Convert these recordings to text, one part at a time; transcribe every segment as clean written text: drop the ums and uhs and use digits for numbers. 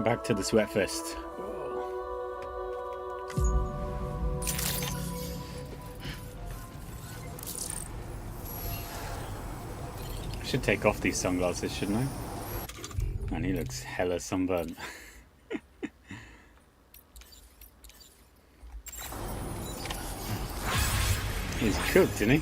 Back to the Sweatfest. I should take off these sunglasses, shouldn't I? Man, he looks hella sunburned. He's cooked, isn't he?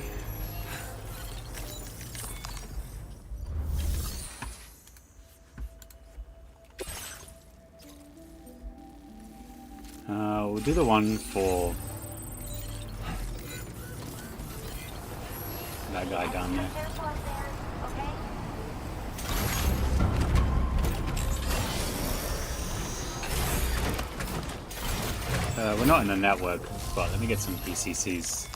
We'll do the one for that guy down there. We're not in a network, but let me get some PCCs.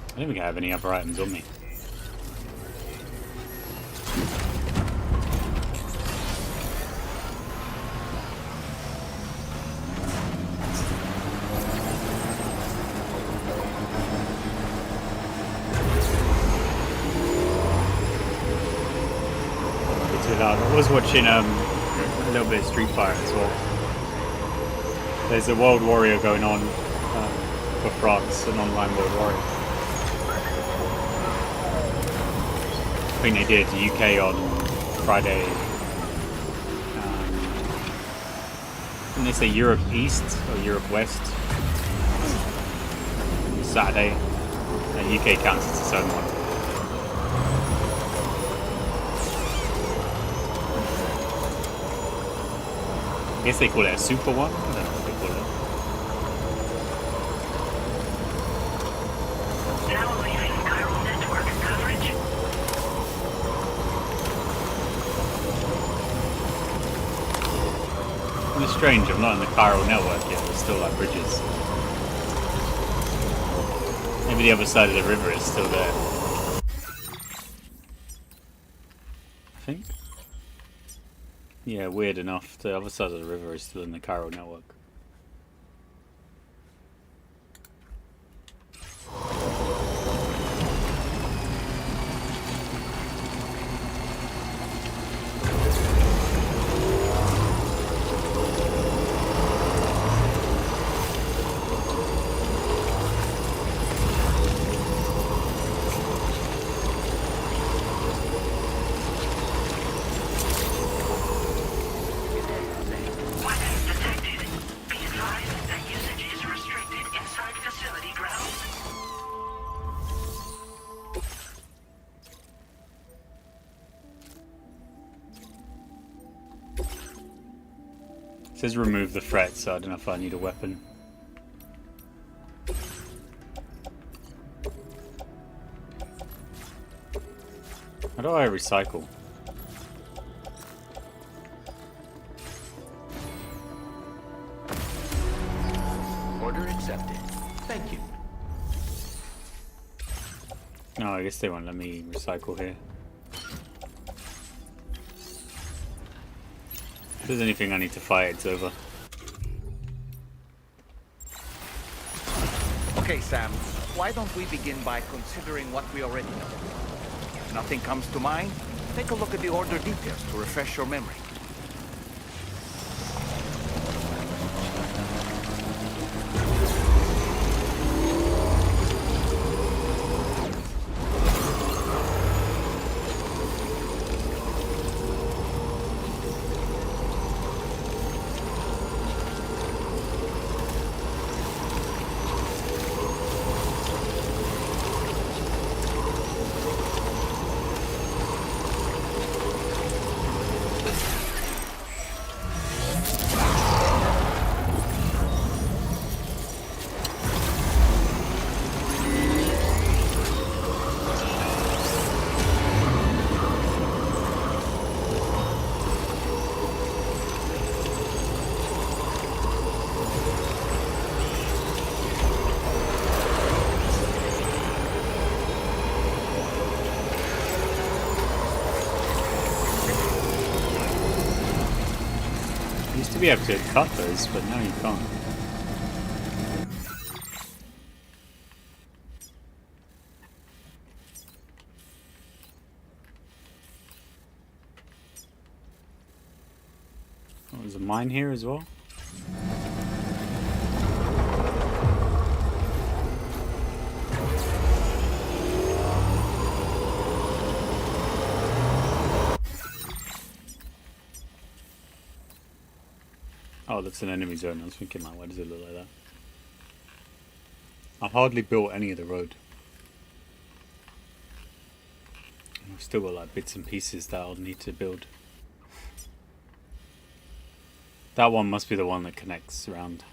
I don't think I have any other items on me. I was watching a little bit of Street Fighter as well. There's a World Warrior going on for France, an online World Warrior. I think they did UK on Friday. Didn't they say Europe East or Europe West? Saturday. The UK counts as its own one. I guess they call it a super one. I don't know what they call it. Now leaving Chiral network coverage. It's strange, I'm not in the Chiral network yet, there's still like bridges. Maybe the other side of the river is still there. I think. Yeah, weird enough, the other side of the river is still in the Chiral network. It says remove the threat, so I don't know if I need a weapon. How do I recycle? Order accepted. Thank you. No, I guess they won't let me recycle here. If there's anything I need to fight, it's over. Okay, Sam. Why don't we begin by considering what we already know? If nothing comes to mind, take a look at the order details to refresh your memory. You used to be able to cut those, but now you can't. Oh, there's a mine here as well. Oh, that's an enemy zone. I was thinking, like, why does it look like that? I hardly built any of the road. I've still got like bits and pieces that I'll need to build. That one must be the one that connects around.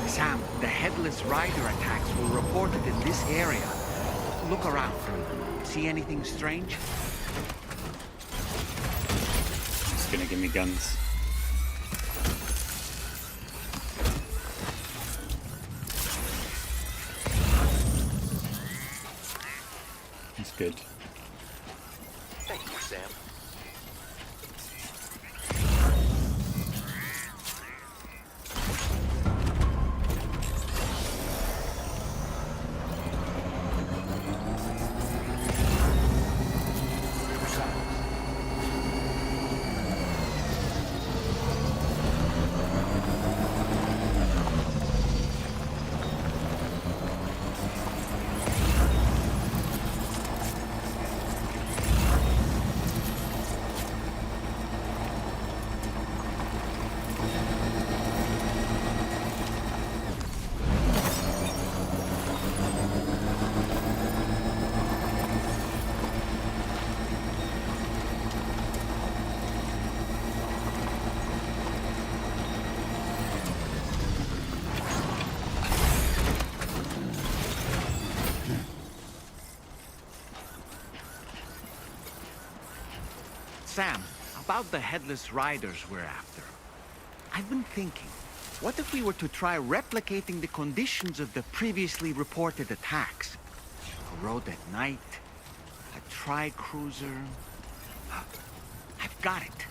Sam, the Headless Rider attacks were reported in this area. Look around. See anything strange? It's gonna give me guns. That's good. Thank you, Sam. Sam, about the Headless Riders we're after. I've been thinking, what if we were to try replicating the conditions of the previously reported attacks? A road at night, a tri-cruiser. I've got it.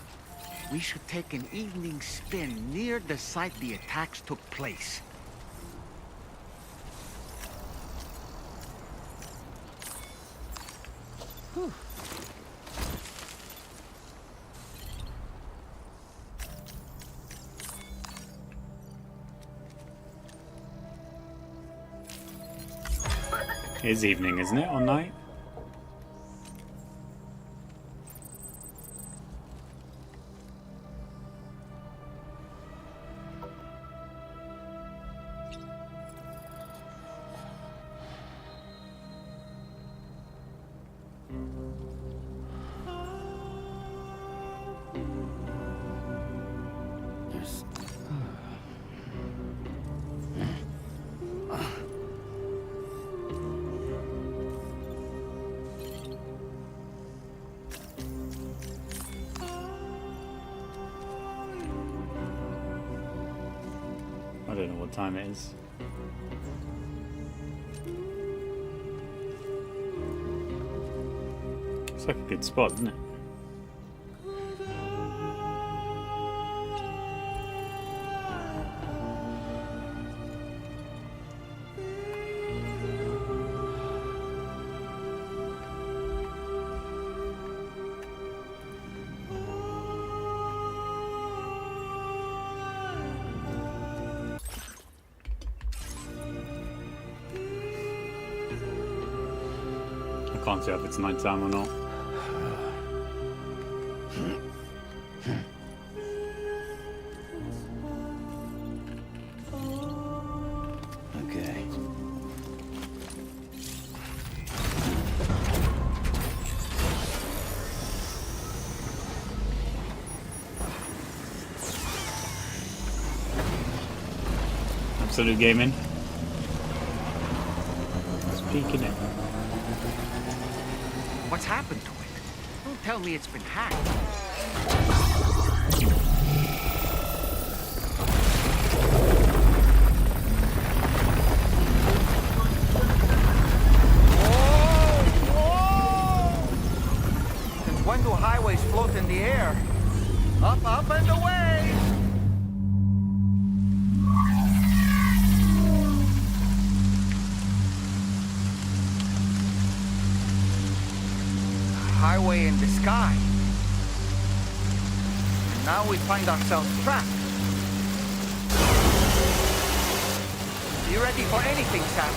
We should take an evening spin near the site the attacks took place. Whew. It is evening, isn't it? Or night? I don't know what time it is. It's like a good spot, isn't it? I can't tell if it's nighttime or not. Okay. Absolute gaming. It's peeking it. What's happened to it? Don't tell me it's been hacked. Up and away! Highway in the sky. And now we find ourselves trapped. You ready for anything, Sam?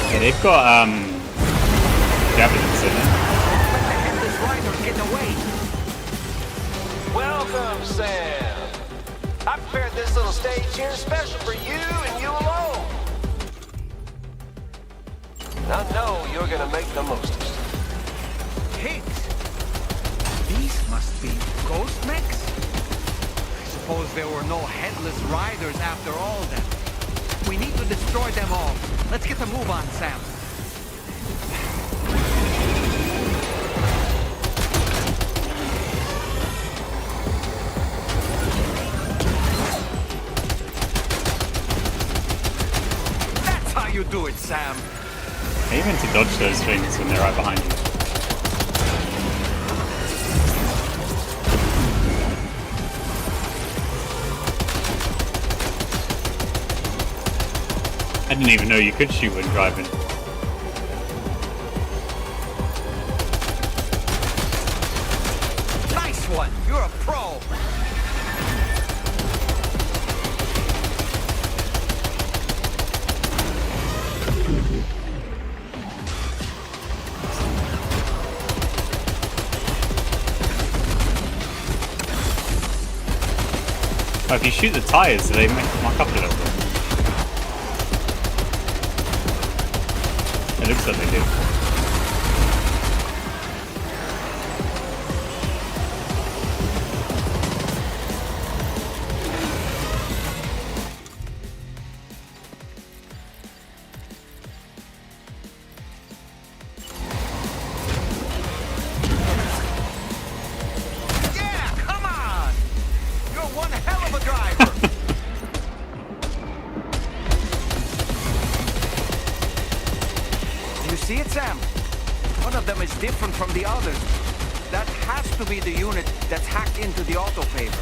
Yeah, they've got javelins in it. Let the headless riders get away. Welcome, Sam. I prepared this little stage here special for you and you alone. And I know you're gonna make the most of it. Pigs? These must be ghost mechs? I suppose there were no headless riders after all then. We need to destroy them all. Let's get a move on, Sam. That's how you do it, Sam. Are you meant to dodge those things when they're right behind you? I didn't even know you could shoot when driving. Nice one. You're a pro. Oh, if you shoot the tires, do they mark up a little bit? It looks like they do. Yeah, come on! You're one hell of a driver! You see it, Sam? One of them is different from the others. That has to be the unit that's hacked into the autopaver.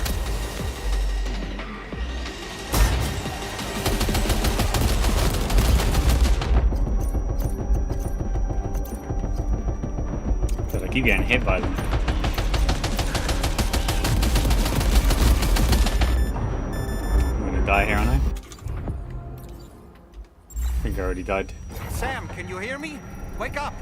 But I keep getting hit by them. I'm gonna die here, aren't I? I think I already died. Sam, can you hear me? Wake up!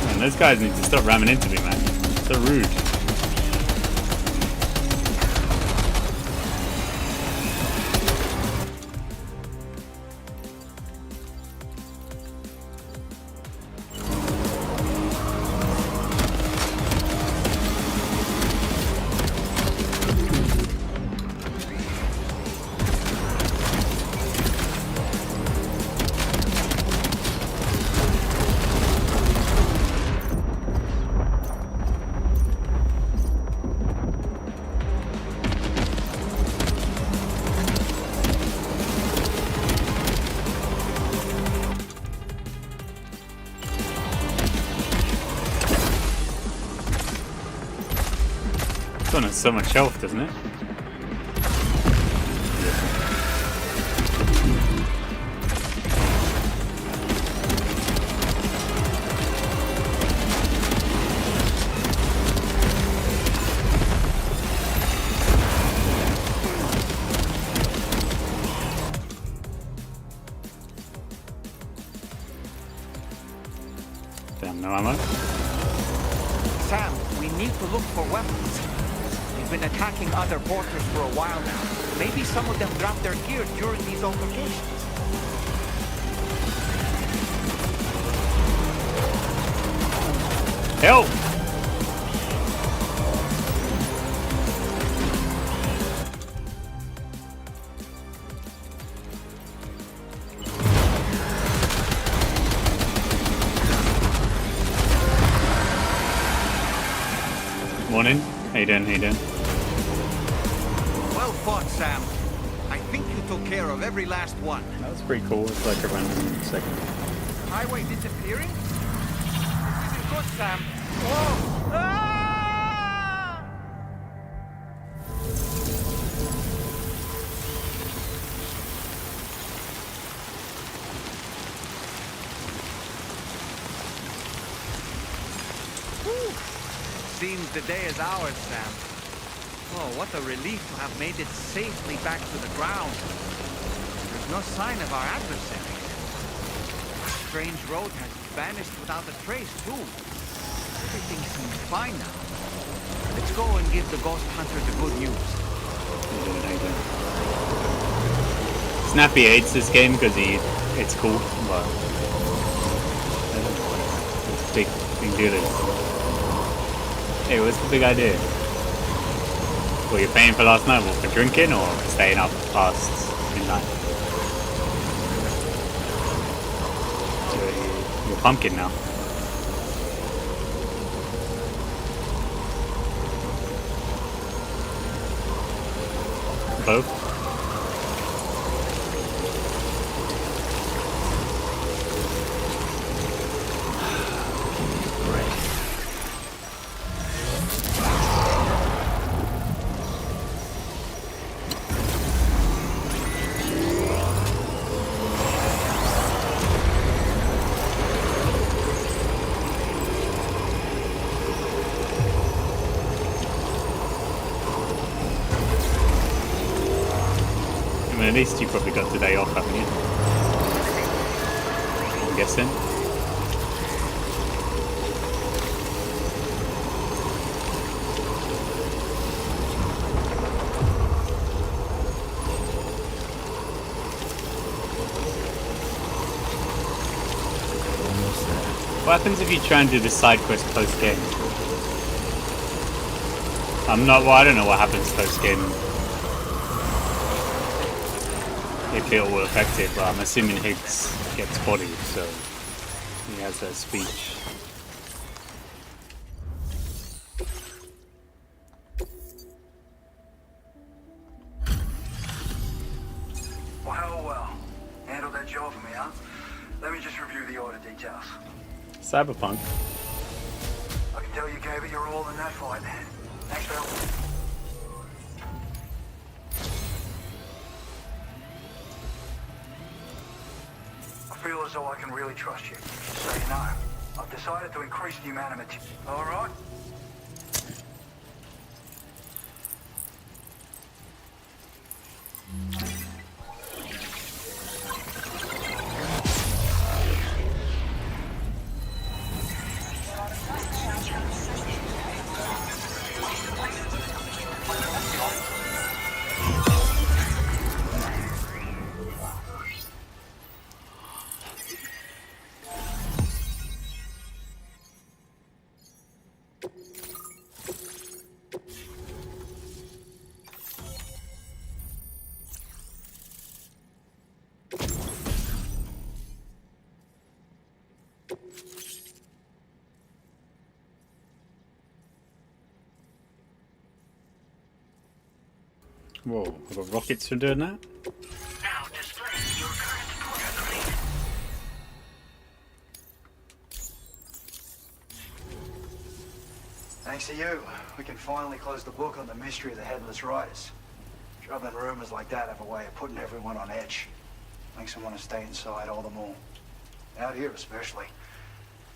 Man, those guys need to stop ramming into me, man. So rude. It's on so much health, doesn't it? no ammo. Sam, we need to look for weapons. We've been attacking other porters for a while now. Maybe some of them dropped their gear during these altercations. Help! Morning. How you doing? How you doing? Well fought, Sam. I think you took care of every last one. That was pretty cool. It's like a random second. Highway disappearing? This isn't good, Sam. Whoa! Ah! Whew. Seems the day is ours, Sam. Oh, what a relief to have made it safely back to the ground. There's no sign of our adversaries. Strange road has vanished without a trace, too. Everything seems fine now. Let's go and give the ghost hunter the good news. How you doing? Snappy hates this game because it's cool, but it's a big deal. Hey, what's the big idea? Well, you're paying for last night, what, for drinking or staying up past midnight? So you're pumpkin now. Both? At least you probably got today off, haven't you? I'm guessing. What happens if you try and do the side quest post game? I don't know what happens post game. If it will affect it, but I'm assuming Higgs gets bodied, so he has that speech. Well. Handled that job for me, huh? Let me just review the order details. Cyberpunk. I can tell you gave it your all in that fight. Thanks, Phil. I feel as though I can really trust you. So you know, I've decided to increase the amount of material. All right? Whoa, I've got rockets for doing that? Now display your current quarter grade. Thanks to you, we can finally close the book on the mystery of the Headless Riders. Troubling rumors like that have a way of putting everyone on edge. Makes them want to stay inside all the more. Out here especially.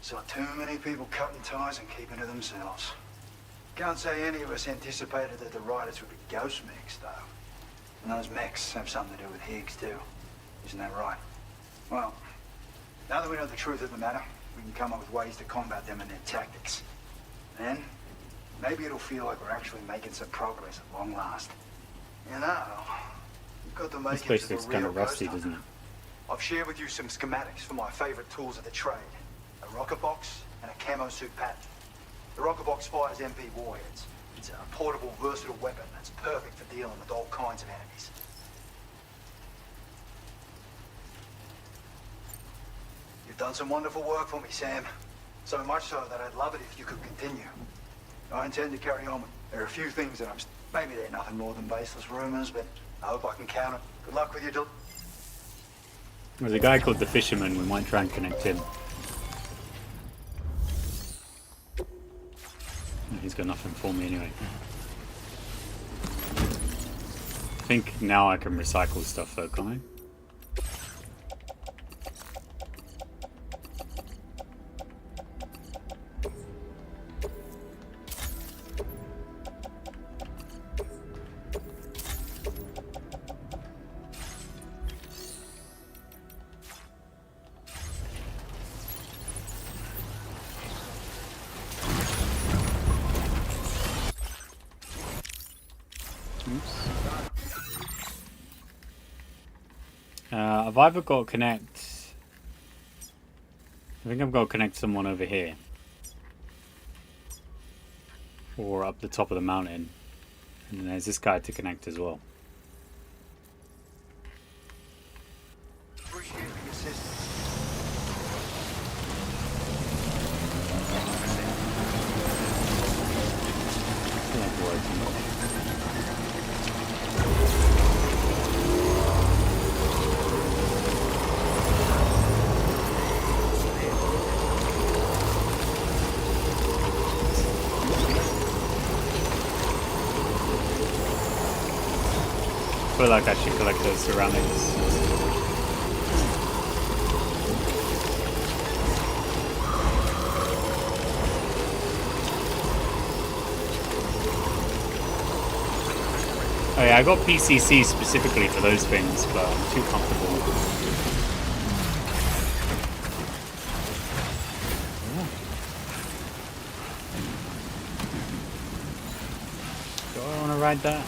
Saw too many people cutting ties and keeping to themselves. Can't say any of us anticipated that the Riders would be ghost mechs, though. And those mechs have something to do with Higgs, too. Isn't that right? Well, now that we know the truth of the matter, we can come up with ways to combat them and their tactics. Then, maybe it'll feel like we're actually making some progress at long last. You know, you've got the This makings place of looks a kind real of rusty, ghost doesn't hunter. it? I've shared with you some schematics for my favorite tools of the trade. A rocket box and a camo suit pattern. The rocket box fires MP warheads. It's a portable, versatile weapon that's perfect for dealing with all kinds of enemies. You've done some wonderful work for me, Sam. So much so that I'd love it if you could continue. I intend to carry on. There are a few things that maybe they're nothing more than baseless rumors, but I hope I can count it. Good luck with your There's a guy called the Fisherman. We might try and connect him. He's got nothing for me anyway. I think now I can recycle stuff though, can't I? I've either got to connect... I think I've got to connect someone over here. Or up the top of the mountain. And then there's this guy to connect as well. appreciate the assistance. Yeah, working. I feel like I should collect those surroundings. Oh yeah, I got PCC specifically for those things, but I'm too comfortable. Do I want to ride that?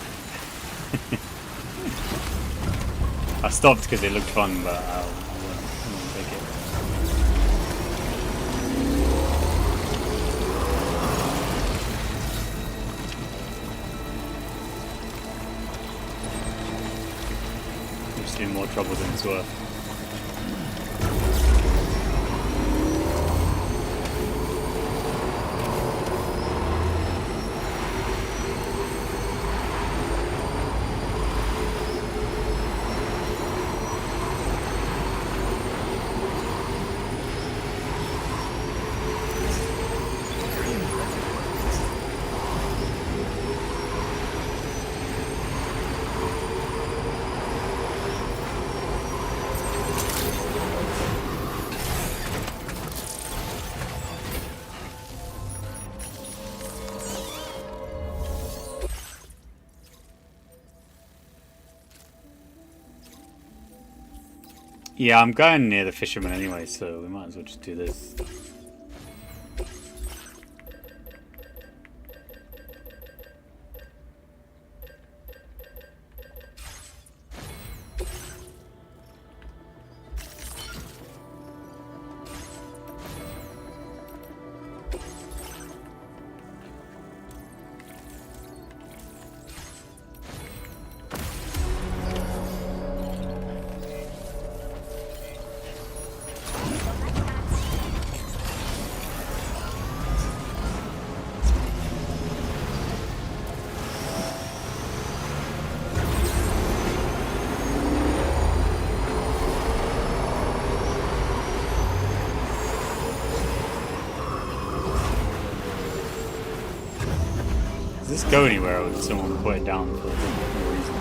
I stopped because it looked fun, but I won't take it. Just in more trouble than it's worth. Yeah, I'm going near the fisherman anyway, so we might as well just do this. Does this go anywhere, or did someone put it down for no reason?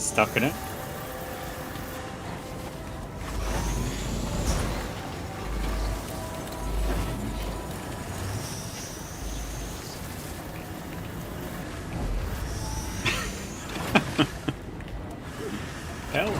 stuck in it. Hell.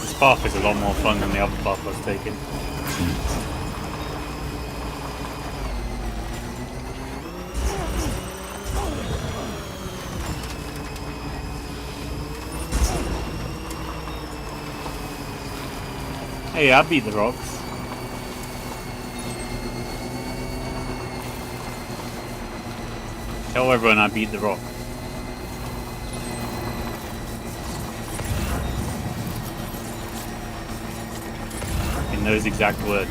This path is a lot more fun than the other path I was taking. Hey, I beat the rocks. Tell everyone I beat the rock. In those exact words.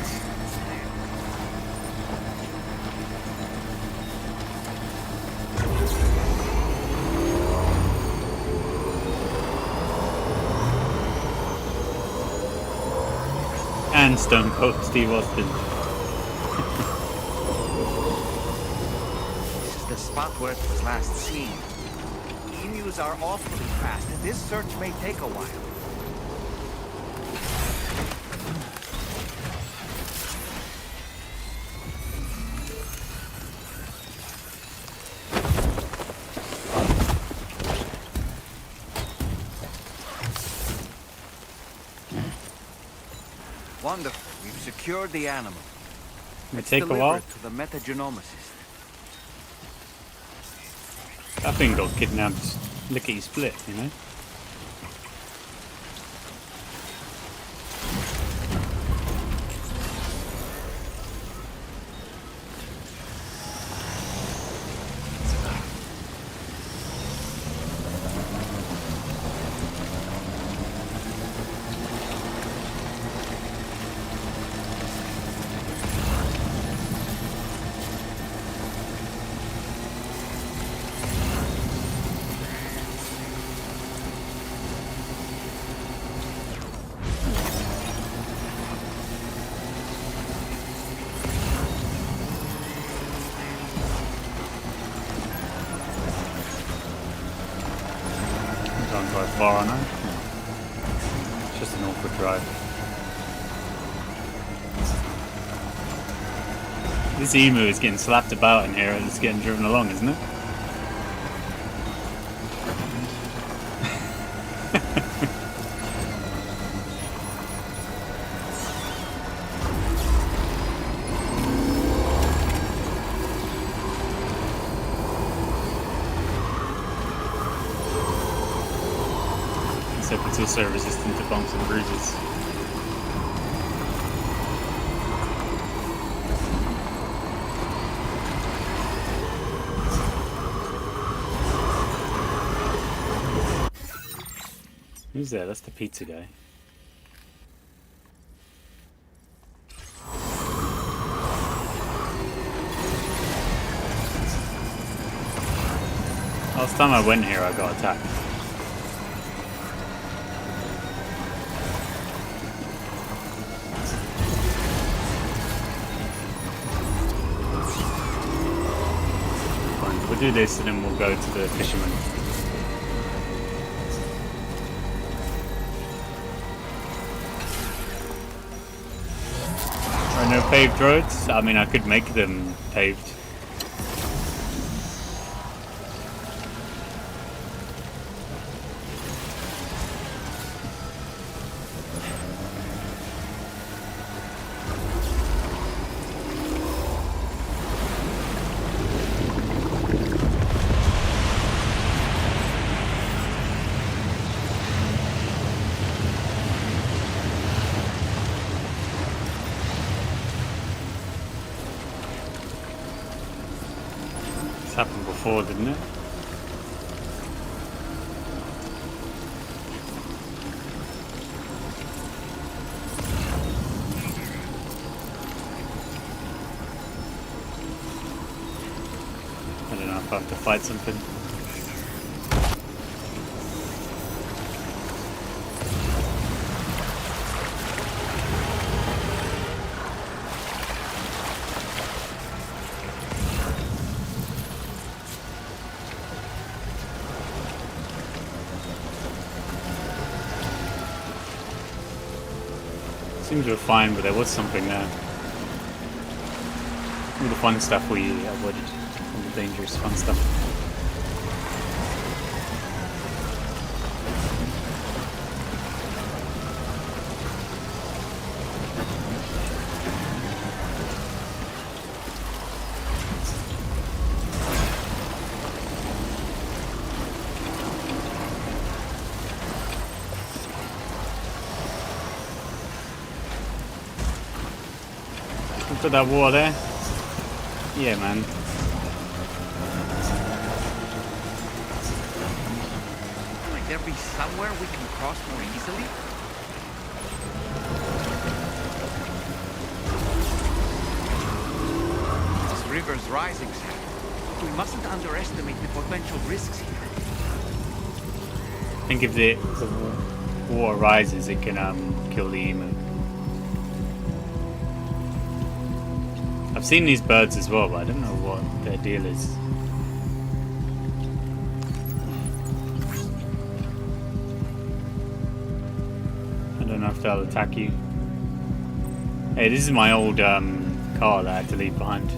And Stone Cold Steve Austin. This is the spot where it was last seen. Emus are awfully fast, and this search may take a while. Wonderful. We've secured the animal. It take a while. To the metagenomicist. That thing got kidnapped lickety split, you know? Don't drive far on it. It's just an awkward drive. This emu is getting slapped about in here and it's getting driven along, isn't it? Except it's also resistant to bumps and bruises. Who's there? That's the pizza guy. Last time I went here I got attacked. Fine, we'll do this and then we'll go to the fisherman. No paved roads? I mean, I could make them paved. This happened before, didn't it? I don't know if I have to fight something. Seems we were fine, but there was something there. All the fun stuff we avoided. All the dangerous fun stuff. Look at that water there. Yeah, man. Might there be somewhere we can cross more easily? This river's rising, Sam. We mustn't underestimate the potential risks here. I think if the water rises, it can kill the emu. I've seen these birds as well, but I don't know what their deal is. I don't know if they'll attack you. Hey, this is my old car that I had to leave behind.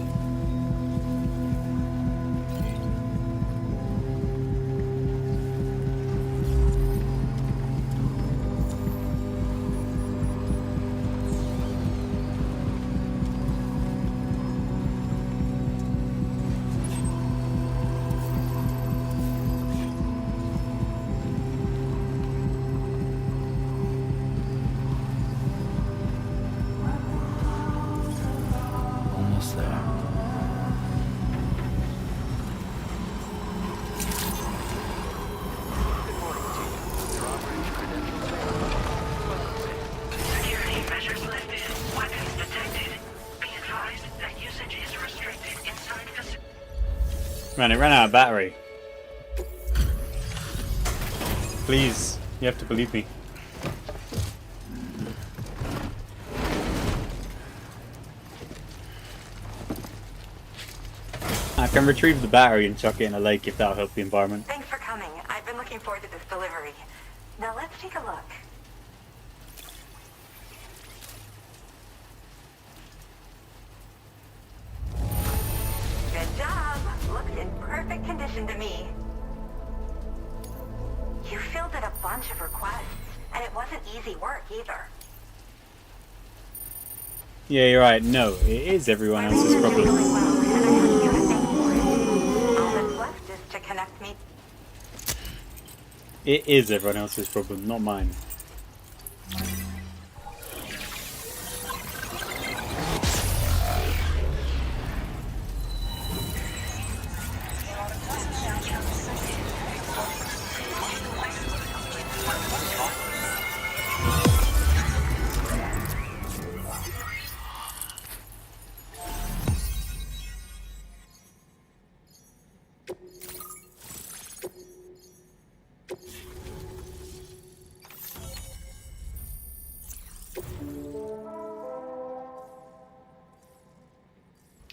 Almost there. Security measures lifted. Weapons detected. Be advised that usage is restricted inside facility. Man, it ran out of battery. Please, you have to believe me. I can retrieve the battery and chuck it in a lake if that'll help the environment. Thanks for coming. I've been looking forward to this delivery. Now let's take a look. Good job. Looks in perfect condition to me. You fielded a bunch of requests, and it wasn't easy work either. Yeah, you're right. No, it is everyone else's Everything is problem. going well, and I have you to thank for it. All that's left is to connect me. It is everyone else's problem, not mine.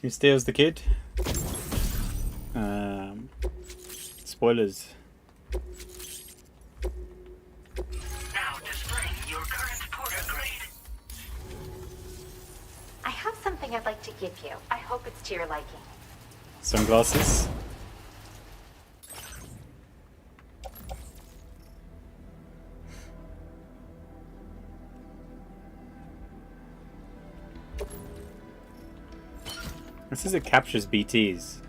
Who steals the kid? Spoilers. Now displaying your current porter grade. I have something I'd like to give you. I hope it's to your liking. Sunglasses. This is it captures BTs.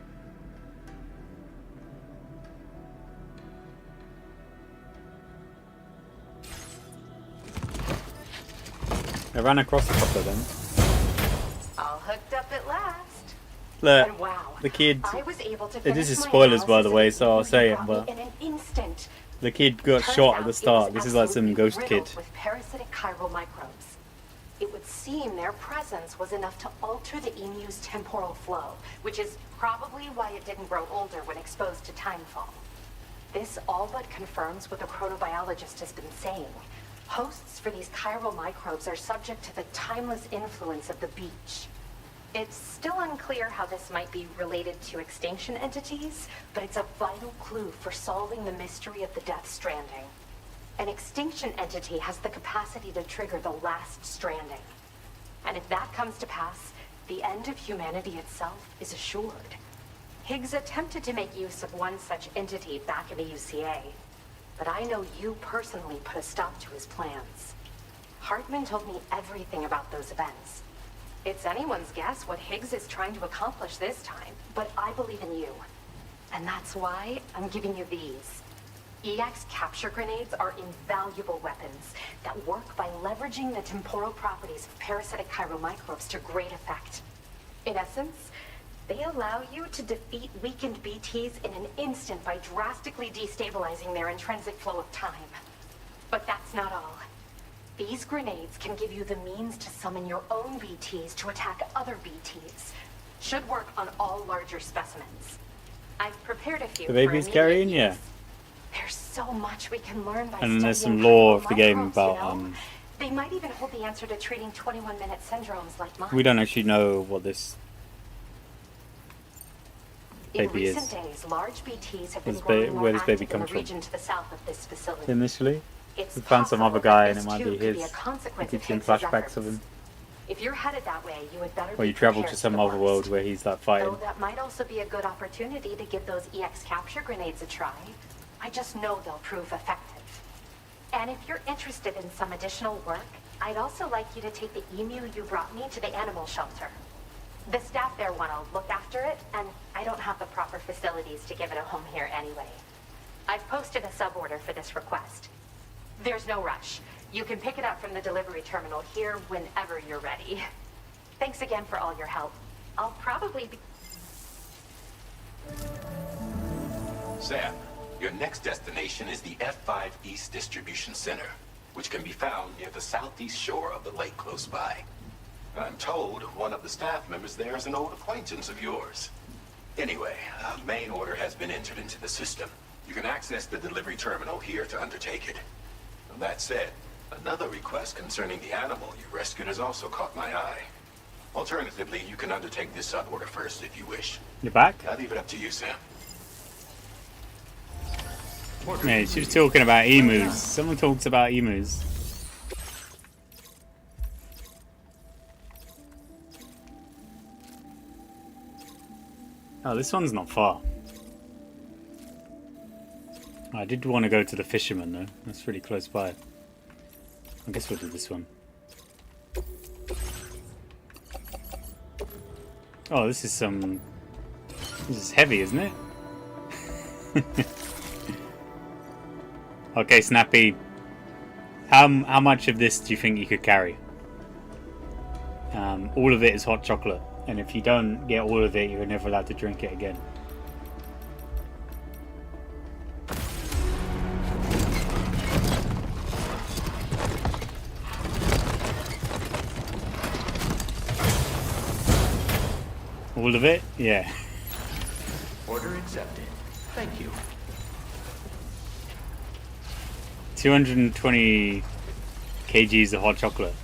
I ran across a couple of them. All hooked up at last. Look, And wow, the kid. I was able to This finish is my spoilers, by the analysis way, of so I'll emu say you it. brought But me in an instant. the kid got Turns shot at out the it start. was This is like some absolutely ghost kid. riddled with parasitic chiral microbes. It would seem their presence was enough to alter the emu's temporal flow, which is probably why it didn't grow older when exposed to timefall. This all but confirms what the chronobiologist has been saying. Hosts for these chiral microbes are subject to the timeless influence of the beach. It's still unclear how this might be related to extinction entities, but it's a vital clue for solving the mystery of the Death Stranding. An extinction entity has the capacity to trigger the last stranding. And if that comes to pass, the end of humanity itself is assured. Higgs attempted to make use of one such entity back in the UCA, but I know you personally put a stop to his plans. Hartman told me everything about those events. It's anyone's guess what Higgs is trying to accomplish this time, but I believe in you. And that's why I'm giving you these. EX capture grenades are invaluable weapons that work by leveraging the temporal properties of parasitic chiromicrobes to great effect. In essence, they allow you to defeat weakened BTs in an instant by drastically destabilizing their intrinsic flow of time. But that's not all. These grenades can give you the means to summon your own BTs to attack other BTs. Should work on all larger specimens. I've prepared a few. The baby's for carrying, immediate yeah. use. There's so much we can learn by And then there's some studying lore chiral of the game microbes, about you know? They might even hold the answer to treating 21-minute syndromes like mine. we don't actually know what this In baby is. recent days, large BTs have been Where's growing ba- more where does baby active in come the from? region to the south of this facility. initially. It's We found some other possible guy that and it this might too be could his. a consequence Keeps of seeing Higgs's flashbacks of efforts. him. If you're headed that way, you would better Or be you travel to prepared some for the other worst. world where he's like fighting. Though that might also be a good opportunity to give those EX capture grenades a try. I just know they'll prove effective. And if you're interested in some additional work, I'd also like you to take the emu you brought me to the animal shelter. The staff there want to look after it, and I don't have the proper facilities to give it a home here anyway. I've posted a suborder for this request. There's no rush. You can pick it up from the delivery terminal here whenever you're ready. Thanks again for all your help. I'll probably be... Sam, your next destination is the F5 East Distribution Center, which can be found near the southeast shore of the lake close by. I'm told one of the staff members there is an old acquaintance of yours. Anyway, a main order has been entered into the system. You can access the delivery terminal here to undertake it. That said, another request concerning the animal you rescued has also caught my eye. Alternatively, you can undertake this suborder first if you wish. You're back? I'll leave it up to you, Sam. Yeah, she was talking about emus. Someone talks about emus. Oh, this one's not far. I did want to go to the fisherman though. That's really close by. I guess we'll do this one. Oh, this is some... This is heavy, isn't it? Okay, Snappy. How much of this do you think you could carry? All of it is hot chocolate. And if you don't get all of it, you're never allowed to drink it again. All of it? Yeah. Order accepted. Thank you. 220 kgs of hot chocolate.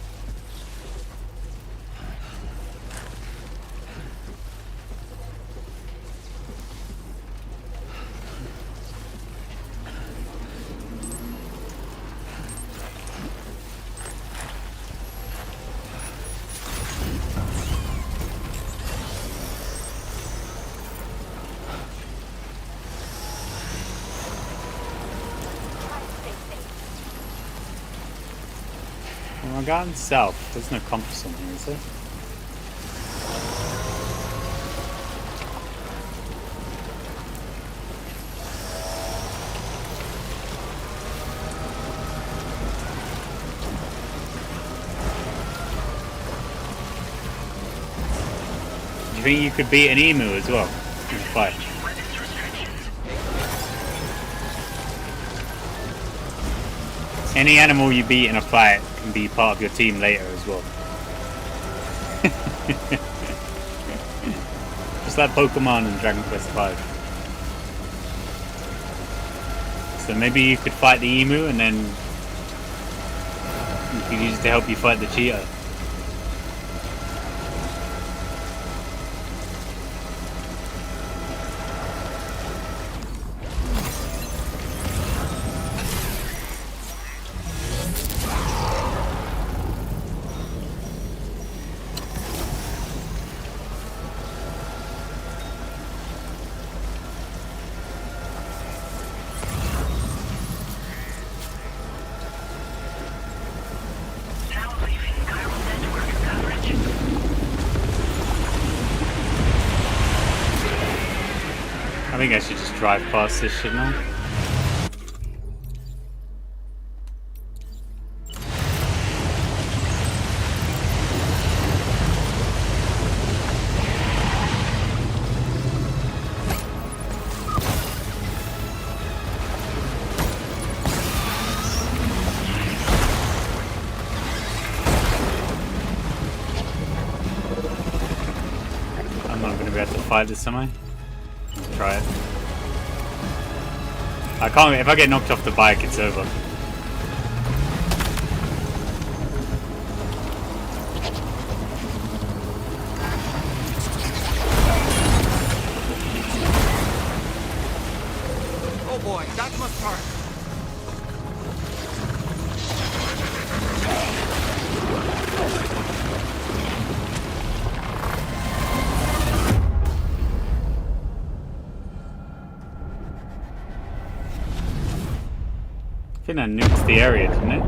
Well, I'm going south. There's no compass on here, is there? Do you think you could beat an emu as well in a fight. Weapons restrictions. Any animal you beat in a fight can be part of your team later as well. Just like Pokemon and Dragon Quest V. So maybe you could fight the emu and then you could use it to help you fight the cheetah. Now leaving chiral network coverage. I think I should just drive past this, shouldn't I? I'm not gonna be able to fight this, am I? Try it. I can't. If I get knocked off the bike, it's over. Oh boy, that must hurt. I think that nukes the area, doesn't it?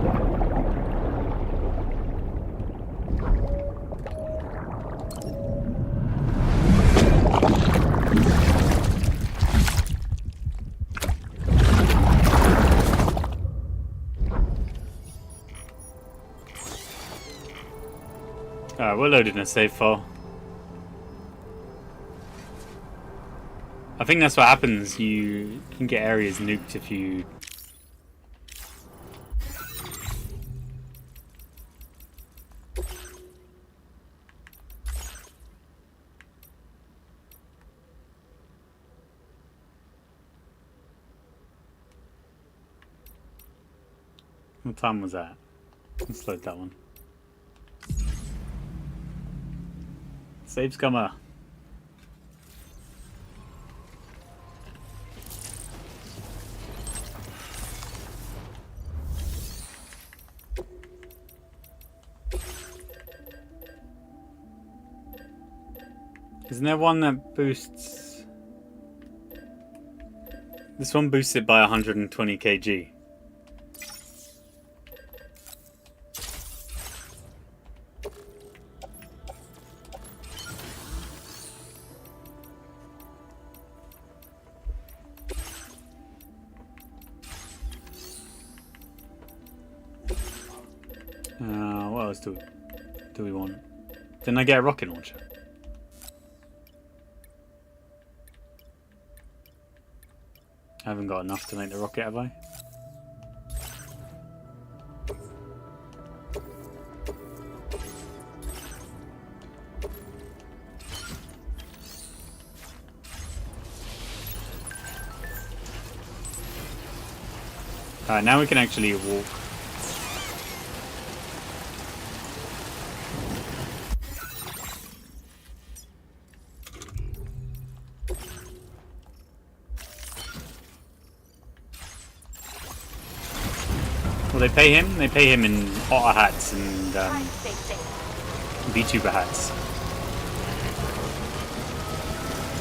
Alright, we're loading a save file. I think that's what happens. You can get areas nuked if you... What time was that? Let's load that one. Save scummer. Isn't there one that boosts... This one boosts it by 120 kg. What else do we want? Didn't I get a rocket launcher? I haven't got enough to make the rocket, have I? Alright, now we can actually walk. Well, they pay him. They pay him in otter hats and Try to stay safe. VTuber hats.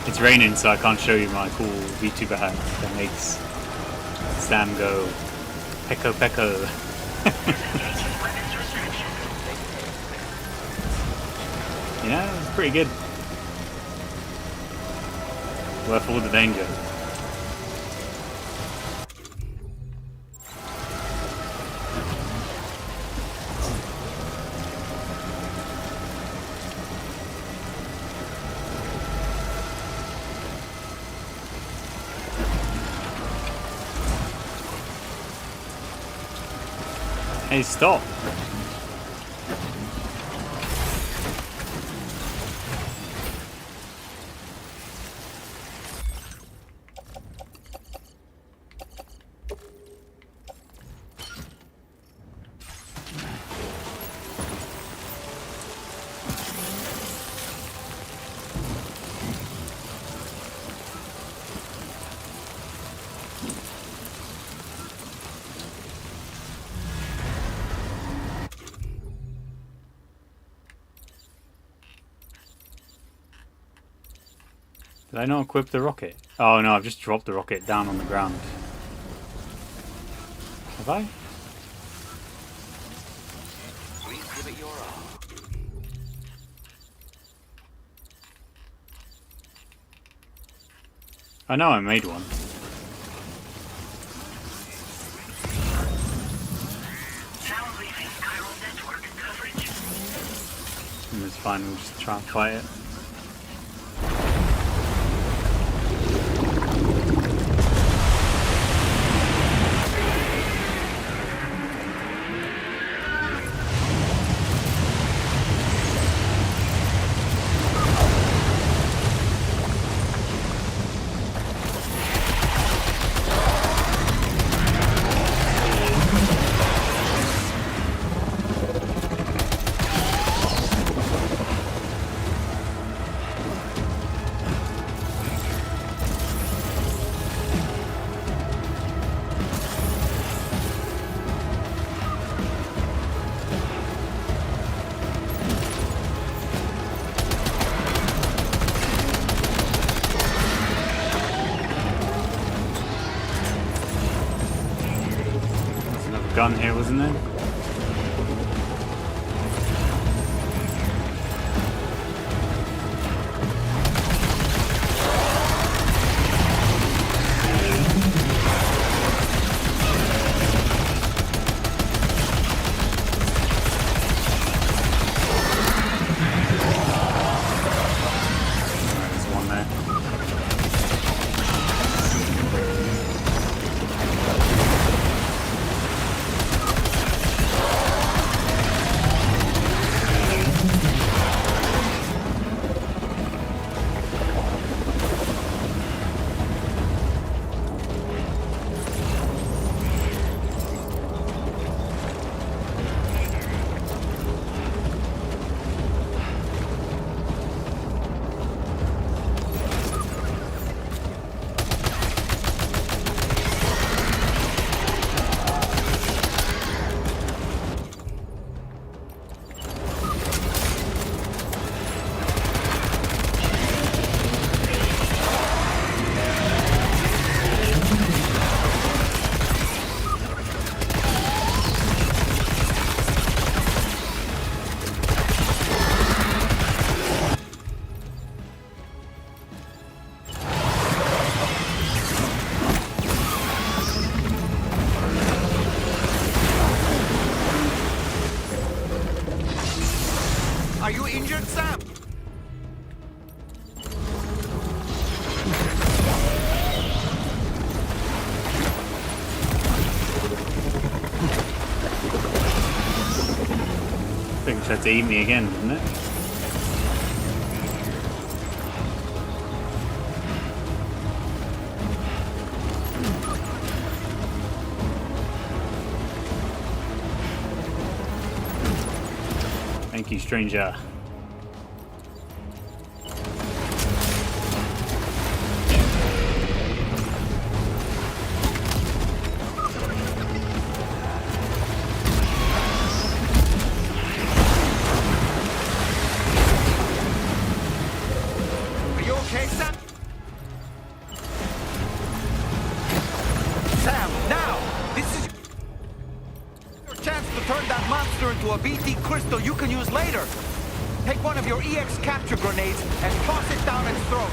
It's raining, so I can't show you my cool VTuber hat that makes Sam go pecco pecco. Weapons restrictions. Yeah, it's pretty good. Worth all the danger. Hey, stop. Did I not equip the rocket? Oh no, I've just dropped the rocket down on the ground. Have I? Please give it your all. I know I made one. Sound leaving chiral network coverage. And it's fine, we'll just try and fight it. Gun here, wasn't there? There's one there. Are you injured, Sam? I think it tried to eat me again, didn't it? Thank you, stranger. Are you okay, Sam? Sam, now! This is your chance to turn that monster into a BT crystal you can use later. Take one of your EX capture grenades and toss it down its throat.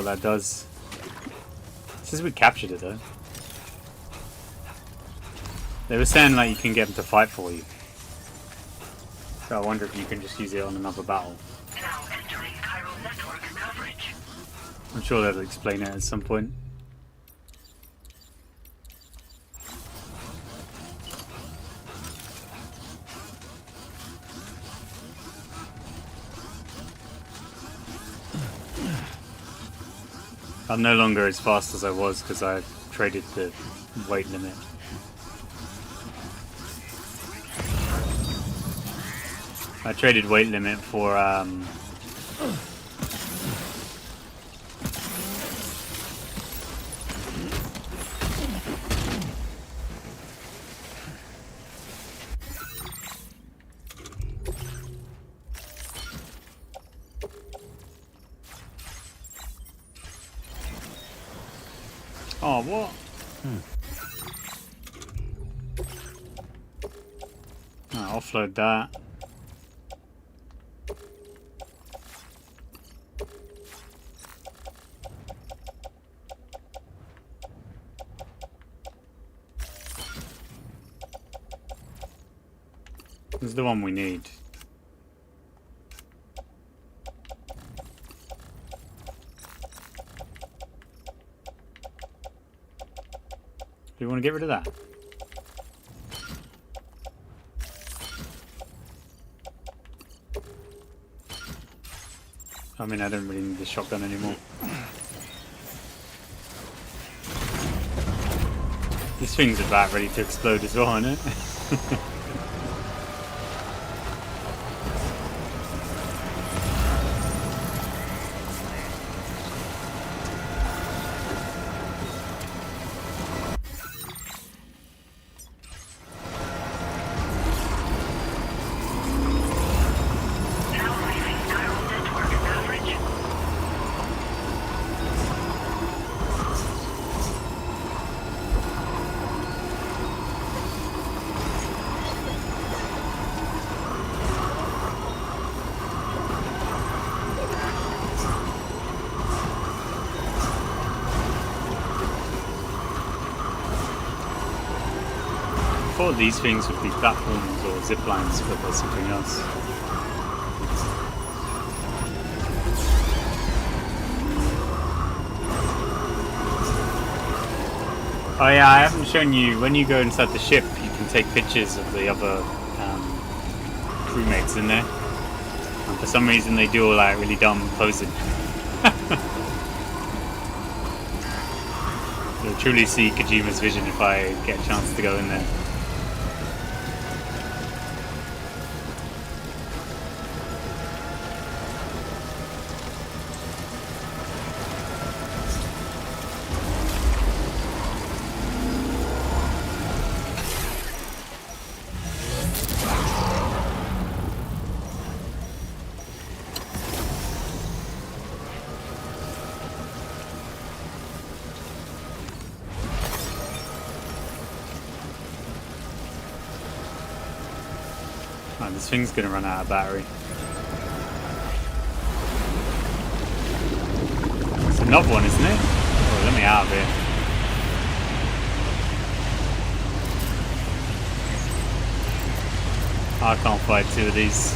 what that does. It says we captured it though. They were saying like you can get them to fight for you. So I wonder if you can just use it on another battle. Now entering chiral network coverage. I'm sure they'll explain it at some point. I'm no longer as fast as I was because I traded the weight limit. I traded weight limit for oh, what? I'll offload that. This is the one we need. Do you want to get rid of that? I mean, I don't really need the shotgun anymore. This thing's about ready to explode as well, isn't it? I thought these things would be platforms or zip lines, but there's something else. Oh yeah, I haven't shown you, when you go inside the ship, you can take pictures of the other crewmates in there. And for some reason they do all like really dumb posing. You'll truly see Kojima's vision if I get a chance to go in there. Oh, this thing's gonna run out of battery. It's a knob one, isn't it? Oh, let me out of here. I can't fight two of these.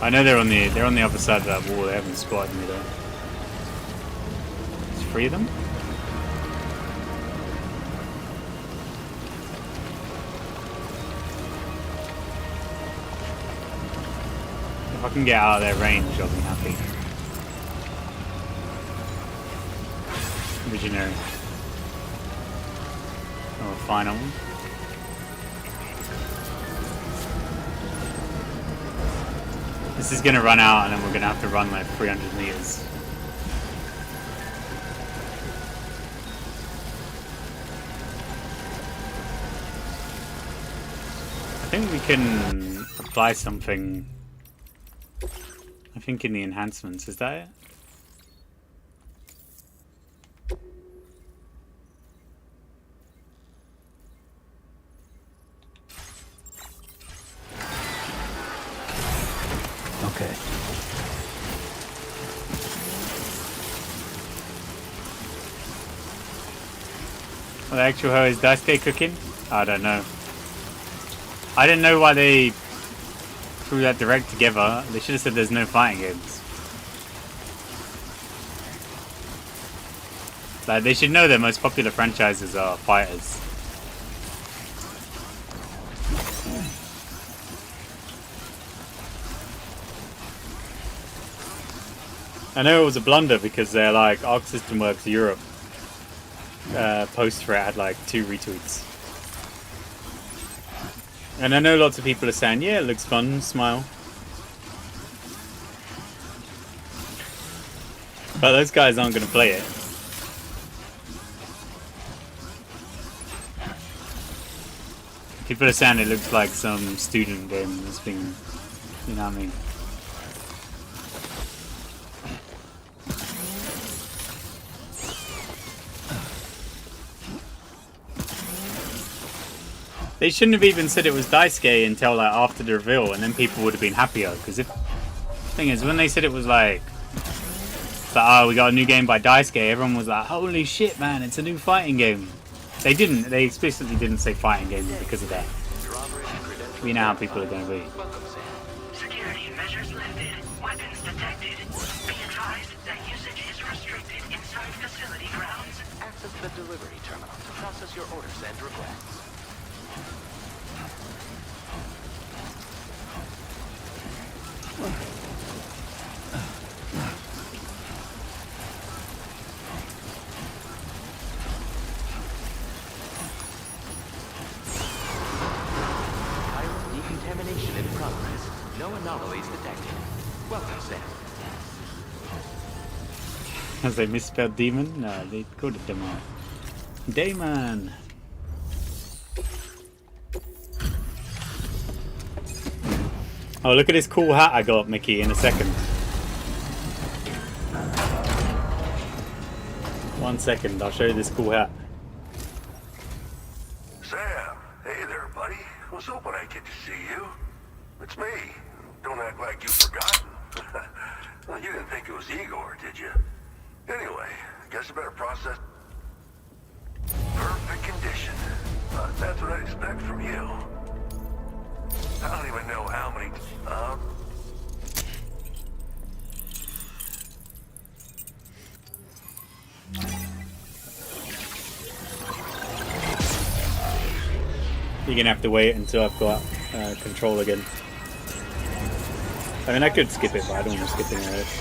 I know they're on the other side of that wall. They haven't spotted me though. There's three of them. If I can get out of their range, I'll be happy. Visionary. Oh, final one. This is gonna run out and then we're gonna have to run like 300 meters. think we can apply something. I think in the enhancements, is that it? Okay. Well, actually, how is Daisuke cooking? I don't know. I didn't know why they threw that direct together. They should have said there's no fighting games. Like, they should know their most popular franchises are fighters. I know it was a blunder because they're like Arc System Works Europe post for it had like 2 retweets. And I know lots of people are saying, yeah, it looks fun, smile. But those guys aren't going to play it. People are saying it looks like some student game that's been, you know what I mean? They shouldn't have even said it was Daisuke until like after the reveal, and then people would have been happier. Because if thing is, when they said it was like, oh, we got a new game by Daisuke, everyone was like, holy shit, man, it's a new fighting game. They didn't. They explicitly didn't say fighting game because of that. We know how people are going to be. Security measures lifted. Weapons detected. Be advised that usage is restricted inside facility grounds. Access the delivery terminal to process your orders and requests. Decontamination in progress. No anomalies detected. Welcome, Sam. As they misspelled demon? No, they called it demon. Damon! Oh, look at this cool hat I got, Mickey, in a second. 1 second, I'll show you this cool hat. Sam, hey there, buddy. I was hoping I'd get to see you. It's me. Don't act like you've forgotten. Well, you didn't think it was Igor, did you? Anyway, I guess I better process. Perfect condition. That's what I expect from you. I don't even know how many... You're gonna have to wait until I've got control again. I mean, I could skip it, but I don't want to skip any of this.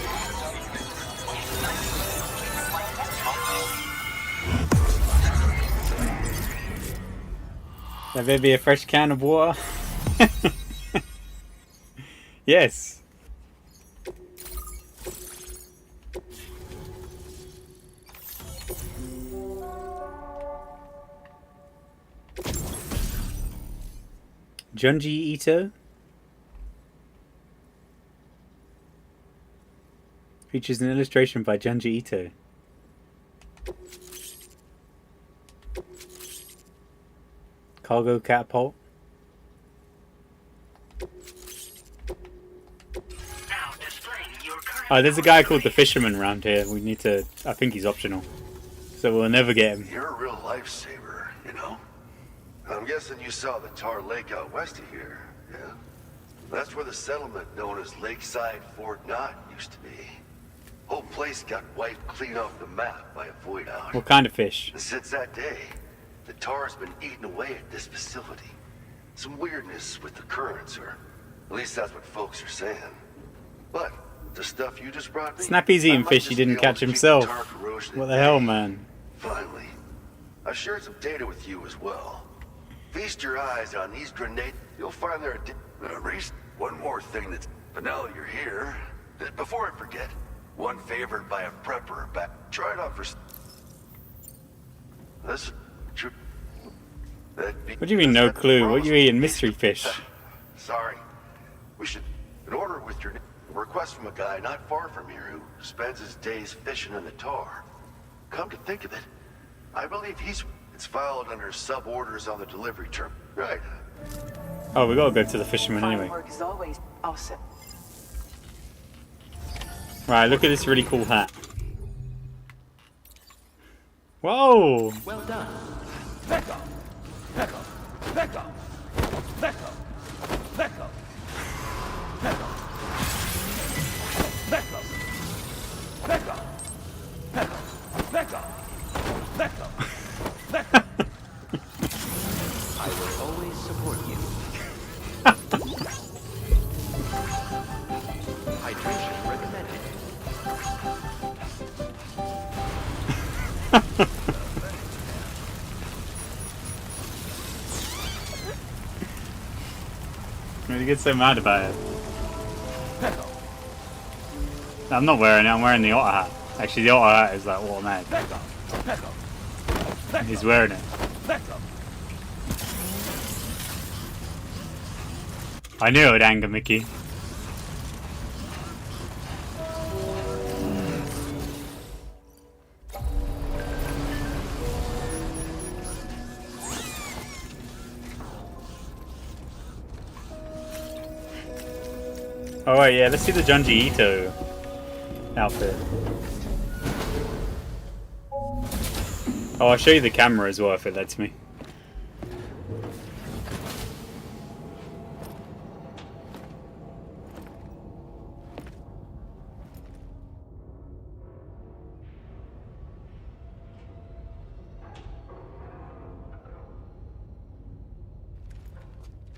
Have there be a fresh can of water? Yes. Junji Ito features an illustration by Junji Ito. Cargo catapult. Oh, there's a guy called the Fisherman around here. We need to... I think he's optional. So we'll never get him. You're a real lifesaver, you know? I'm guessing you saw the Tar Lake out west of here, yeah? That's where the settlement known as Lakeside Fort Knott used to be. Whole place got wiped clean off the map by a void out. What kind of fish? And since that day, the tar's been eating away at this facility. Some weirdness with the currents, or at least that's what folks are saying. But the stuff you just brought me... Snappy's eating fish he didn't catch himself. What the hell, man? Finally. I shared some data with you as well. Feast your eyes on these grenades. You'll find there Reese, one more thing that's... But now that you're here, before I forget, one favored by a prepper back. Try it out for... This... What do you mean, no clue? What you eating, mystery fish? Sorry. We should, in order with your request from a guy not far from here who spends his days fishing in the tar. Come to think of it, I believe it's filed under sub-orders on the delivery term. Right. Oh, we gotta go to the fisherman anyway. Work is always awesome. Right, look at this really cool hat. Whoa! Well done. Back up! Back up! Back up! Back up! Back up! Back up! Back up! Back up! Back up! Back up! Back up! Back up! I will always support you. Hydration recommended. Why do you get so mad about it? I'm not wearing it, I'm wearing the otter hat. Actually, the otter hat is like what I'm at. Back up! Back up! Back He's up! wearing it. Back up! I knew it would anger Mickey. Oh wait, yeah, let's see the Junji Ito outfit. Oh, I'll show you the camera as well if it lets me.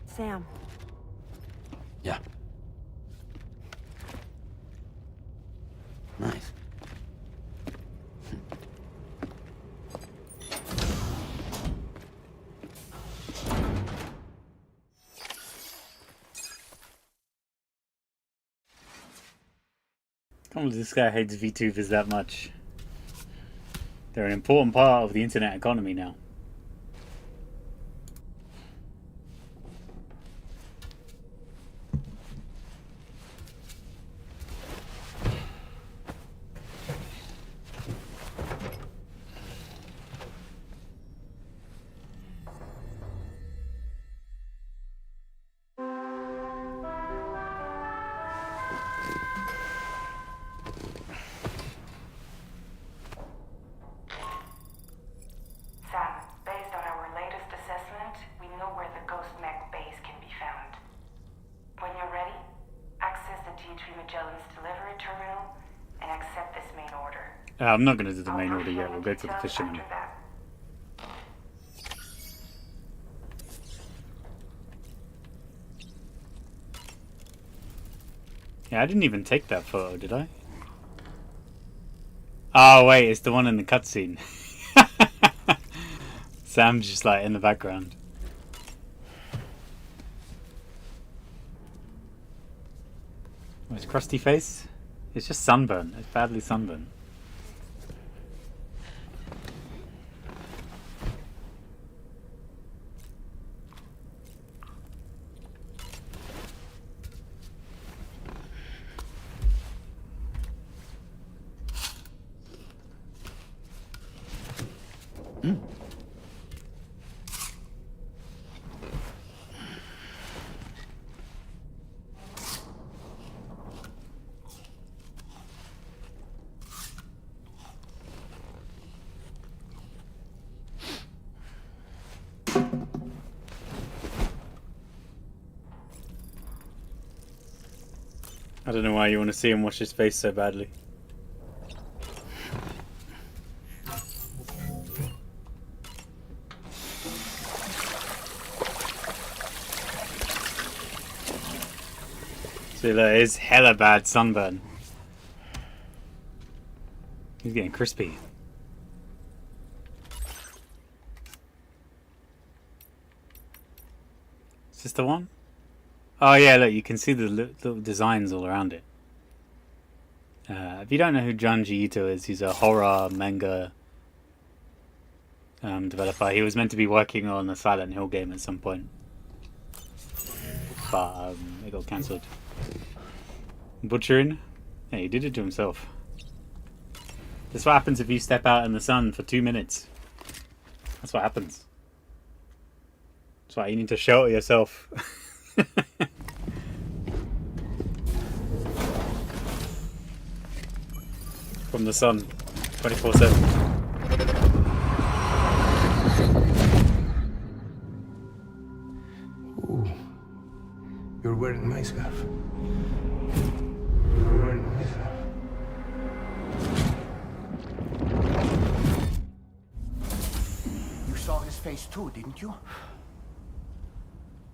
Sam. Yeah. Nice. I can't believe this guy hates VTubers that much. They're an important part of the internet economy now. Sam, based on our latest assessment, we know where the Ghost Mech base can be found. When you're ready, access the G3 Magellan's delivery terminal and accept this main order. I'm not going to do the main I'll order brief you yet, on we'll go to the details fisherman. after that. Yeah, I didn't even take that photo, did I? Oh wait, it's the one in the cutscene. Sam's just like in the background. Where's crusty face? It's just sunburn. It's badly sunburned. I don't know why you want to see him wash his face so badly. See, look, it's hella bad sunburn. He's getting crispy. Is this the one? Oh yeah, look, you can see the little designs all around it. If you don't know who Junji Ito is, he's a horror manga developer. He was meant to be working on the Silent Hill game at some point, but it got cancelled. Butchering? Yeah, he did it to himself. That's what happens if you step out in the sun for 2 minutes. That's what happens. That's why you need to shelter yourself. From the sun, 24/7. You're wearing my scarf. You're wearing my scarf. You saw his face too, didn't you?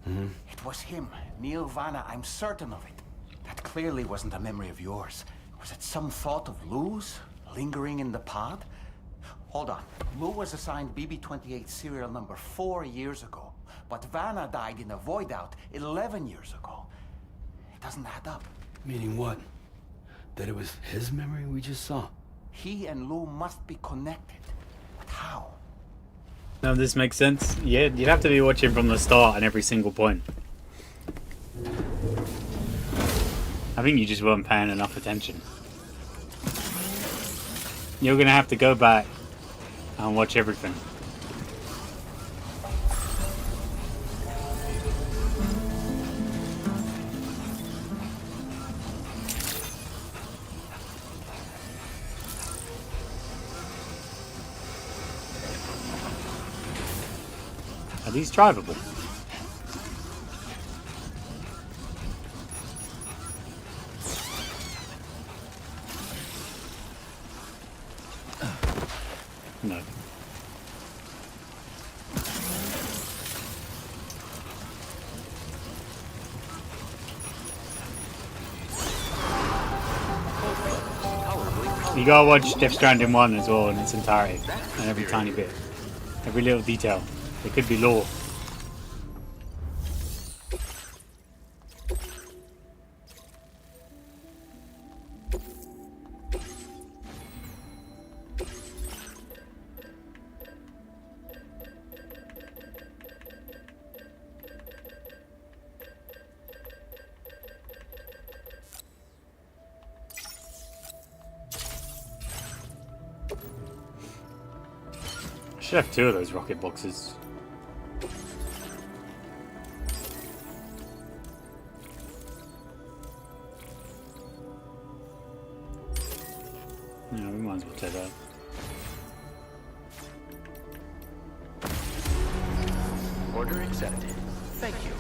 Mm-hmm. It was him, Neil Vanna. I'm certain of it. That clearly wasn't a memory of yours. Was it some thought of Lou's lingering in the pod? Hold on. Lou was assigned BB-28 serial number 4 years ago. But Vanna died in a void out 11 years ago. It doesn't add up. Meaning what? That it was his memory we just saw? He and Lou must be connected. But how? None of this makes sense. Yeah, you'd have to be watching from the start on every single point. I think you just weren't paying enough attention. You're gonna have to go back and watch everything. Are these drivable? No. You gotta watch Death Stranding 1 as well in its entirety, and every tiny bit, every little detail. It could be lore. I should have 2 of those rocket boxes. Yeah, we might as well take that. Order accepted. Thank you.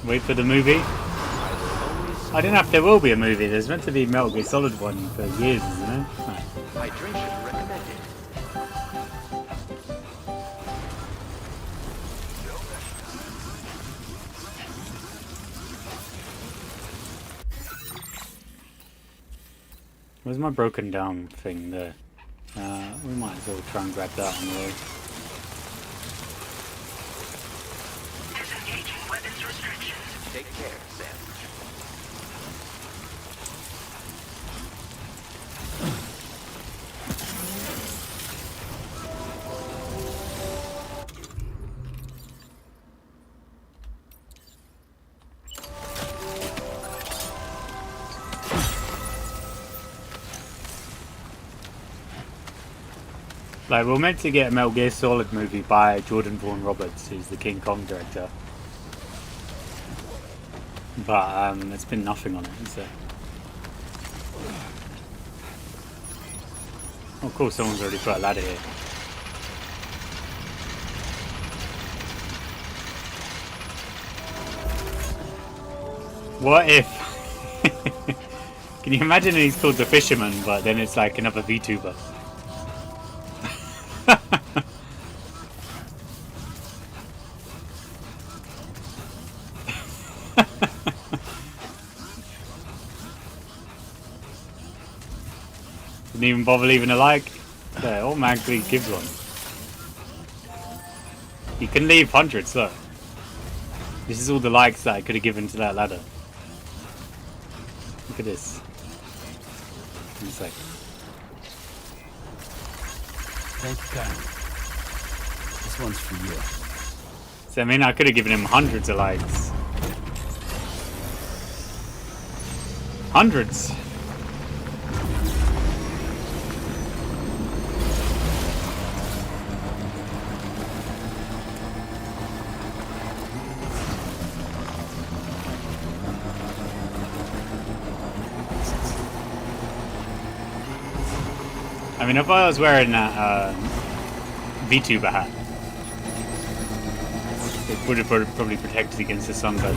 Wait for the movie. I don't know if there will be a movie. There's meant to be Metal Gear Solid 1 for years, isn't there? Right. Hydration recommended. Where's my broken down thing there? We might as well try and grab that on the way. Disengaging weapons restrictions. Take care, Sam. Like, we're meant to get a Metal Gear Solid movie by Jordan Vaughan Roberts, who's the King Kong director. But, there's been nothing on it, so... Oh, cool, someone's already put a ladder here. What if... Can you imagine he's called The Fisherman, but then it's like another VTuber? Didn't even bother leaving a like. Yeah, automatically gives one. You can leave hundreds though. This is all the likes that I could have given to that ladder. Look at this. It's like, Thank you, Kyle. This one's for you. so I mean, I could have given him hundreds of likes. Hundreds. I mean, if I was wearing that VTuber hat, it would have probably protected against the sunburn.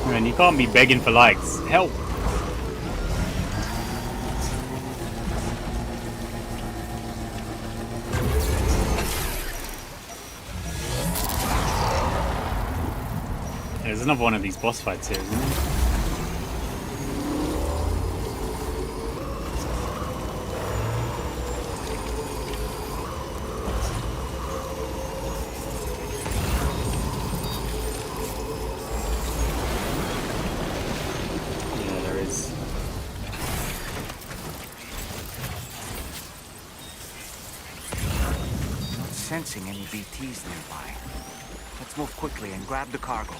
I mean, you can't be begging for likes. Help! There's another one of these boss fights here, isn't there? Yeah, there is. Not sensing any BTs nearby. Let's move quickly and grab the cargo.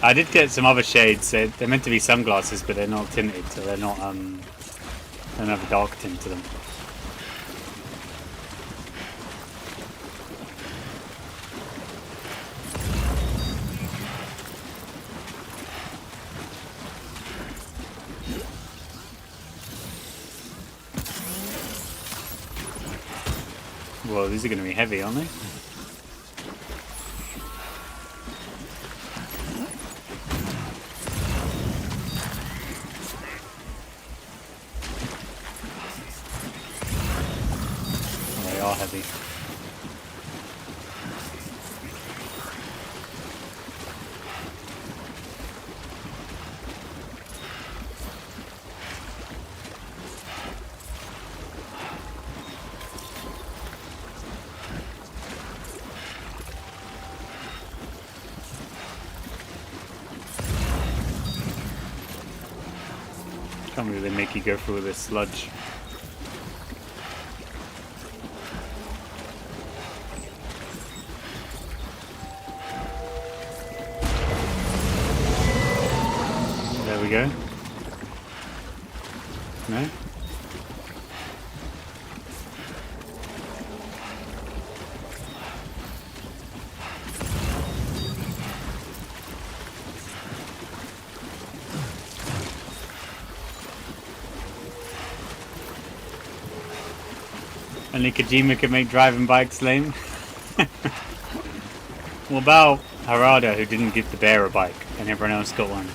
I did get some other shades. They're meant to be sunglasses, but they're not tinted, so they're not they don't have a dark tint to them. Whoa, these are going to be heavy, aren't they? They are heavy. Can't really make you go through this sludge. There we go. No? Only Kojima could make driving bikes lame. What about Harada, who didn't give the bear a bike and everyone else got one?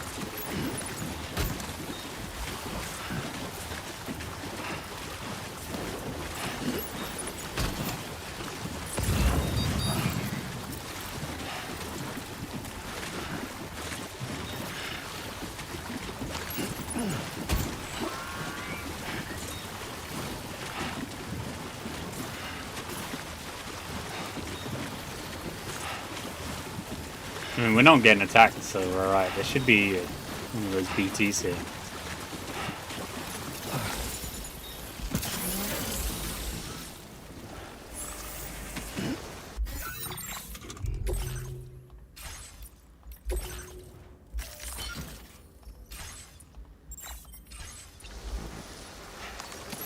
I mean, we're not getting attacked, so we're alright. There should be one of those BTs here.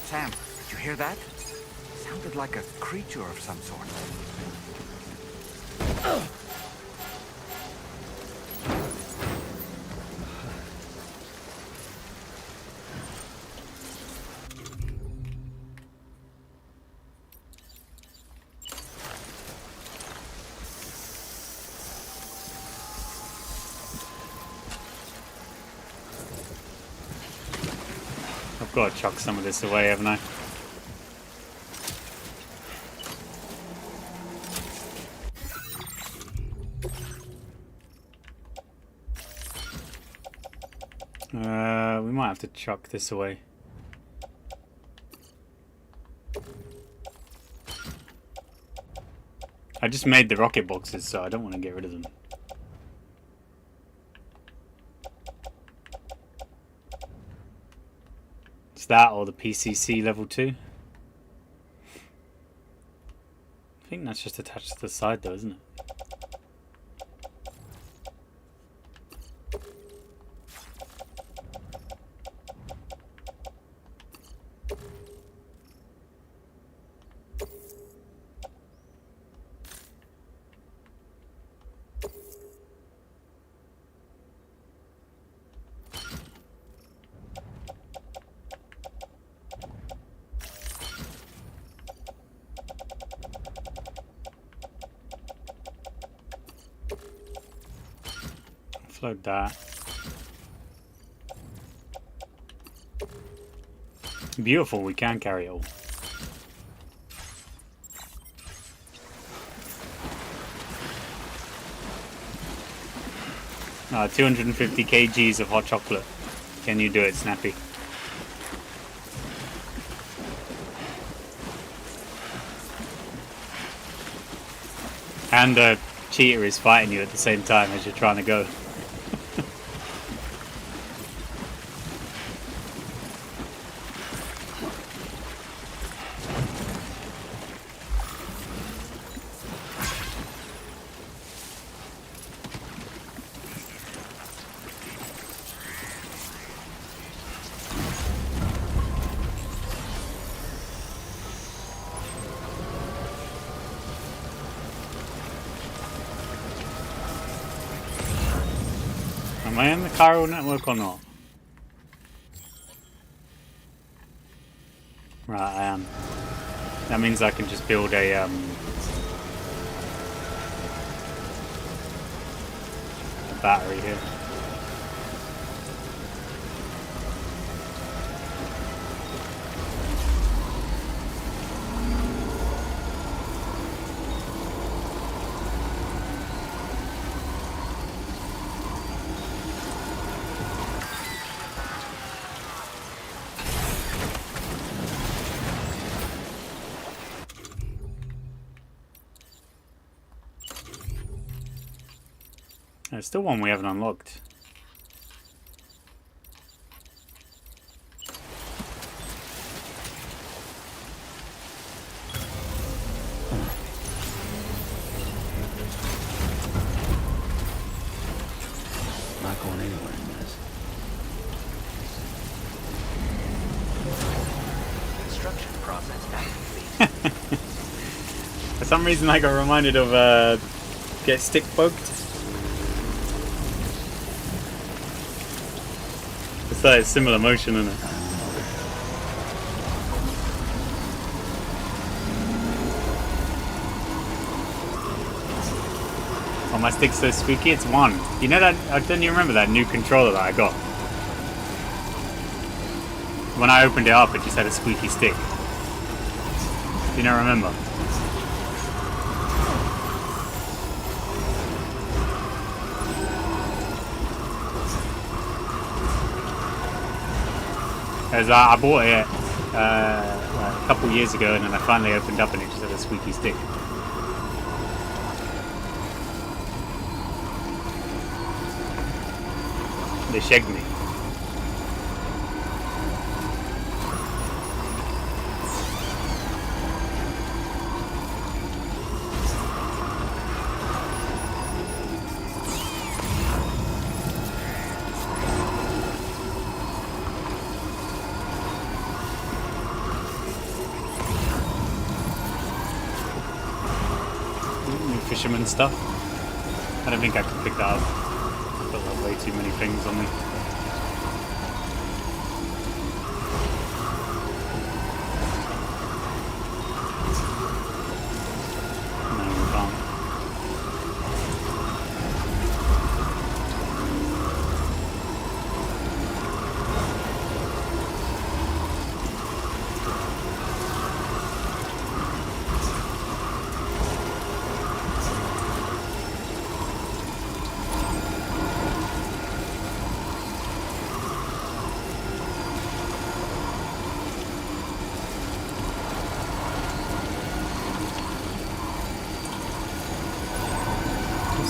Sam, did you hear that? Sounded like a creature of some sort. I've got to chuck some of this away, haven't I? We might have to chuck this away. I just made the rocket boxes, so I don't want to get rid of them. It's that or the PCC level 2. I think that's just attached to the side though, isn't it? Float that. Beautiful, we can carry it all. Ah, 250 kgs of hot chocolate. Can you do it, Snappy? And the cheater is fighting you at the same time as you're trying to go. Am I in the chiral network or not? Right, I am. That means I can just build a battery here. There's still one we haven't unlocked. Not going anywhere in this. Construction process now complete. For some reason I got reminded of get stick poked. It's like a similar motion, isn't it? Oh, my stick's so squeaky, it's one. You know that, don't you remember that new controller that I got? When I opened it up, it just had a squeaky stick. Do you not remember? As I bought it a couple years ago, and then I finally opened up and it just had a squeaky stick. They shagged me. Fisherman stuff. I don't think I can pick that up. I've got like way too many things on me. No, we can't.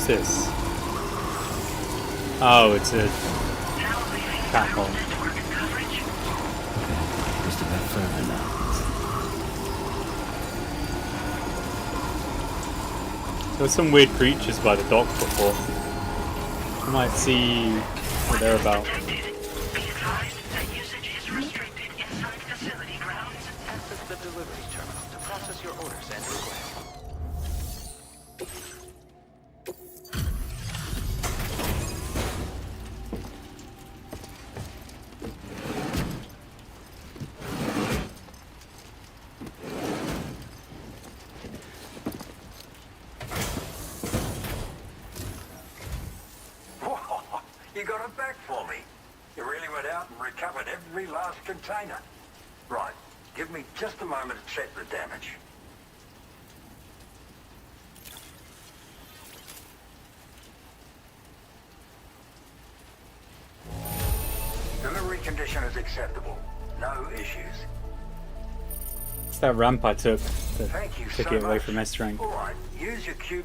What's this? Oh, it's a cat hole. Just a bit further now. There were some weird creatures by the dock before. You might see what they're about. Be advised that usage is restricted inside facility grounds. Access the delivery terminal to process your orders and requests. You got it back for me. You really went out and recovered every last container. Right. Give me just a moment to check the damage. Delivery condition is acceptable. No issues. It's that ramp I took that Thank you took so it away much. from S-Rank. All right. Use your cube.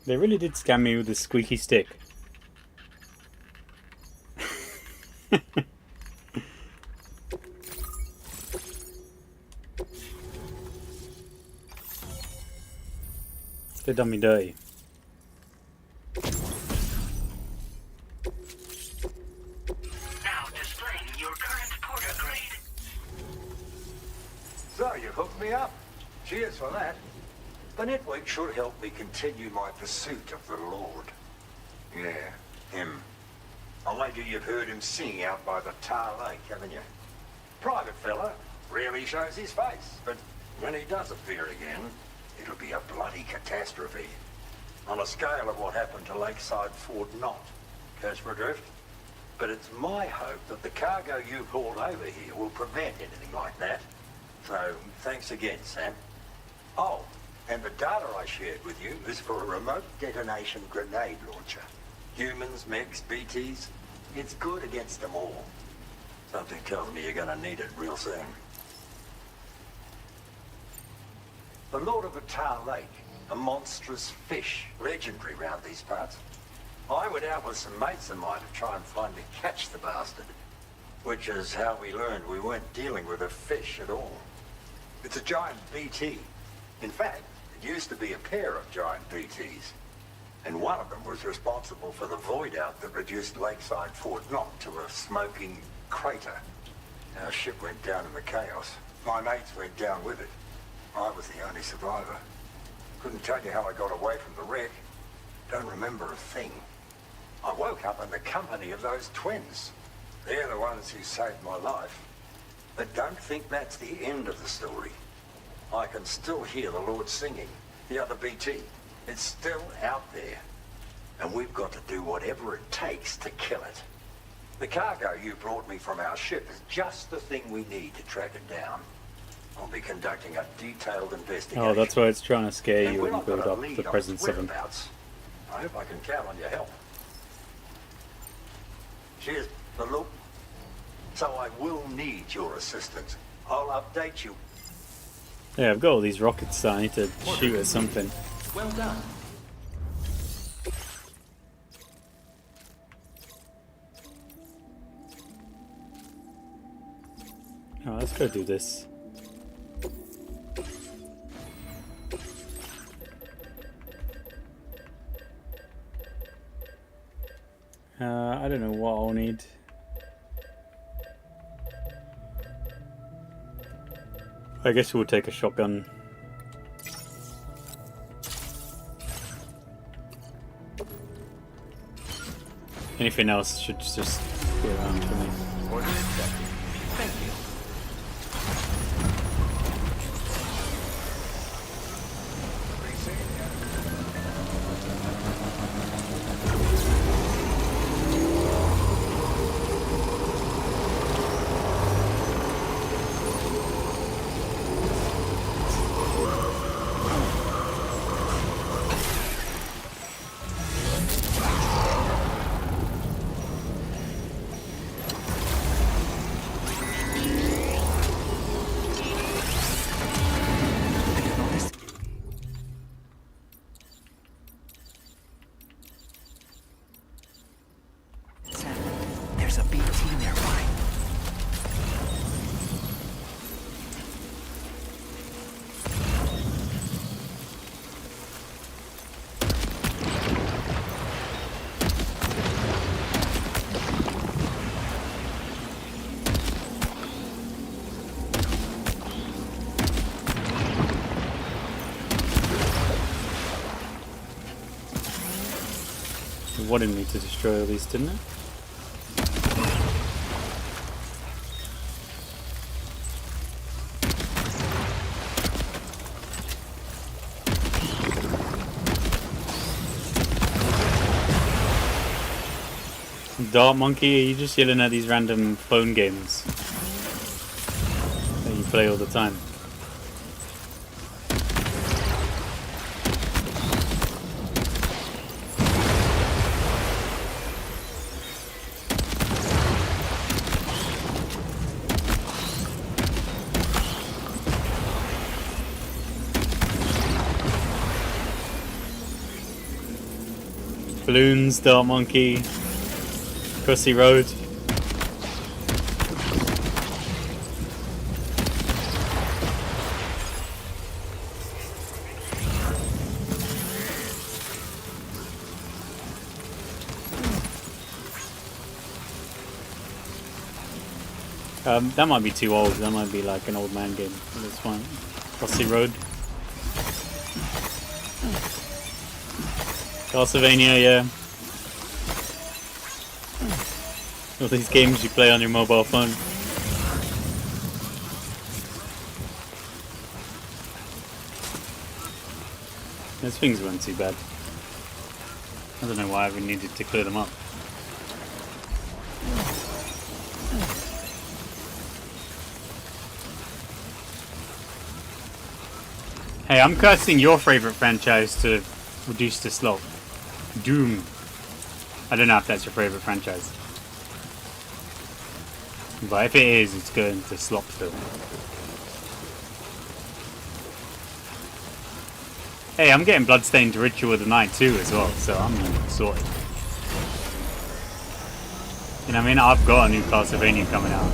They really did scam me with the squeaky stick. They done me dirty. Now displaying your current porter grade. So, you hooked me up. Cheers for that. The network should help me continue my pursuit of the Lord. Yeah, him. I wager you've heard him sing out by the Tar Lake, haven't you? Private fella, rarely shows his face, but when he does appear again, it'll be a bloody catastrophe. On a scale of what happened to Lakeside Fort Knott. Catch my drift? But it's my hope that the cargo you hauled over here will prevent anything like that. So, thanks again, Sam. Oh, and the data I shared with you is for a remote detonation grenade launcher. Humans, mechs, BTs, it's good against them all. Something tells me you're gonna need it real soon. The Lord of the Tar Lake, a monstrous fish, legendary round these parts. I went out with some mates of mine to try and finally catch the bastard, which is how we learned we weren't dealing with a fish at all. It's a giant BT. In fact, it used to be a pair of giant BTs, and one of them was responsible for the void out that reduced Lakeside Fort Knott to a smoking crater. Our ship went down in the chaos. My mates went down with it. I was the only survivor. Couldn't tell you how I got away from the wreck. Don't remember a thing. I woke up in the company of those twins. They're the ones who saved my life. But don't think that's the end of the story. I can still hear the Lord singing, the other BT. It's still out there. And we've got to do whatever it takes to kill it. The cargo you brought me from our ship is just the thing we need to track it down. I'll be conducting a detailed investigation. Oh, that's why it's trying to scare And you we're and not build gonna up lead the on presence of him. whereabouts. I hope I can count on your help. Cheers, Baloo. So I will need your assistance. I'll update you. Yeah, I've got all these rockets that I need to shoot at something. Well done. Oh, let's go do this. I don't know what I'll need. I guess we'll take a shotgun. Anything else should just be around for me. Order accepted. Thank you. wanted me to destroy all these, didn't it? Dart Monkey, are you just yelling at these random phone games that you play all the time? Balloons, Dart Monkey, Crossy Road. That might be too old. That might be like an old man game. That's fine. Crossy Road. Castlevania, yeah. All these games you play on your mobile phone. Those things weren't too bad. I don't know why I even needed to clear them up. Hey, I'm cursing your favorite franchise to reduce the slope. Doom. I don't know if that's your favorite franchise. But if it is, it's going to slop still. Hey, I'm getting Bloodstained Ritual of the Night too as well, so I'm sorted. You know what I mean? I've got a new Castlevania coming out.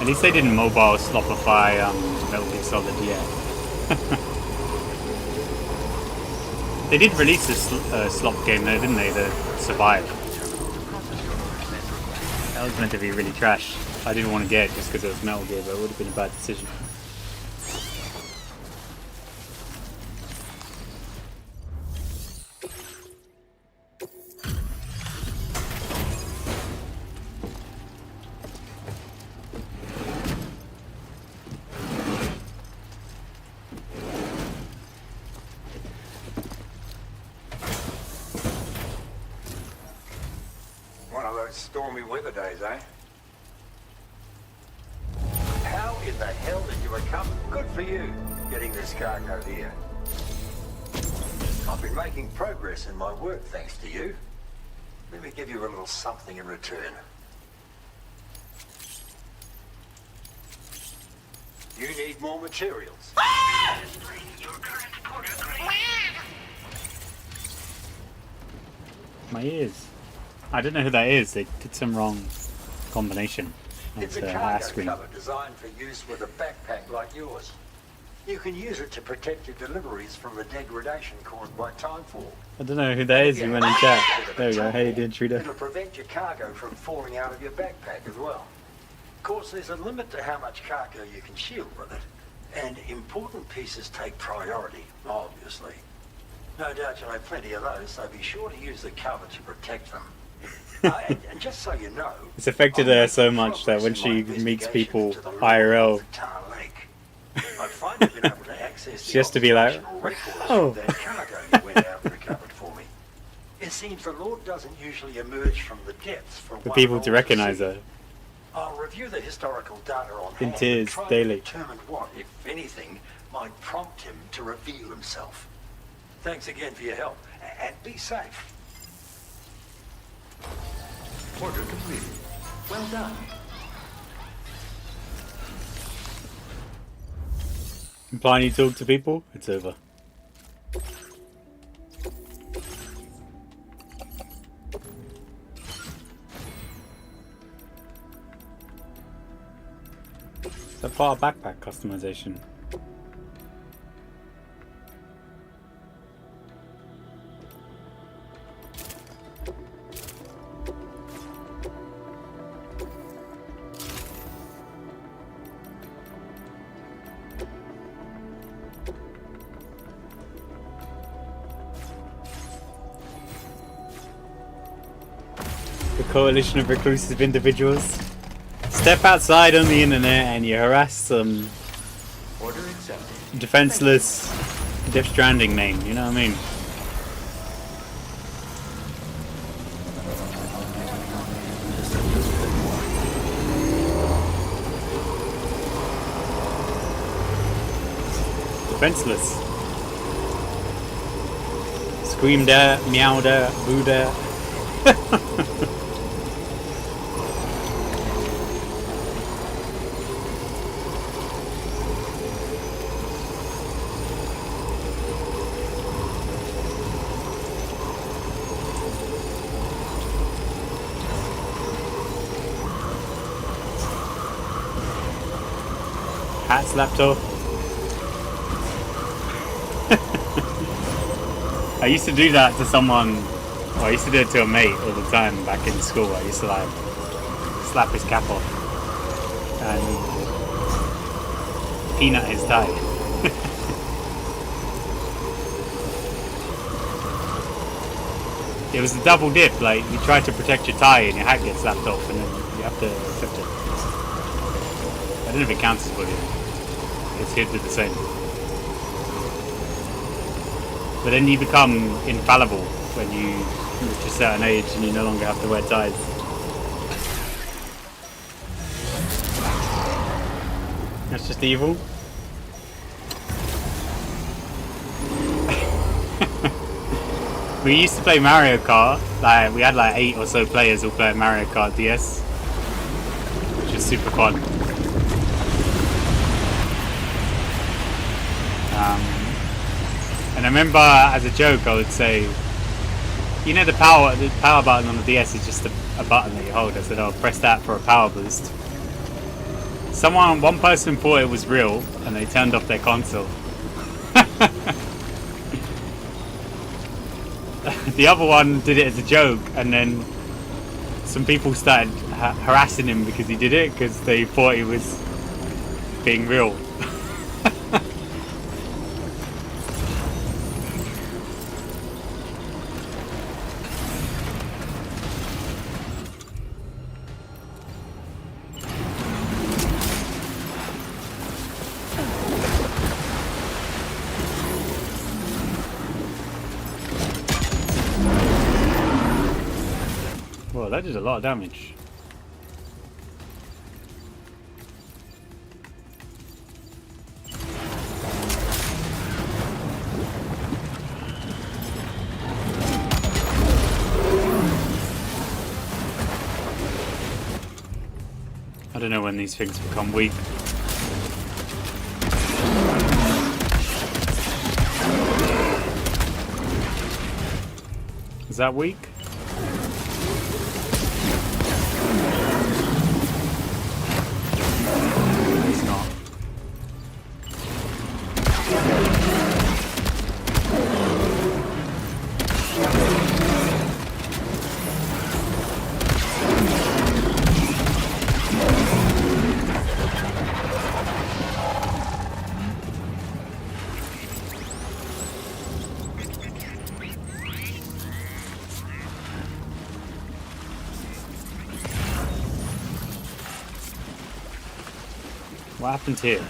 At least they didn't mobile slopify Metal Gear Solid yet. They did release a slop game though, didn't they? The Survive. That was meant to be really trash. I didn't want to get it just because it was Metal Gear, but it would have been a bad decision. Stormy weather days, eh? How in the hell did you recover? Good for you, getting this cargo here. I've been making progress in my work thanks to you. Let me give you a little something in return. You need more materials. My ears. I don't know who that is. They did some wrong combination. It's a cargo cover designed for use with a backpack like yours. You can use it to protect your deliveries from the degradation caused by timefall. I don't know who that is. You went in chat. There we go. Hey, did Truda. It'll prevent your cargo from falling out of your backpack as well. Of course, there's a limit to how much cargo you can shield with it, and important pieces take priority, obviously. No doubt you'll have plenty of those, so be sure to use the cover to protect them. And just so you know, it's affected her so much that when she meets people IRL, she has to be like, oh. It seems the Lord doesn't usually emerge from the depths for people to recognize her. I'll review the historical data on In hand tears and try daily. to determine what, if anything, might prompt him to reveal himself. Thanks again for your help, and be safe. Order completed. Well done. Implying you talk to people? It's over. So far, backpack customization. The coalition of reclusive individuals. Step outside on the internet and you harass some Order accepted. defenseless Death Stranding name, you know what I mean? Defenseless. Screamed at, meowed at, booed at. Hat slapped off. I used to do that to someone, well, I used to do it to a mate all the time back in school. I used to like slap his cap off and peanut his tie. It was a double dip, like you try to protect your tie and your hat gets slapped off and then you have to accept it. I don't know if it counts as bullying. It's here to do the same. But then you become infallible when you reach a certain age and you no longer have to wear ties. That's just evil. We used to play Mario Kart. Like we had like 8 or so players all playing Mario Kart DS, which is super fun. And I remember as a joke I would say, you know the power button on the DS is just a button that you hold. I said, oh, press that for a power boost. One person thought it was real and they turned off their console. The other one did it as a joke and then some people started harassing him because he did it because they thought he was being real. Well, that did a lot of damage. I don't know when these things become weak. Is that weak? It's not. What happened here?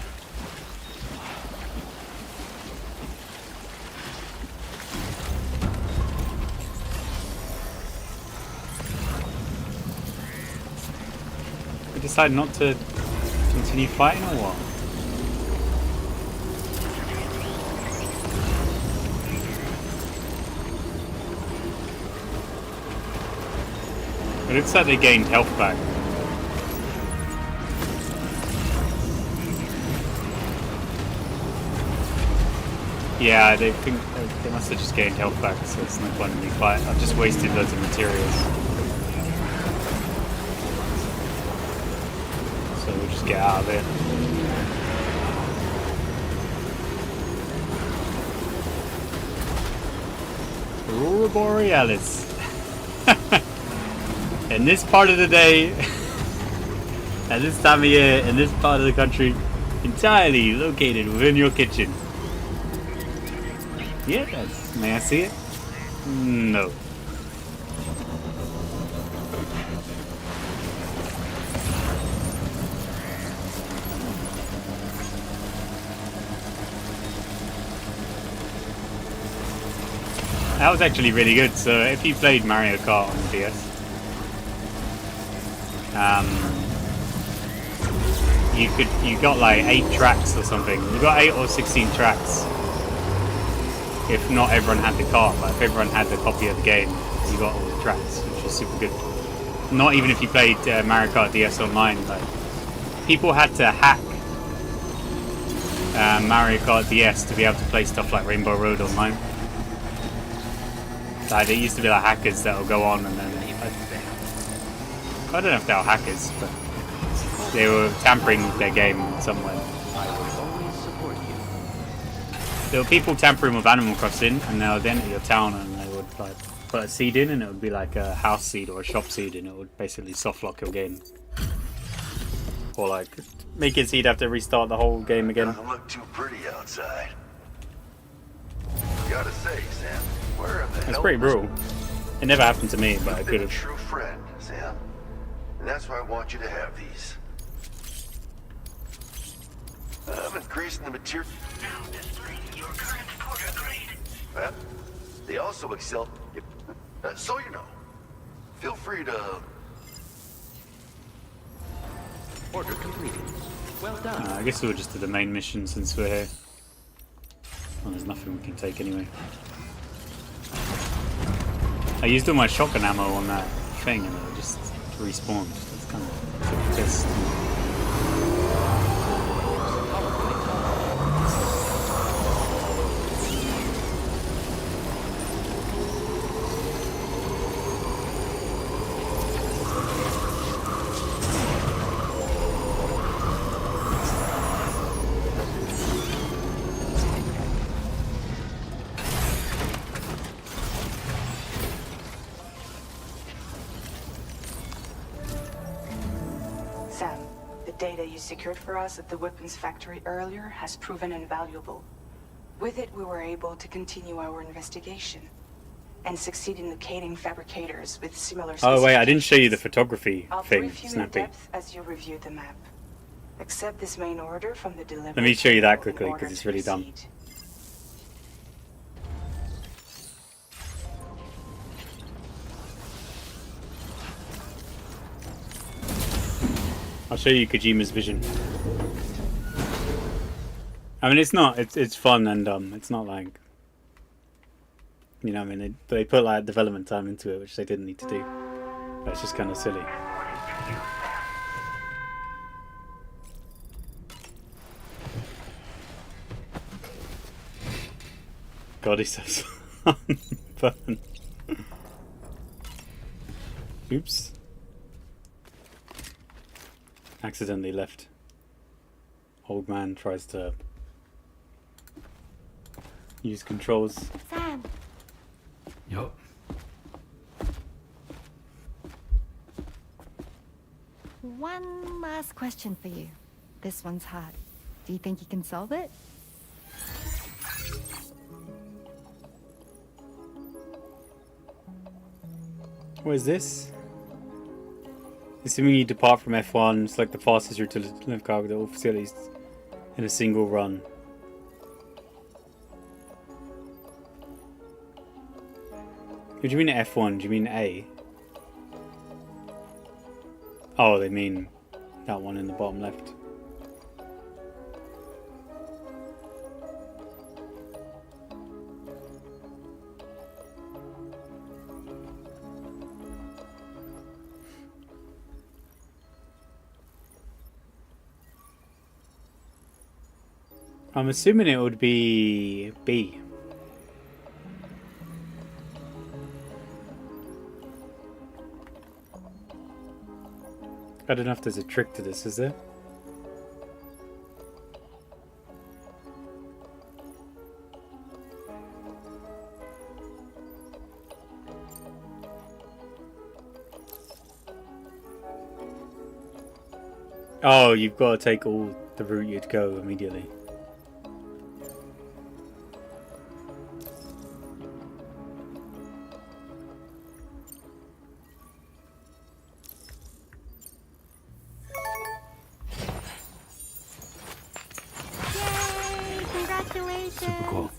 We decided not to continue fighting or what? It looks like they gained health back. Yeah, they think they must have just gained health back, so it's no point in me fight. I've just wasted loads of materials. So we'll just get out of it. Aurora Borealis. In this part of the day, at this time of year, in this part of the country, entirely located within your kitchen. Yes. May I see it? No. That was actually really good. So if you played Mario Kart on the DS, you got like 8 tracks or something. You got 8 or 16 tracks. If not everyone had the cart, but if everyone had the copy of the game, you got all the tracks, which is super good. Not even if you played Mario Kart DS Online. Like, people had to hack Mario Kart DS to be able to play stuff like Rainbow Road Online. Like, there used to be like hackers that will go on and then I don't know if they were hackers, but they were tampering with their game in some way. There were people tampering with Animal Crossing, and they would enter your town and they would like put a seed in, and it would be like a house seed or a shop seed, and it would basically soft lock your game, or like make it so you'd have to restart the whole game again. Doesn't look too pretty outside. Gotta say, Sam, where in the It's hell pretty was- brutal. It never happened to me, but I You've could been a have. true friend, Sam. And that's why I want you to have these. I'm increasing the material. Now displaying your current Porter grade. Well, they also excel. So you know, feel free to. Order completed. Well done. I guess we'll just do the main mission since we're here. Well, there's nothing we can take anyway. I used all my shotgun ammo on that thing and it just respawned. That's kind of just. Sam, the data you secured for us at the weapons factory earlier has proven invaluable. With it, we were able to continue our investigation and succeed in locating fabricators with similar Oh wait, I didn't show you the photography I'll thing, brief you in Snappy. depth as you review the map. Accept this main order from the delivery. Let me show you that table in quickly order because it's to really dumb. proceed. I'll show you Kojima's vision. I mean, it's not. It's fun and it's not like, you know, I mean, they put like development time into it, which they didn't need to do. But it's just kind of silly. God, he's so fun. Oops. Accidentally left. Old man tries to use controls. Sam, Yup. one last question for you. This one's hard. Do you think you can solve it? What is this? Assuming you depart from F1, select the fastest route to live cargo to all facilities in a single run. What do you mean F1? Do you mean A? Oh, they mean that one in the bottom left. I'm assuming it would be B. I don't know if there's a trick to this, is there? Oh, you've got to take all the route you'd go immediately. Yay! Congratulations! Super cool.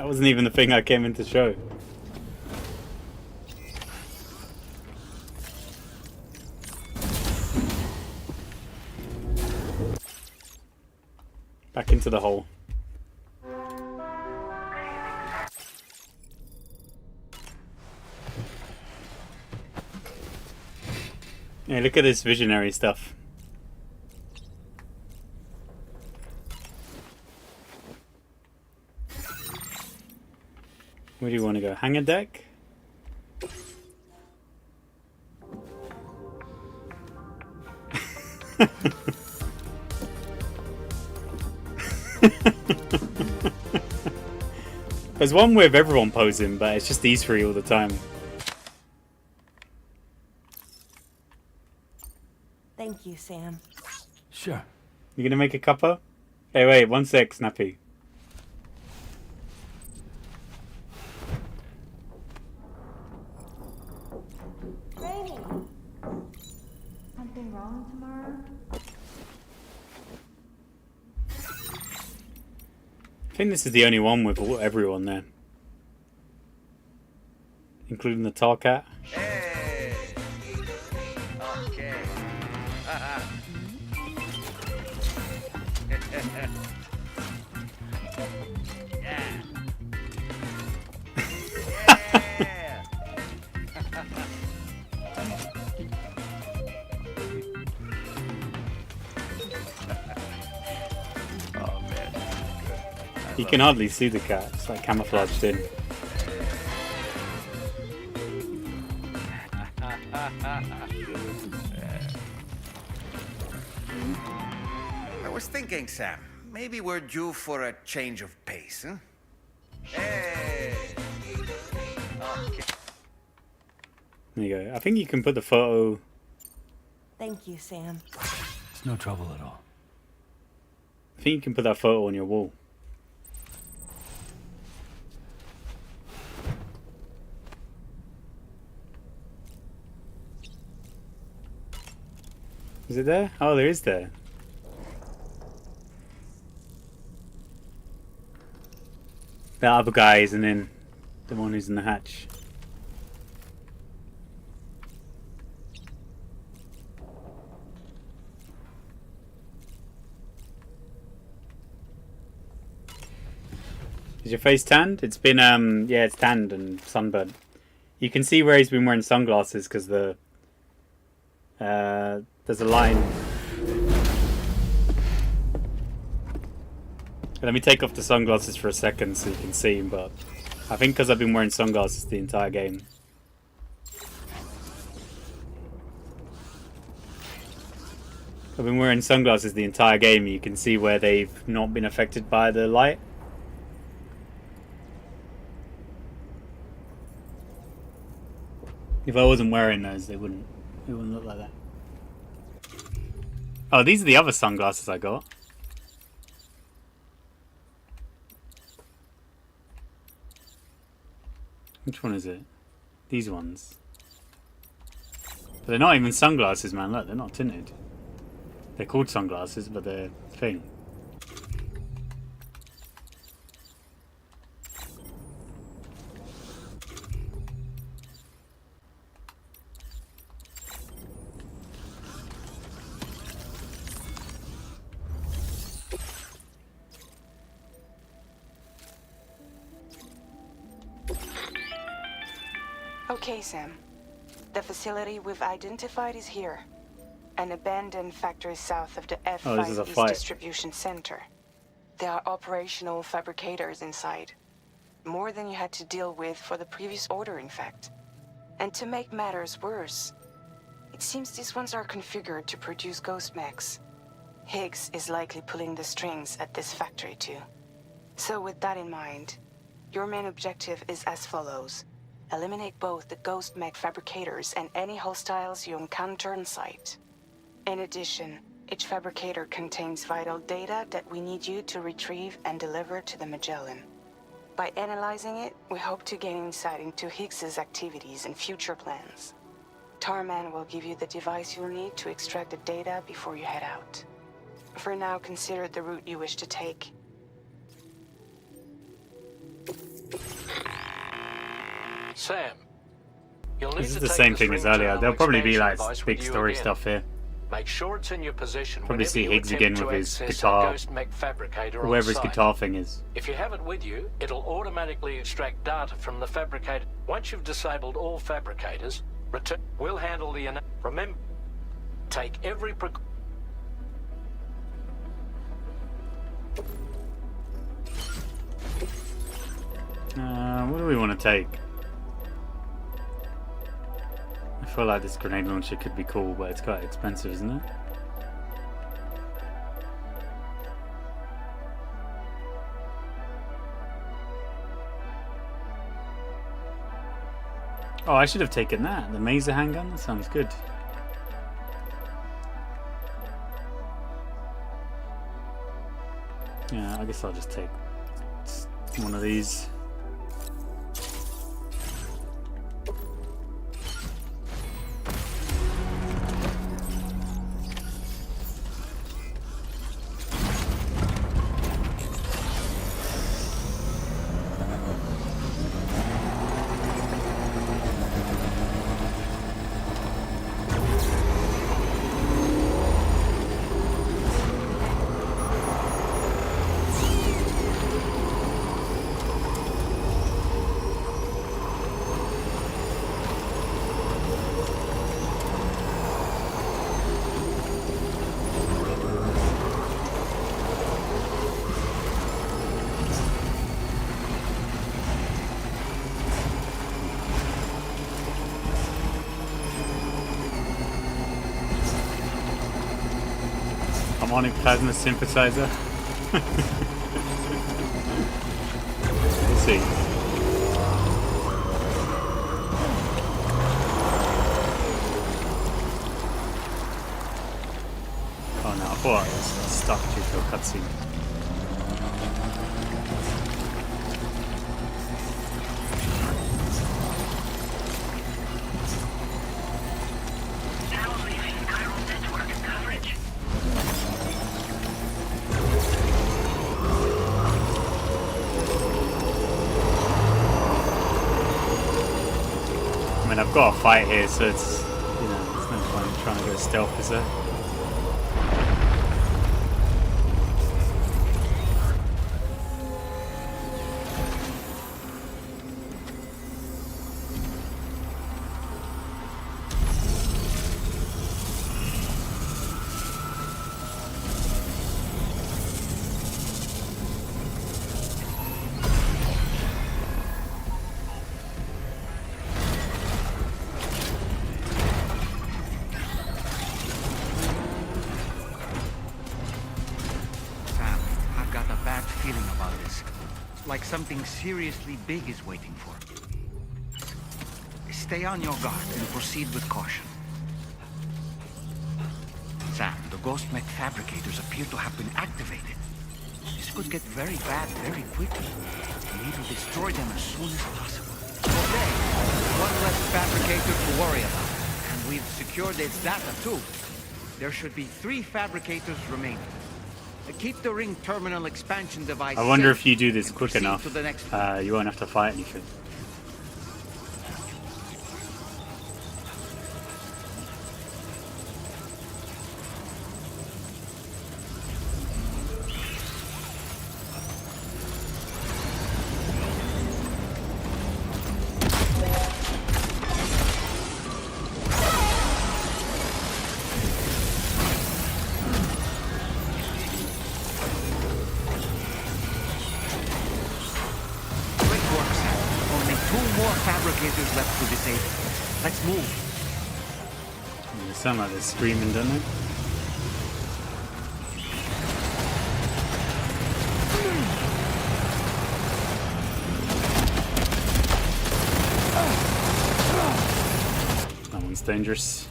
wasn't even the thing I came in to show. Back into the hole. Yeah, look at this visionary stuff. Where do you want to go? Hangar deck? There's one with everyone posing, but it's just these three all the time. Thank you, Sam. Sure. You gonna make a cuppa? Hey, wait, 1 sec, Snappy. Rainy. Something wrong tomorrow? I think this is the only one with everyone there. Including the tall cat. Hey! Okay. Yeah. Yeah. Oh man. You can hardly see the cat. It's like camouflaged in. I was thinking, Sam, maybe we're due for a change of pace, huh? Hey! Okay. There you go. I think you can put the photo. Thank you, Sam. It's no trouble at all. I think you can put that photo on your wall. Is it there? Oh, there is there. That other guy isn't in. The one who's in the hatch. Is your face tanned? It's been, yeah, it's tanned and sunburned. You can see where he's been wearing sunglasses because the, there's a line. Let me take off the sunglasses for a second so you can see him, but I think because I've been wearing sunglasses the entire game. I've been wearing sunglasses the entire game, you can see where they've not been affected by the light. If I wasn't wearing those, it wouldn't look like that. Oh, these are the other sunglasses I got. Which one is it? These ones. But they're not even sunglasses, man. Look, they're not tinted. They're called sunglasses, but they're thing. Okay, Sam. The facility we've identified is here. An abandoned factory south of the F5 East Distribution Center. There are operational fabricators inside. More than you had to deal with for the previous order, in fact. And to make matters worse, it seems these ones are configured to produce ghost mechs. Higgs is likely pulling the strings at this factory too. So with that in mind, your main objective is as follows. Eliminate both the ghost mech fabricators and any hostiles you encounter on site. In addition, each fabricator contains vital data that we need you to retrieve and deliver to the Magellan. By analyzing it, we hope to gain insight into Higgs's activities and future plans. Tarman will give you the device you'll need to extract the data before you head out. For now, consider the route you wish to take. Sam, you'll need This is to the take same this thing as ring earlier. terminal There'll probably be like expansion device big with you story again. stuff here. Make sure it's in your possession Probably whenever see you Higgs attempt again to with his access guitar. a Ghost Mech fabricator on Whoever his site. guitar thing is. If you have it with you, it'll automatically extract data from the fabricator. Once you've disabled all fabricators, return. We'll handle the. Remember, take every precaution. What do we want to take? I feel like this grenade launcher could be cool, but it's quite expensive, isn't it? Oh, I should have taken that. The Maser handgun? That sounds good. Yeah, I guess I'll just take one of these. Harmonic plasma synthesizer. We'll see. Oh no, I thought I was stuck due to a cutscene. I mean, I've got a fight here, so it's, you know, there's no point trying to go stealth, is there? Sam, I've got a bad feeling about this. Like something seriously big is waiting for me. Stay on your guard and proceed with caution. Sam, the Ghost Mech fabricators appear to have been activated. This could get very bad very quickly. We need to destroy them as soon as possible. Okay, one less fabricator to worry about. And we've secured its data too. There should be 3 fabricators remaining. Keep the ring terminal expansion device. I wonder safe if you do this and quick proceed enough, to the next you won't have to fight anything. Great work, Sam. Only 2 more fabricators left to disable. Let's move. They sound like they're screaming, don't they? That one's dangerous.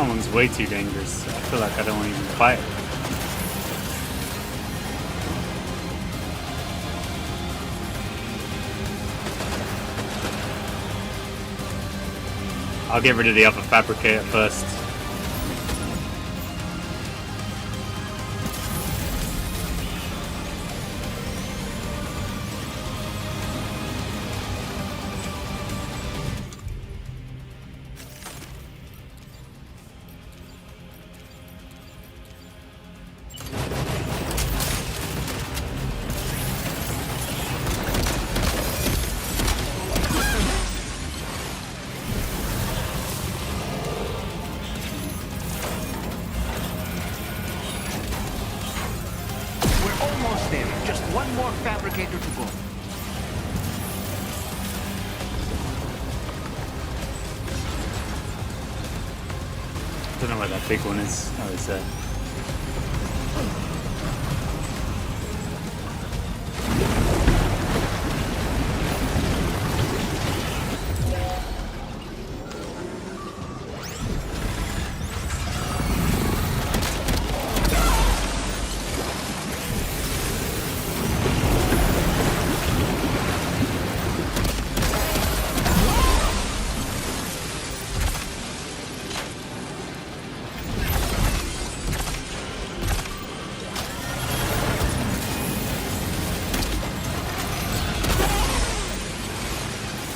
That one's way too dangerous. I feel like I don't want to even fight it. I'll get rid of the other fabricator first. One more fabricator to go. Don't know where that big one is. Oh, it's there.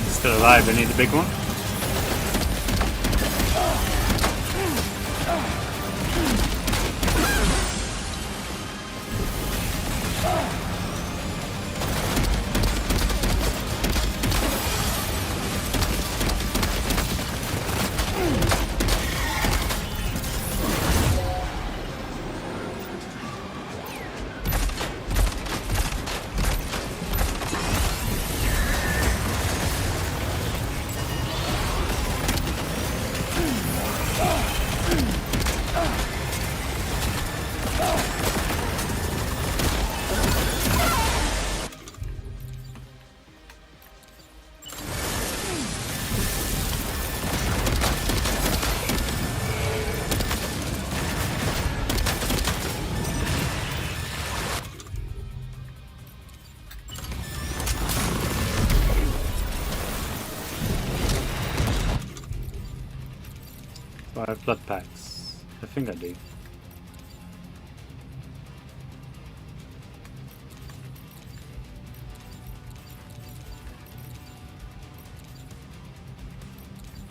Still alive, I need the big one. I have blood packs. I think I do.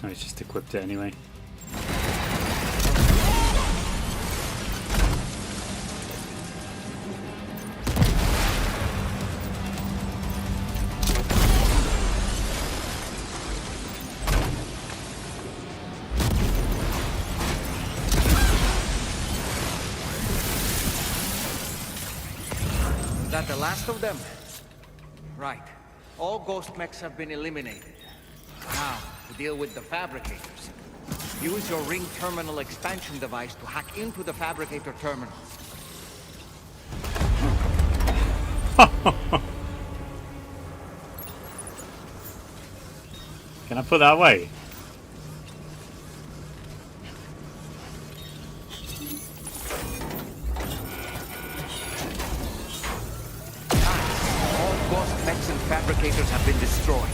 Oh, it's just equipped it anyway. Is that the last of them? Right. All ghost mechs have been eliminated. Now, to deal with the fabricators. Use your ring terminal expansion device to hack into the fabricator terminals. Can I put that away? Mechs and fabricators have been destroyed.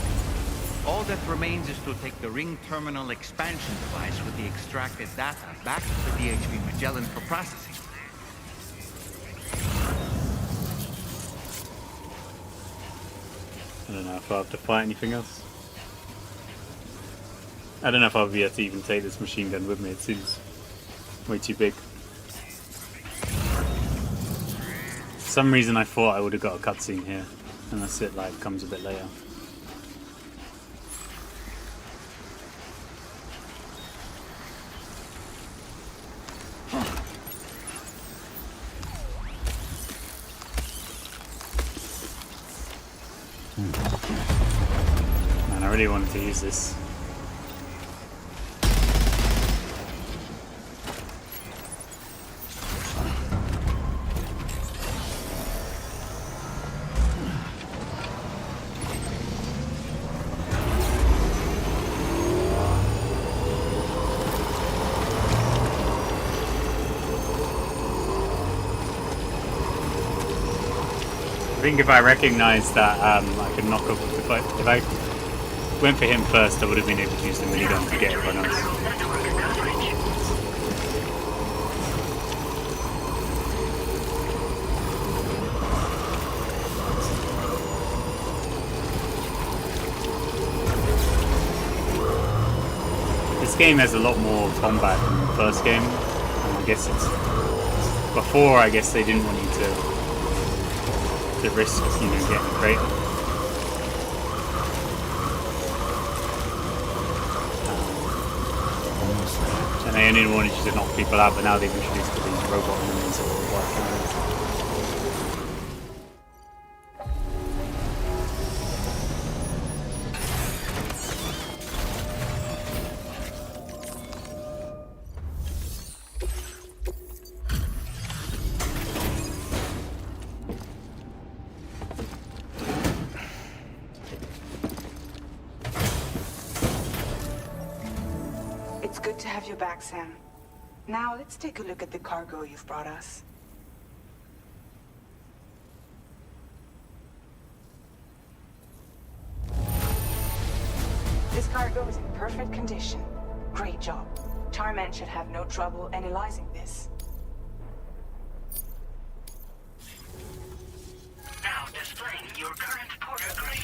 All that remains is to take the ring terminal expansion device with the extracted data back to the DHV Magellan for processing. I don't know if I'll have to fight anything else. I don't know if I'll be able to even take this machine gun with me. It seems way too big. For some reason I thought I would have got a cutscene here. Unless it like comes a bit later. Man, I really wanted to use this. think if I recognised that I could knock off if I went for him first, I would have been able to use the minigun to get everyone else. This game has a lot more combat than the first game, and I guess it's before. I guess they didn't want you to risk, you know, getting great. And they only wanted you to knock people out, but now they've introduced these robot enemies that will work around. It's good to have you back, Sam. Now, let's take a look at the cargo you've brought us. This cargo is in perfect condition. Great job. Tarman should have no trouble analyzing this. Now displaying your current porter grade.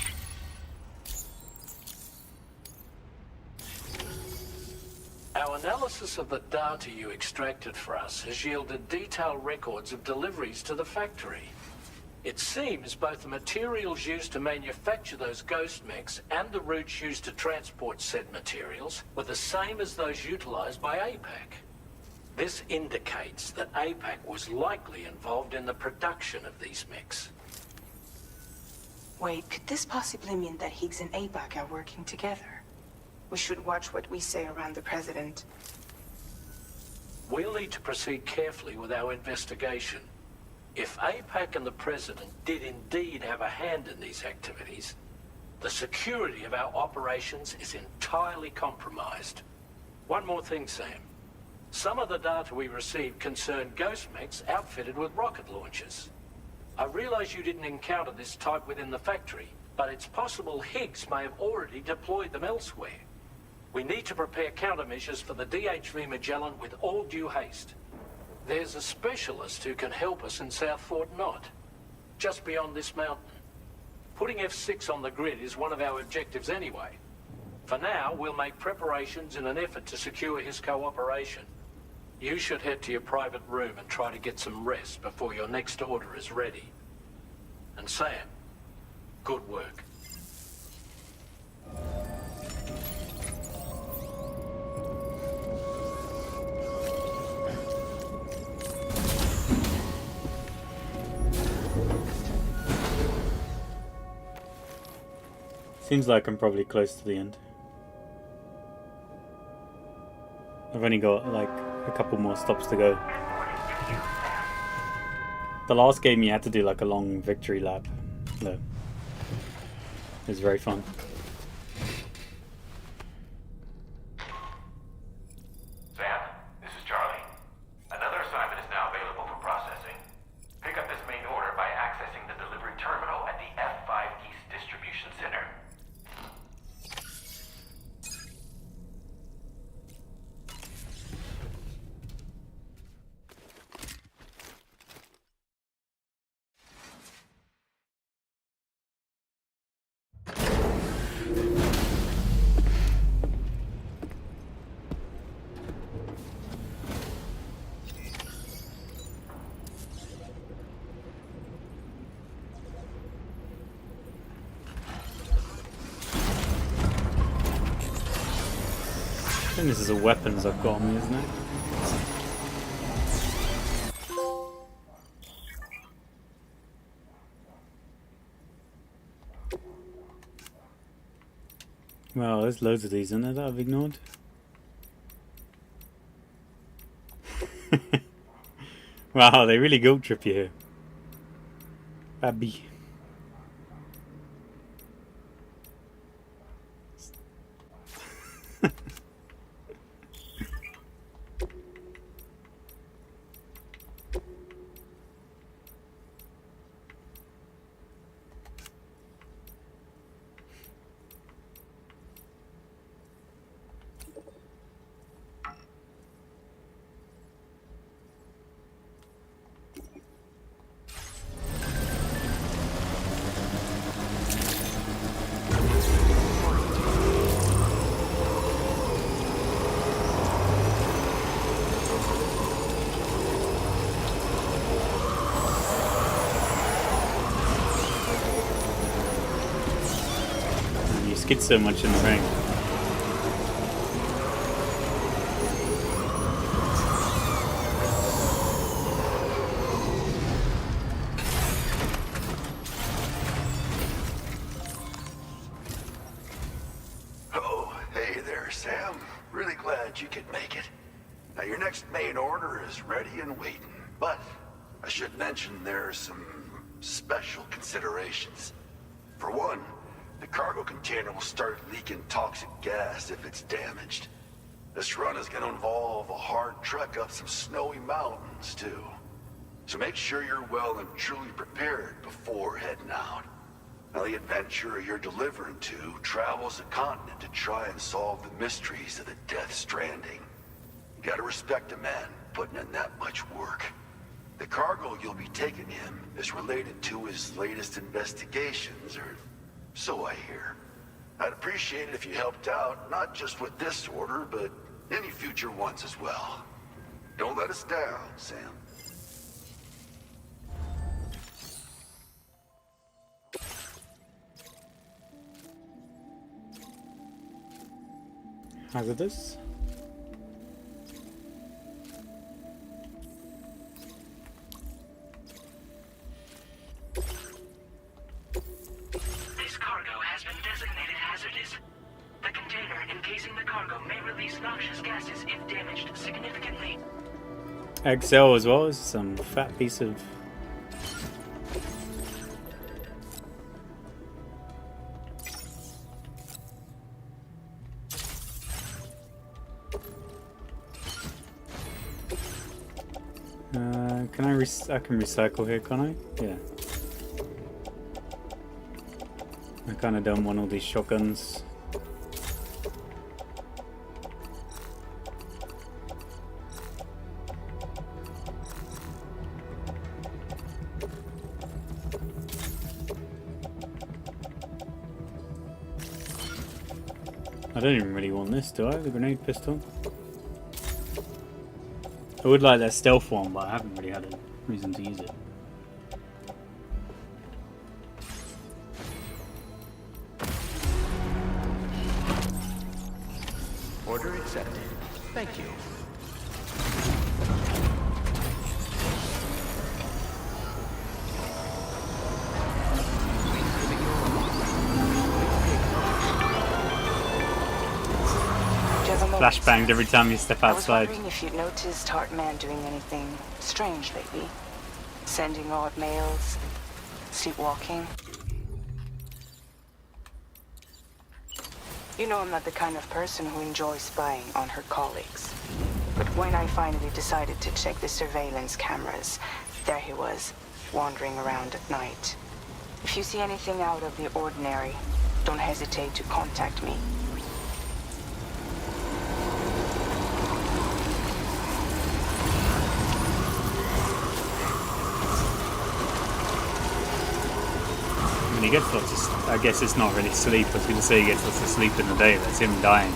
Our analysis of the data you extracted for us has yielded detailed records of deliveries to the factory. It seems both the materials used to manufacture those ghost mechs and the routes used to transport said materials were the same as those utilized by APAC. This indicates that APAC was likely involved in the production of these mechs. Wait, could this possibly mean that Higgs and APAC are working together? We should watch what we say around the President. We'll need to proceed carefully with our investigation. If APAC and the President did indeed have a hand in these activities, the security of our operations is entirely compromised. One more thing, Sam. Some of the data we received concerned ghost mechs outfitted with rocket launchers. I realize you didn't encounter this type within the factory, but it's possible Higgs may have already deployed them elsewhere. We need to prepare countermeasures for the DHV Magellan with all due haste. There's a specialist who can help us in South Fort Knott, just beyond this mountain. Putting F6 on the grid is one of our objectives anyway. For now, we'll make preparations in an effort to secure his cooperation. You should head to your private room and try to get some rest before your next order is ready. And Sam, good work. Seems like I'm probably close to the end. I've only got like a couple more stops to go. The last game you had to do like a long victory lap, though. It was very fun. Sam, this is Charlie. Another assignment is now available for processing. Pick up this main order by accessing the delivery terminal at the F5 East Distribution Center. I think this is all weapons I've got on me, isn't it? Well, there's loads of these in there that I've ignored. Wow, they really guilt trip you here. Babby. skid so much in the rain. Oh, hey there, Sam. Really glad you could make it. Now, your next main order is ready and waiting. But I should mention there are some special considerations. For one, the cargo container will start leaking toxic gas if it's damaged. This run is going to involve a hard trek up some snowy mountains, too. So make sure you're well and truly prepared before heading out. Now, the adventurer you're delivering to travels the continent to try and solve the mysteries of the Death Stranding. You gotta respect a man putting in that much work. The cargo you'll be taking him is related to his latest investigations, or so I hear. I'd appreciate it if you helped out, not just with this order, but any future ones as well. Don't let us down, Sam. Hazardous. This cargo has been designated hazardous. The container encasing the cargo may release noxious gases if damaged significantly. XL as well as some fat piece of. Can I can recycle here, can I? Yeah. I kinda don't want all these shotguns. I don't even really want this, do I? The grenade pistol? I would like that stealth one, but I haven't really had a reason to use it. Order accepted. Thank you. Flashbanged every time you step I was outside. wondering if you'd noticed Heartman doing anything strange lately. Sending odd mails, sleepwalking. You know I'm not the kind of person who enjoys spying on her colleagues. But when I finally decided to check the surveillance cameras, there he was, wandering around at night. If you see anything out of the ordinary, don't hesitate to contact me. I mean, he gets lots of. I guess it's not really sleep. I was going to say he gets lots of sleep in the day. That's him dying.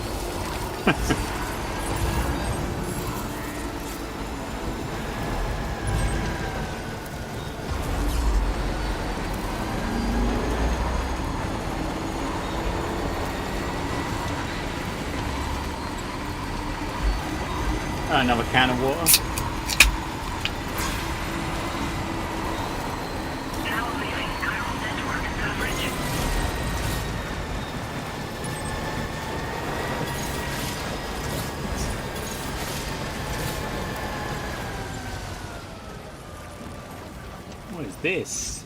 Another can of water. What is this?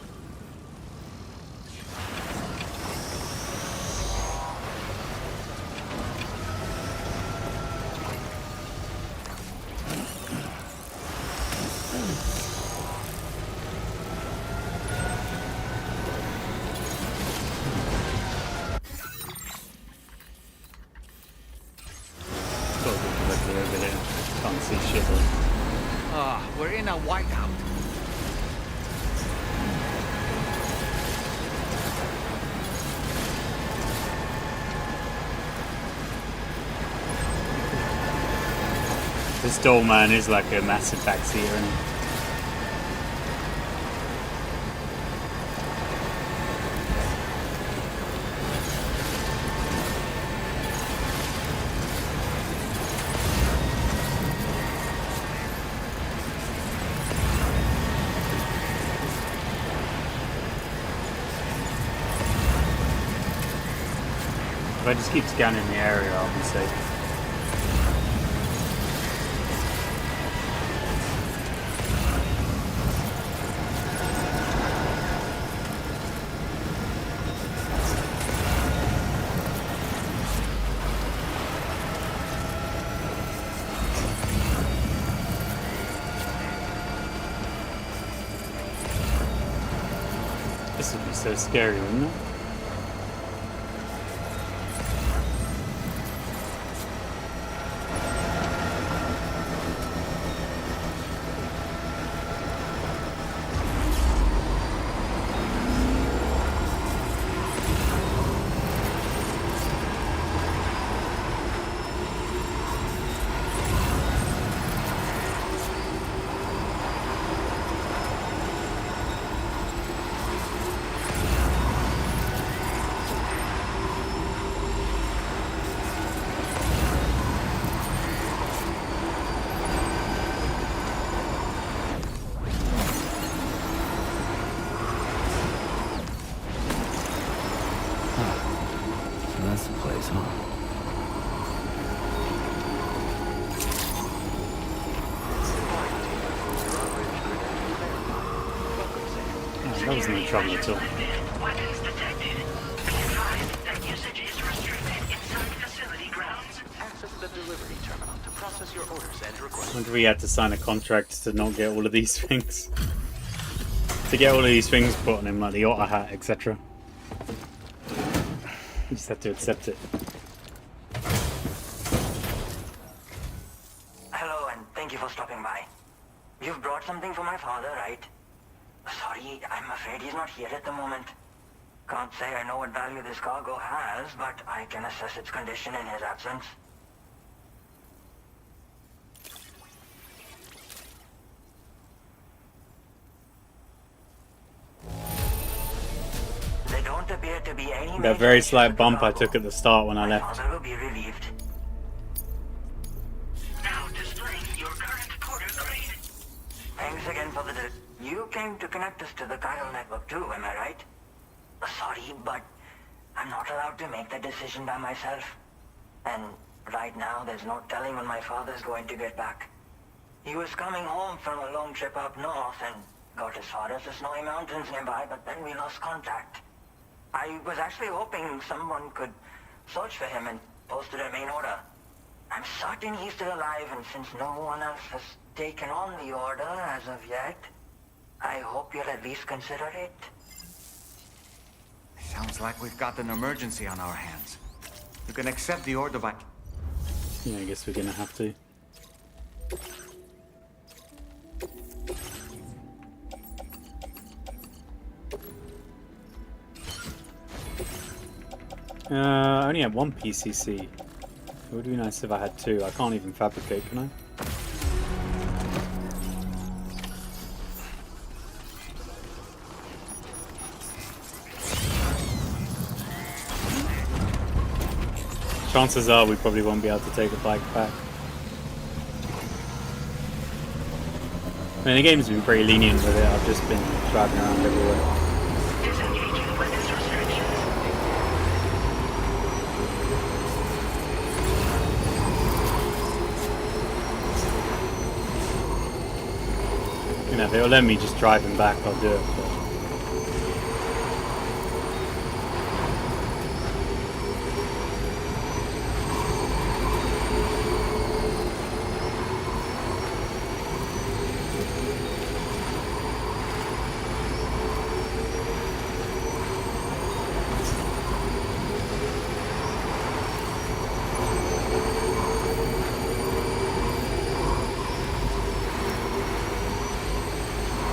Can't see shit. We're in a whiteout. This doorman is like a massive taxi, and If I just keep scanning the area, I'll be safe. This would be so scary, wouldn't it? That's the place, huh? Oh, that was no trouble at all. Weapons detected. Be advised that usage is restricted inside facility grounds. Access the delivery terminal to process your orders and requests. I wonder if we had to sign a contract to not get all of these things. To get all of these things put on him, like the otter hat, etc. You just have to accept it. Hello, and thank you for stopping by. You've brought something for my father, right? Sorry, I'm afraid he's not here at the moment. Can't say I know what value this cargo has, but I can assess its condition in his absence. There don't appear to be any That very slight bump I took at the start when I left. My father will be relieved. Now displaying your current quarter grade. Thanks again for the... You came to connect us to the chiral network too, am I right? Sorry, but I'm not allowed to make that decision by myself. And right now, there's no telling when my father's going to get back. He was coming home from a long trip up north and got as far as the snowy mountains nearby, but then we lost contact. I was actually hoping someone could search for him and post a main order. I'm certain he's still alive, and since no one else has taken on the order as of yet, I hope you'll at least consider it. Sounds like we've got an emergency on our hands. You can accept the order by... Yeah, I guess we're gonna have to. I only have one PCC. It would be nice if I had two. I can't even fabricate, can I? Chances are we probably won't be able to take the bike back. I mean, the game's been pretty lenient with it. I've just been driving around everywhere. Disengaging weapons restrictions. You know, if it'll let me just drive him back, I'll do it. But...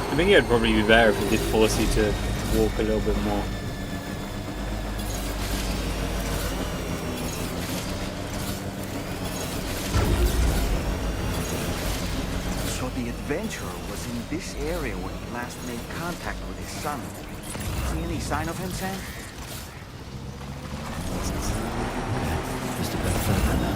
I think it would probably be better if it did force you to walk a little bit more. So the adventurer was in this area when he last made contact with his son. See any sign of him, Sam? Just a bit further now.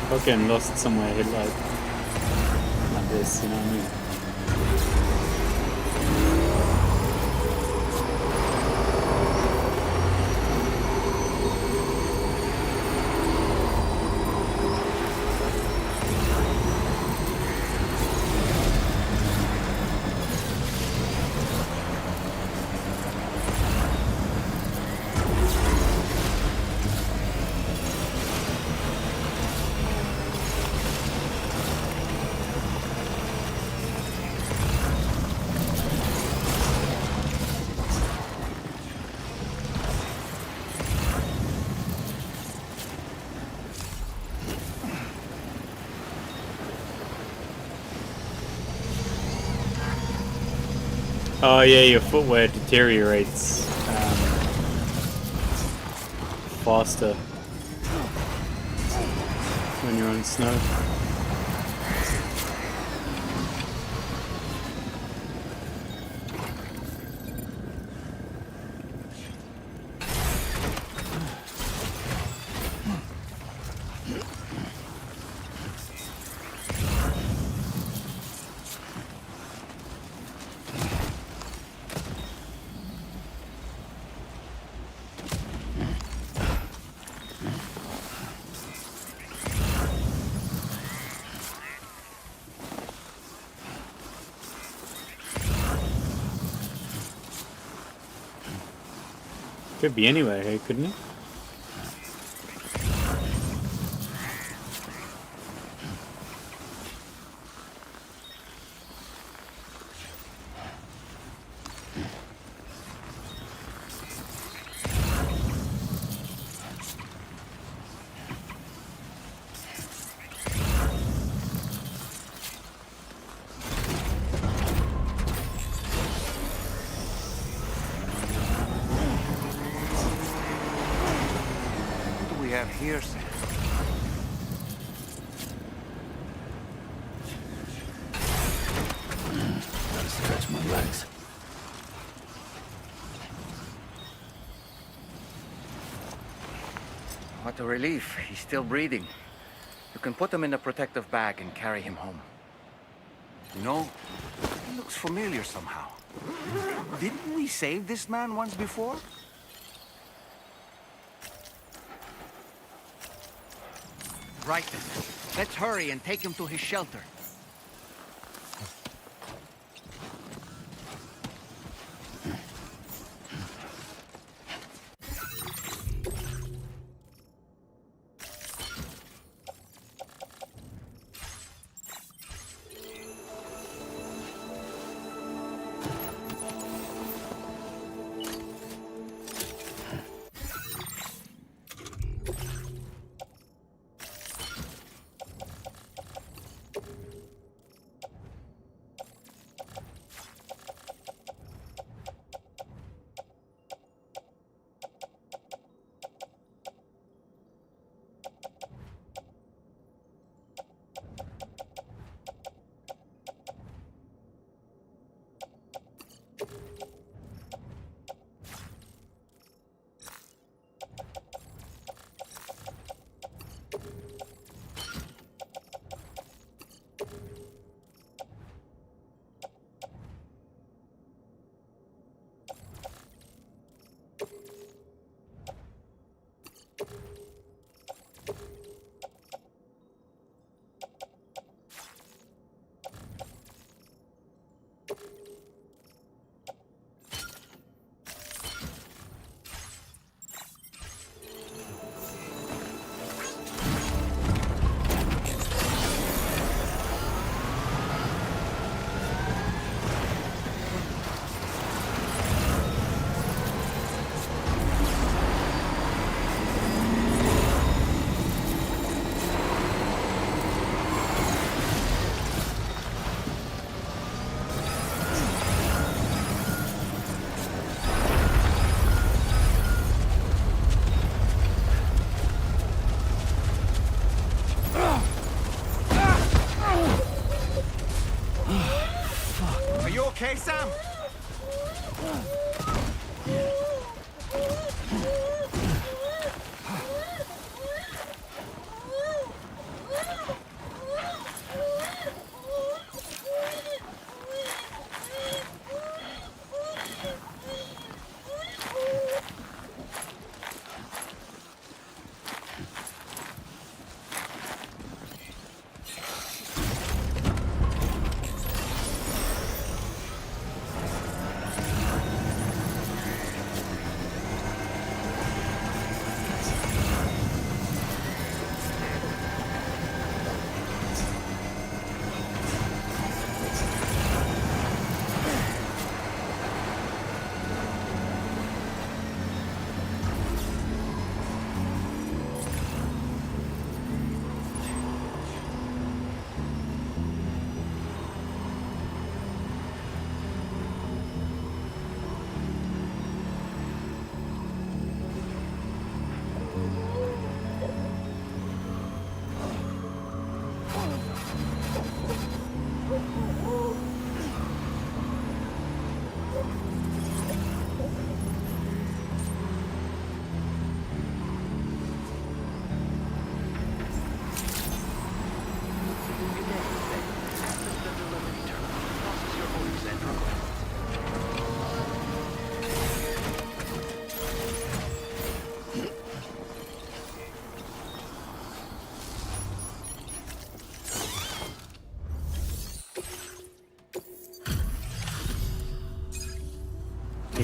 I was getting lost somewhere like this, you know what I mean? Oh yeah, your footwear deteriorates faster when you're on snow. Could be anywhere here, couldn't it? Here, Sam. Gotta stretch my legs. What a relief. He's still breathing. You can put him in a protective bag and carry him home. You know, he looks familiar somehow. Didn't we save this man once before? Right then. Let's hurry and take him to his shelter.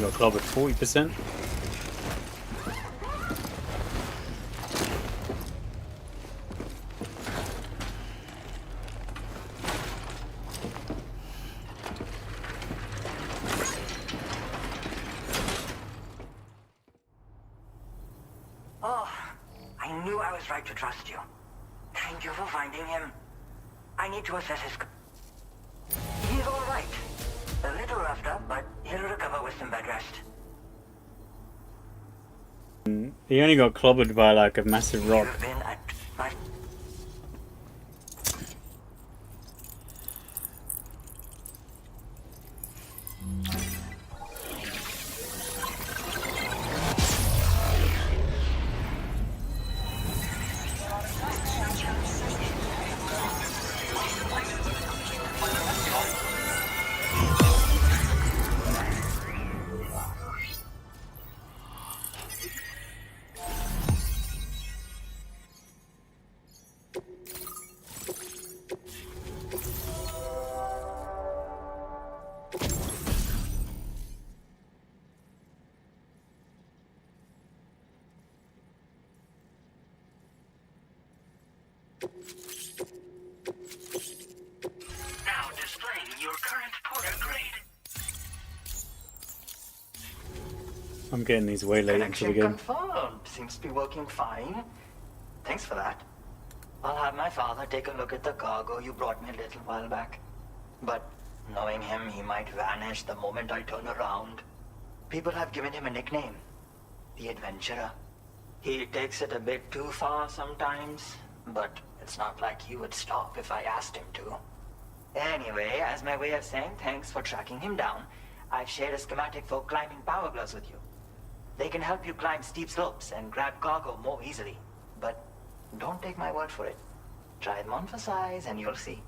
You got clobbered 40%. Oh, I knew I was right to trust you. Thank you for finding him. I need to assess his... He's all right. A little roughed up, but he'll recover with some bed rest. He only got clobbered by like a massive rock. You've been at my... Now displaying your current Porter grade. I'm getting these way late into the Connection game. confirmed. Seems to be working fine. Thanks for that. I'll have my father take a look at the cargo you brought me a little while back. But knowing him, he might vanish the moment I turn around. People have given him a nickname. The Adventurer. He takes it a bit too far sometimes, but it's not like he would stop if I asked him to. Anyway, as my way of saying thanks for tracking him down, I've shared a schematic for climbing power gloves with you. They can help you climb steep slopes and grab cargo more easily. But don't take my word for it. Try them on for size and you'll see.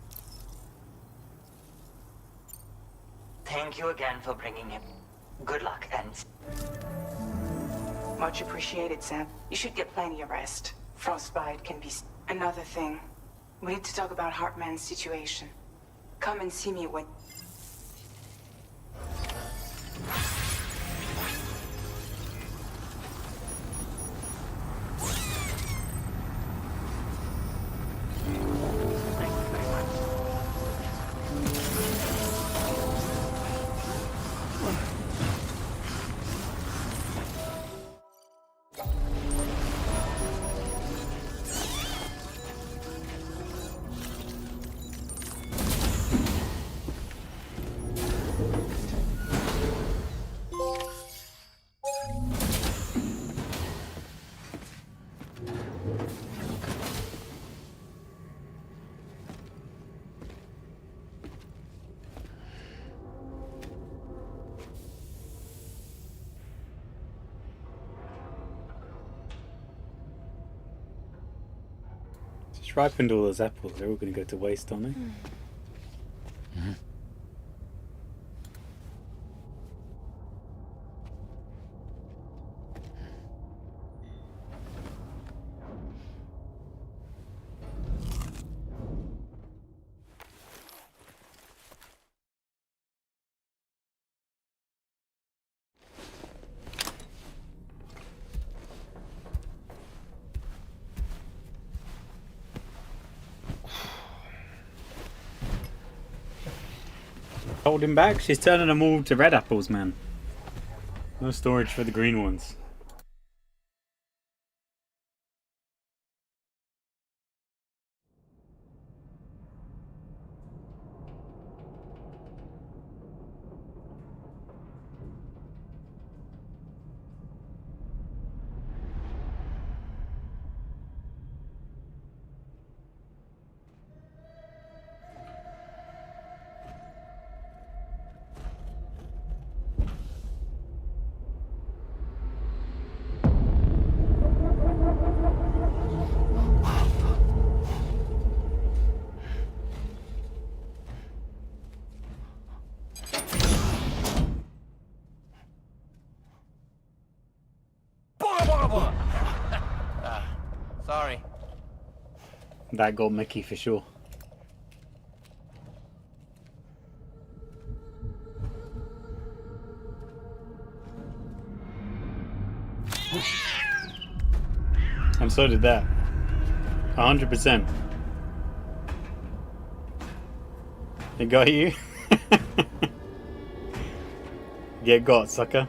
Thank you again for bringing him. Good luck and... Much appreciated, Sam. You should get plenty of rest. Frostbite can be... Another thing. We need to talk about Hartman's situation. Come and see me when... Just ripened all those apples. They're all going to go to waste, aren't they? Hold him back. She's turning them all to red apples, man. No storage for the green ones. Sorry. That got Mickey for sure. And so did that. 100%. It got you? Get got, sucker.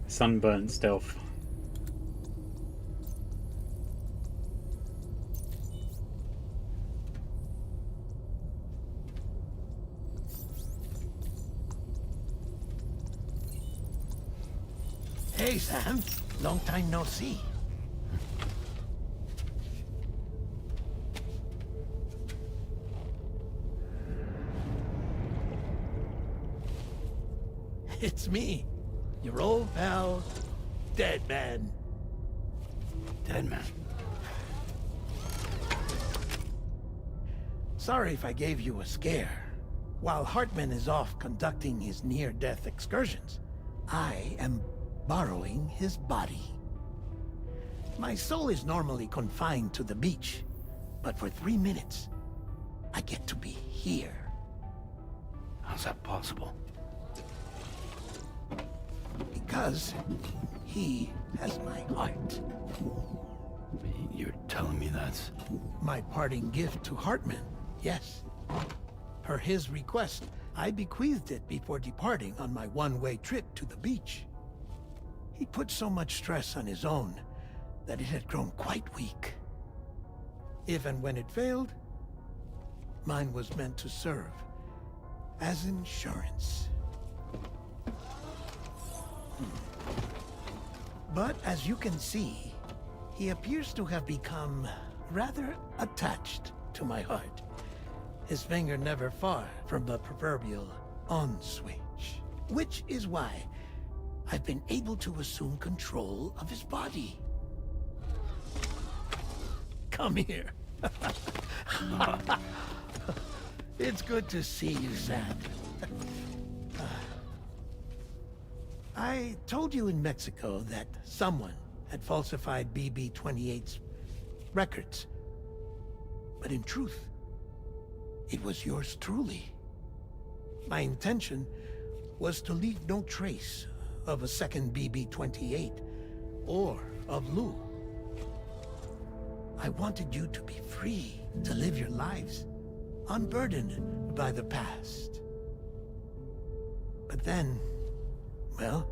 Sunburnt stealth. Hey, Sam. Long time no see. It's me. Your old pal, Deadman. Deadman? Sorry if I gave you a scare. While Hartman is off conducting his near-death excursions, I am borrowing his body. My soul is normally confined to the beach, but for 3 minutes, I get to be here. How's that possible? Because he has my heart. You're telling me that's... My parting gift to Hartman, yes. Per his request, I bequeathed it before departing on my one-way trip to the beach. He put so much stress on his own that it had grown quite weak. If and when it failed, mine was meant to serve as insurance. But as you can see, he appears to have become rather attached to my heart. His finger never far from the proverbial on switch. Which is why I've been able to assume control of his body. Come here. It's good to see you, Sam. I told you in Mexico that someone had falsified BB-28's records. But in truth, it was yours truly. My intention was to leave no trace of a second BB-28 or of Lou. I wanted you to be free to live your lives, unburdened by the past. But then, well,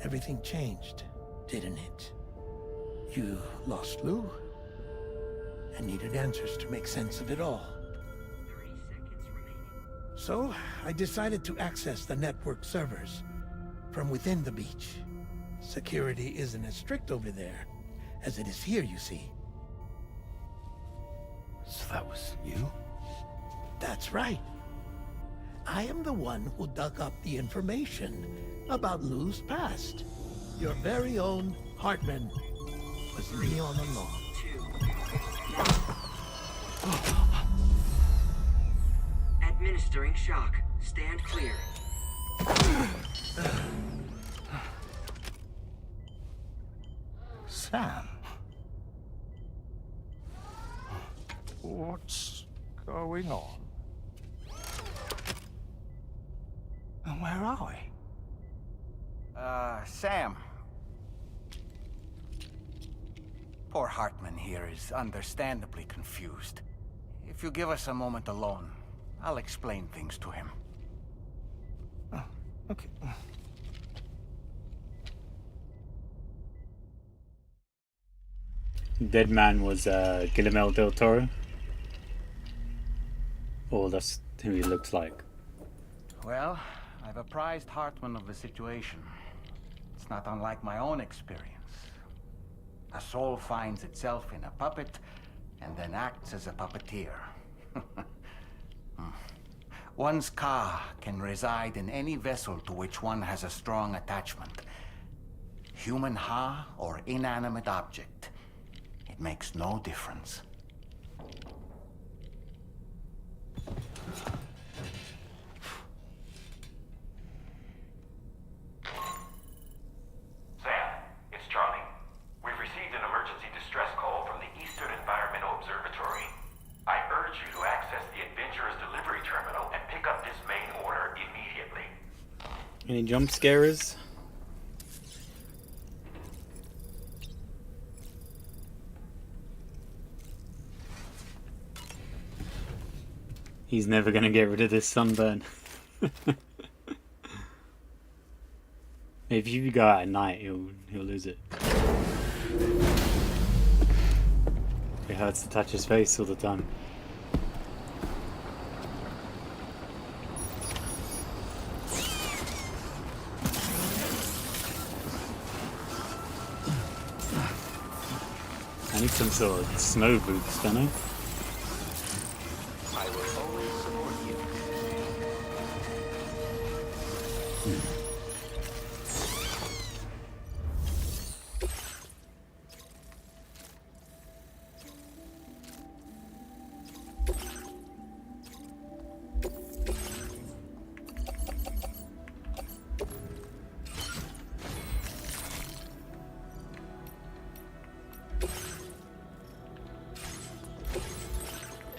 everything changed, didn't it? You lost Lou, and needed answers to make sense of it all. 30 seconds remaining. So, I decided to access the network servers from within the beach. Security isn't as strict over there as it is here, you see. So that was you? That's right. I am the one who dug up the information about Lou's past. Your very own Hartman was me all along. Administering shock. Stand clear. Sam? What's going on? And where are we? Sam. Poor Hartman here is understandably confused. If you give us a moment alone, I'll explain things to him. Oh, okay. Deadman was Guillermo del Toro. Oh, that's who he looks like. Well, I've apprised Hartman of the situation. It's not unlike my own experience. A soul finds itself in a puppet and then acts as a puppeteer. One's ka can reside in any vessel to which one has a strong attachment. Human ha or inanimate object. It makes no difference. Sam, it's Charlie. We've received an emergency distress call from the Eastern Environmental Observatory. I urge you to access the Adventurer's delivery terminal and pick up this main order immediately. Any jump scares? He's never gonna get rid of this sunburn. If you go out at night, he'll lose it. It hurts to touch his face all the time. I need some sort of snow boots, don't I? I will always support you.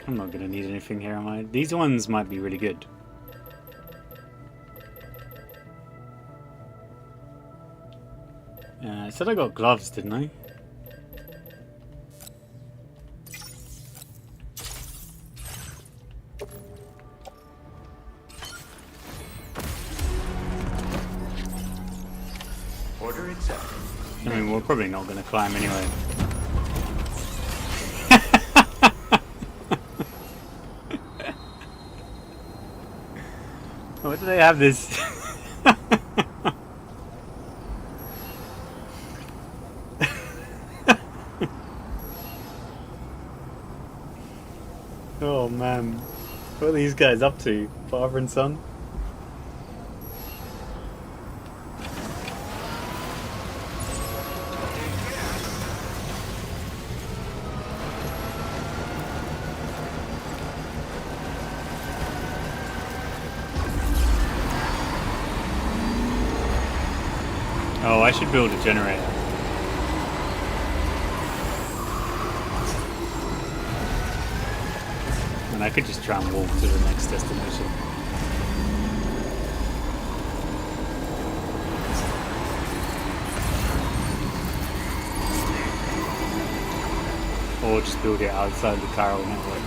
I'm not gonna need anything here, am I? These ones might be really good. I said I got gloves, didn't I? Order accepted. I mean, we're probably not gonna climb anyway. What do they have this? Oh man, what are these guys up to? Father and son? Oh, I should build a generator. And I could just try and walk to the next destination. Or just build it outside the chiral network.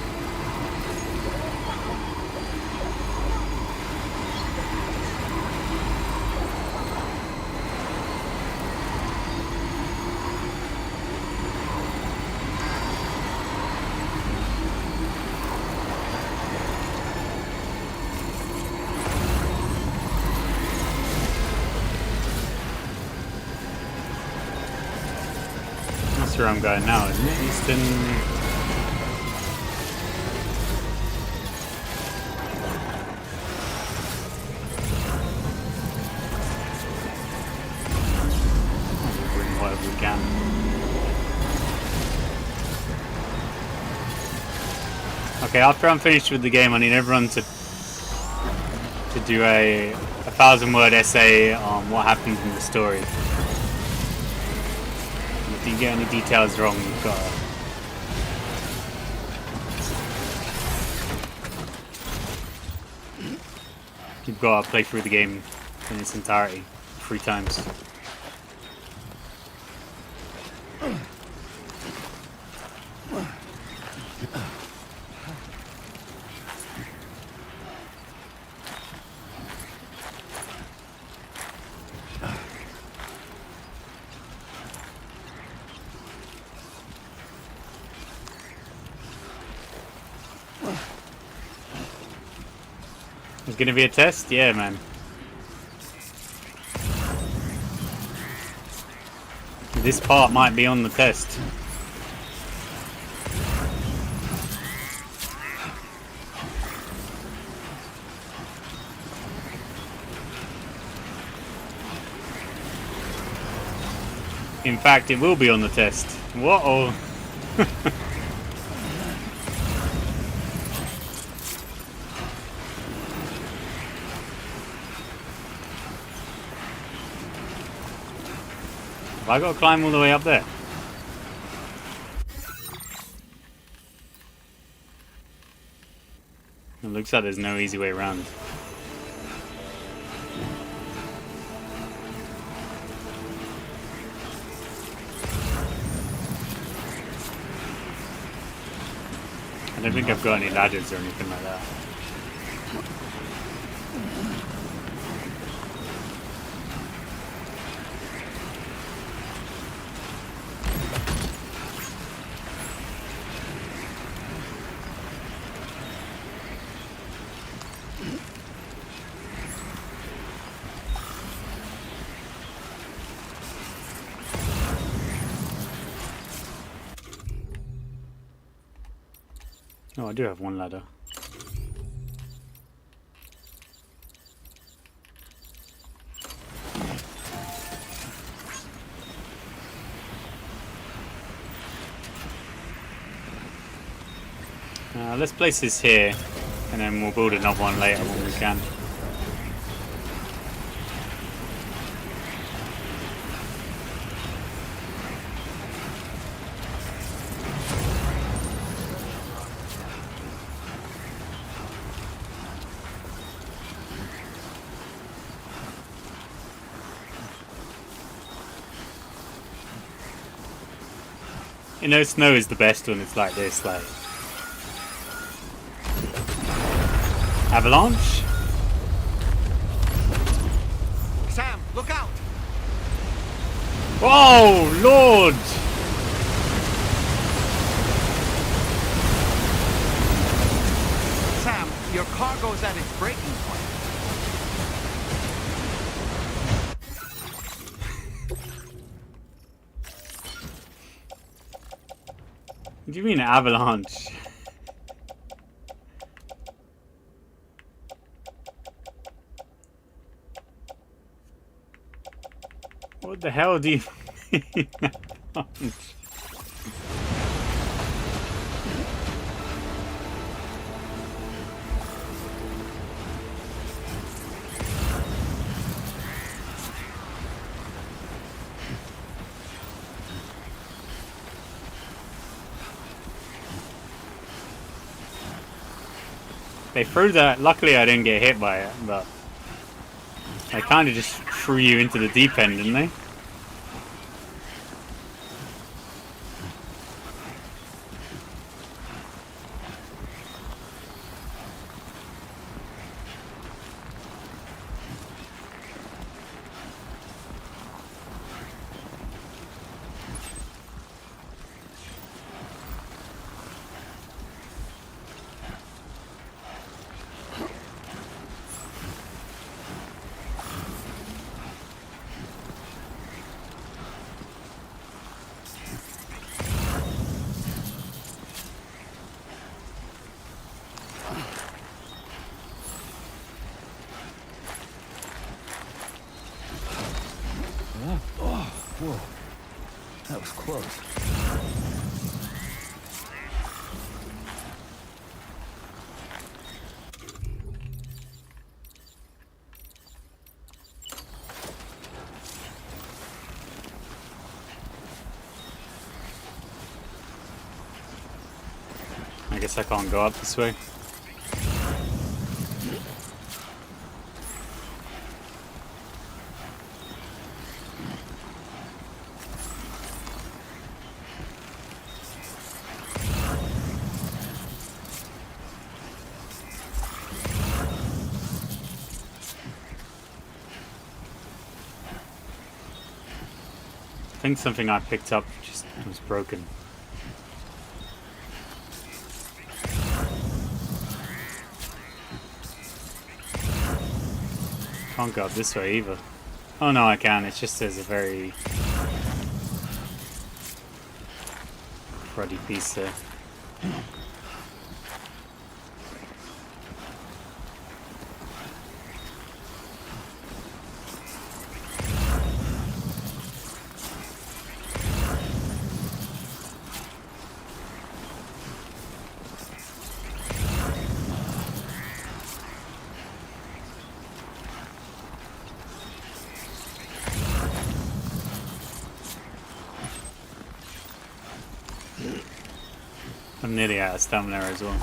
That's where I'm going now, isn't it? Eastern... We'll bring whatever we can. Okay, after I'm finished with the game, I need everyone to do a 1,000-word essay on what happens in the story. If you get any details wrong, you've got to play through the game in its entirety 3 times. It's gonna be a test? Yeah, man. This part might be on the test. In fact, it will be on the test. Whoa. Have I got to climb all the way up there? It looks like there's no easy way around. I don't think I've got any ladders or anything like that. Oh, I do have one ladder. Let's place this here, and then we'll build another one later when we can. You know, snow is the best when it's like this, like avalanche. Sam, look out! Whoa, Lord! Sam, your cargo's at its breaking point. What do you mean avalanche? What the hell do you mean avalanche? They threw that. Luckily, I didn't get hit by it, but they kind of just threw you into the deep end, didn't they? Whoa. That was close. I guess I can't go up this way. I think something I picked up just was broken. Can't go up this way either. Oh no, I can. It's just there's a very cruddy piece there. I'm nearly out of stamina as well.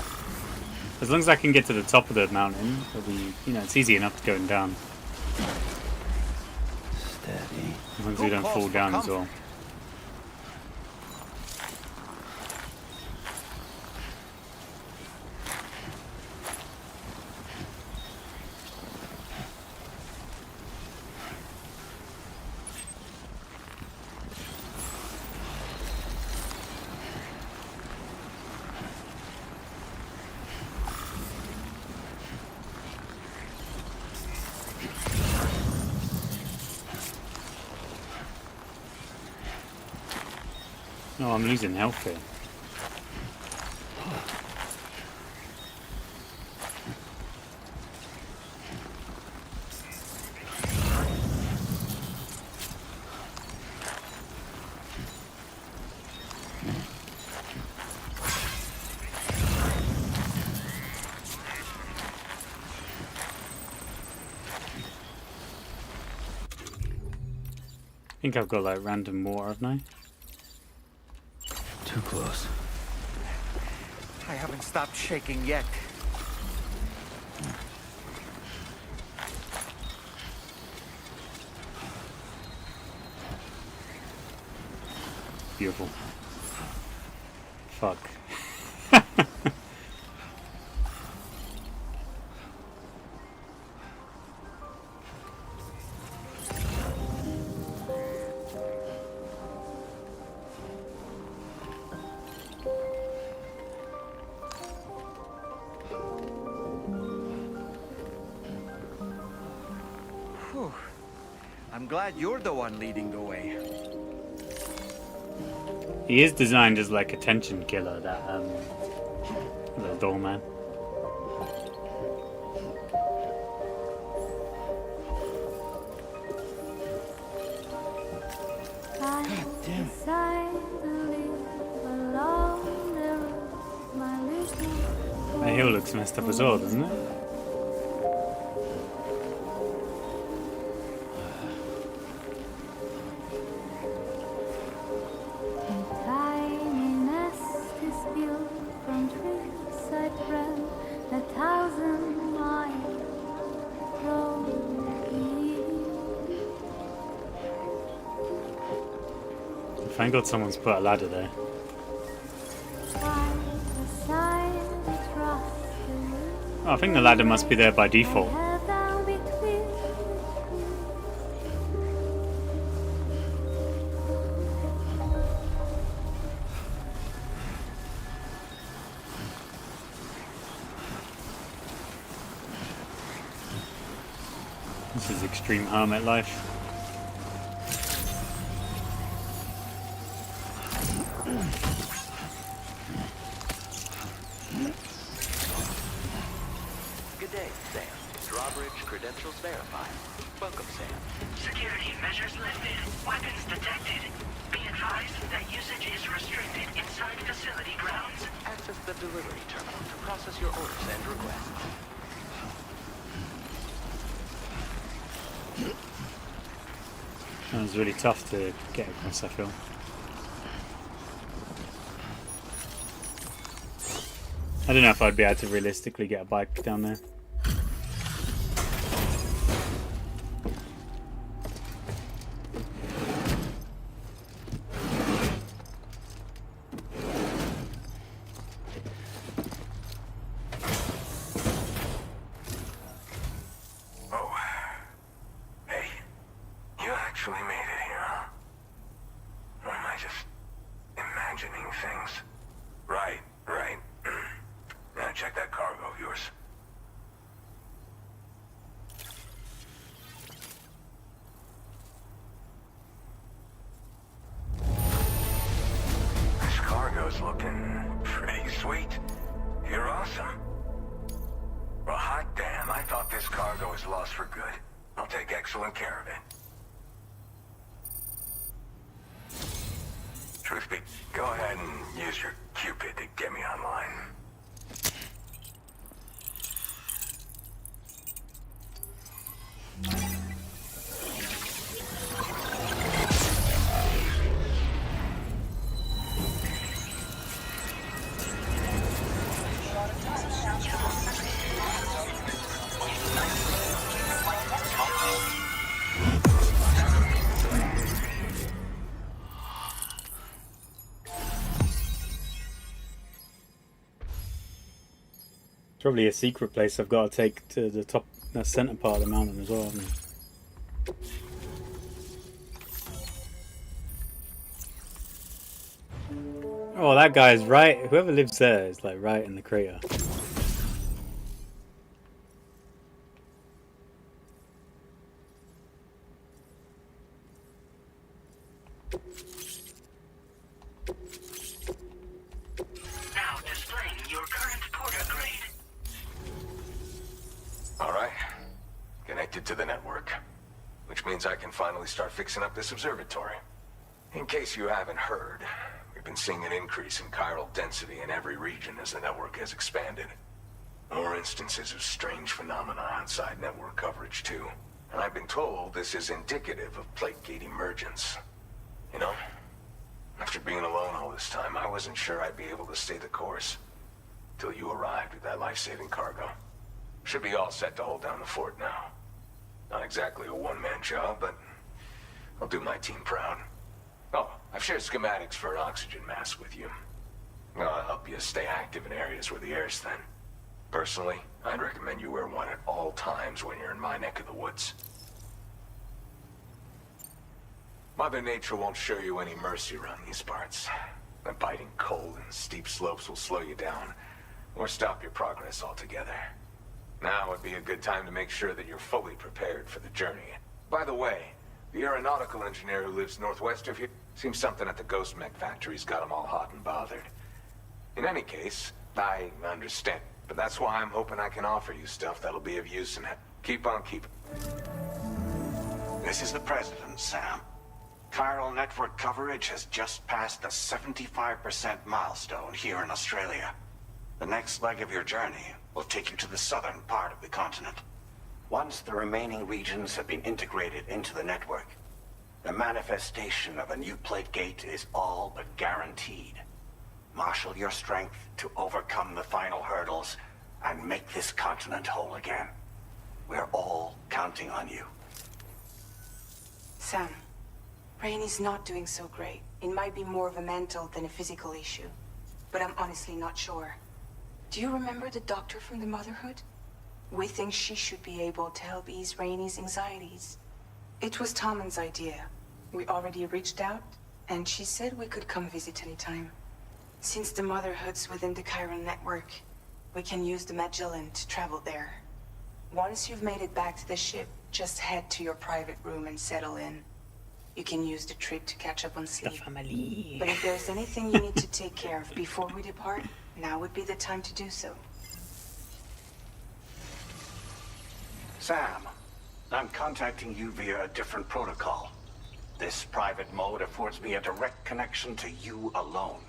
As long as I can get to the top of the mountain, it'll be, you know, it's easy enough going down. Steady. As long as we don't fall down as well. No, I'm losing health here. I think I've got like random water, haven't I? Too close. I haven't stopped shaking yet. Beautiful. Fuck. I'm glad you're the one leading the way. He is designed as like a tension killer, that little doorman. That hill looks messed up as well, doesn't it? Thank God someone's put a ladder there. Oh, I think the ladder must be there by default. This is extreme hermit life. Good day, Sam. Drawbridge credentials verified. Welcome, Sam. Security measures lifted. Weapons detected. Be advised that usage is restricted inside facility grounds. Access the delivery terminal to process your orders and requests. That was really tough to get across, I feel. I don't know if I'd be able to realistically get a bike down there. Looking pretty sweet. You're awesome. Well, hot damn, I thought this cargo was lost for good. I'll take excellent care of it. Truth be, go ahead and use your Cupid to get me online. Probably a secret place I've got to take to the top, the center part of the mountain as well. Haven't I? Oh, that guy is right. Whoever lives there is like right in the crater. Now displaying your current porter grade. Alright. Connected to the network. Which means I can finally start fixing up this observatory. In case you haven't heard, we've been seeing an increase in chiral density in every region as the network has expanded. More instances of strange phenomena outside network coverage too. And I've been told this is indicative of plate gate emergence. You know, after being alone all this time, I wasn't sure I'd be able to stay the course. Till you arrived with that life-saving cargo. Should be all set to hold down the fort now. Not exactly a one-man job, but I'll do my team proud. Oh, I've shared schematics for an oxygen mask with you. I'll help you stay active in areas where the air's thin. Personally, I'd recommend you wear one at all times when you're in my neck of the woods. Mother Nature won't show you any mercy around these parts. The biting cold and steep slopes will slow you down, or stop your progress altogether. Now would be a good time to make sure that you're fully prepared for the journey. By the way, the aeronautical engineer who lives northwest of here, seems something at the Ghost Mech factory's got him all hot and bothered. In any case, I understand, but that's why I'm hoping I can offer you stuff that'll be of use and keep on keeping. This is the President, Sam. Chiral network coverage has just passed the 75% milestone here in Australia. The next leg of your journey will take you to the southern part of the continent. Once the remaining regions have been integrated into the network, the manifestation of a new plate gate is all but guaranteed. Marshal your strength to overcome the final hurdles and make this continent whole again. We're all counting on you. Sam, Rainey's not doing so great. It might be more of a mental than a physical issue, but I'm honestly not sure. Do you remember the doctor from the Motherhood? We think she should be able to help ease Rainey's anxieties. It was Tommen's idea. We already reached out, and she said we could come visit anytime. Since the Motherhood's within the Chiron network, we can use the Magellan to travel there. Once you've made it back to the ship, just head to your private room and settle in. You can use the trip to catch up on sleep. But if there's anything you need to take care of before we depart, now would be the time to do so. Sam, I'm contacting you via a different protocol. This private mode affords me a direct connection to you alone.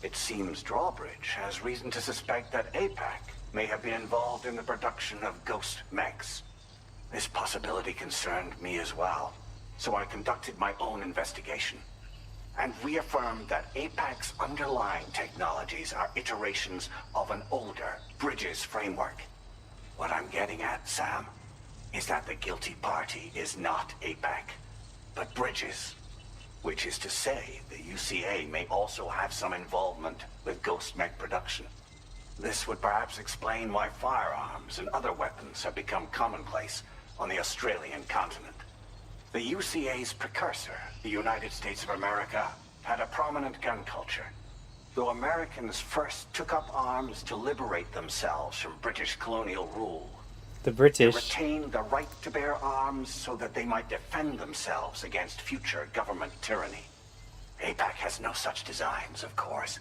It seems Drawbridge has reason to suspect that APAC may have been involved in the production of ghost mechs. This possibility concerned me as well, so I conducted my own investigation and reaffirmed that APAC's underlying technologies are iterations of an older Bridges framework. What I'm getting at, Sam, is that the guilty party is not APAC, but Bridges. Which is to say, the UCA may also have some involvement with ghost mech production. This would perhaps explain why firearms and other weapons have become commonplace on the Australian continent. The UCA's precursor, the United States of America, had a prominent gun culture. Though Americans first took up arms to liberate themselves from British colonial rule, The British. they retained the right to bear arms so that they might defend themselves against future government tyranny. APAC has no such designs, of course,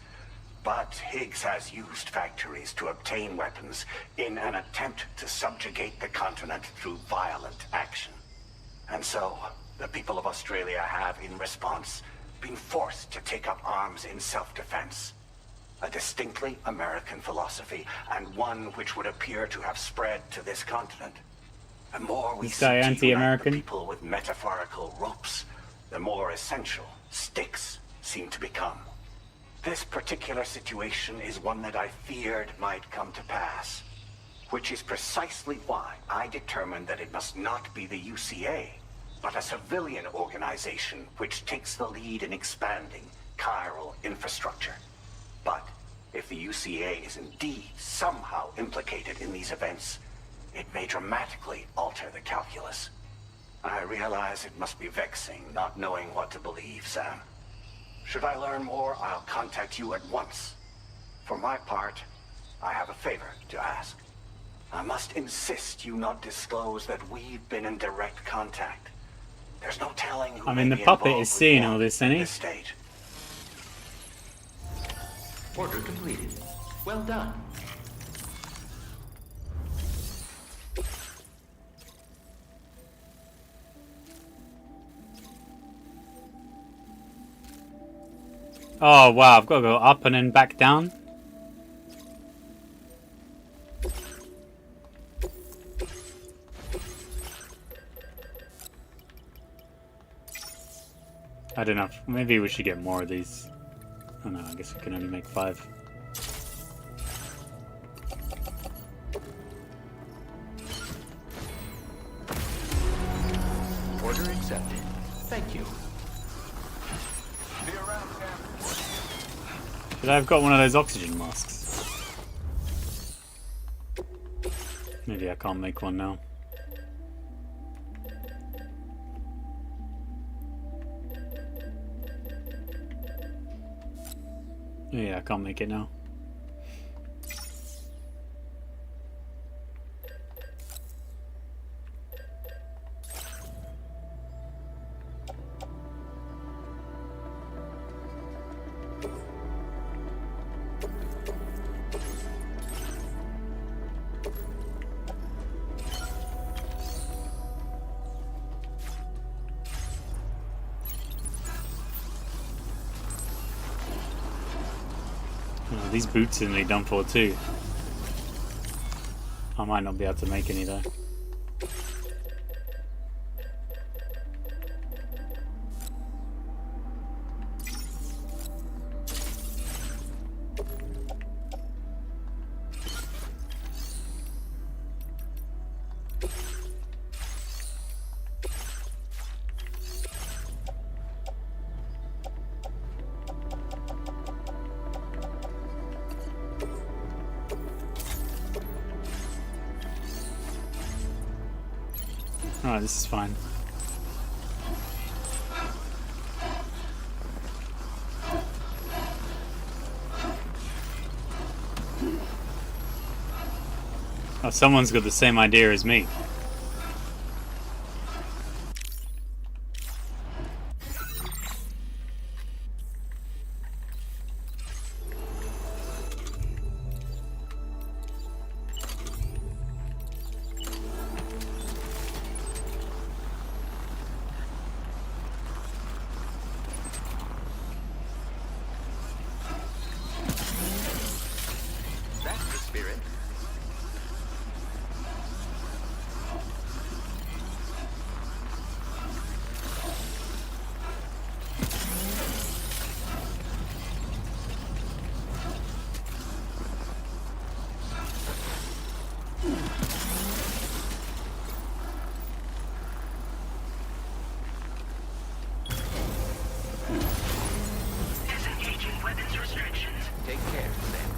but Higgs has used factories to obtain weapons in an attempt to subjugate the continent through violent action. And so, the people of Australia have, in response, been forced to take up arms in self-defense. A distinctly American philosophy, and one which would appear to have spread to this continent. The more we This guy seek to unite the anti-American. people with metaphorical ropes, the more essential sticks seem to become. This particular situation is one that I feared might come to pass, which is precisely why I determined that it must not be the UCA, but a civilian organization which takes the lead in expanding chiral infrastructure. But If the UCA is indeed somehow implicated in these events, it may dramatically alter the calculus. I realize it must be vexing not knowing what to believe, Sam. Should I learn more, I'll contact you at once. For my part, I have a favor to ask. I must insist you not disclose that we've been in direct contact. There's no telling who I mean, may the be puppet involved is with seeing what all this, in isn't he? this state. Order completed. Well done. Oh wow, I've got to go up and then back down. I don't know. Maybe we should get more of these. Oh no, I guess we can only make 5. Order accepted. Thank you. Should I have got one of those oxygen masks? Maybe I can't make one now. Yeah, I can't make it now. Oh, these boots are nearly done for too. I might not be able to make any though. Alright, this is fine. Oh, someone's got the same idea as me. That's the spirit. Disengaging weapons restrictions. Take care, Sam.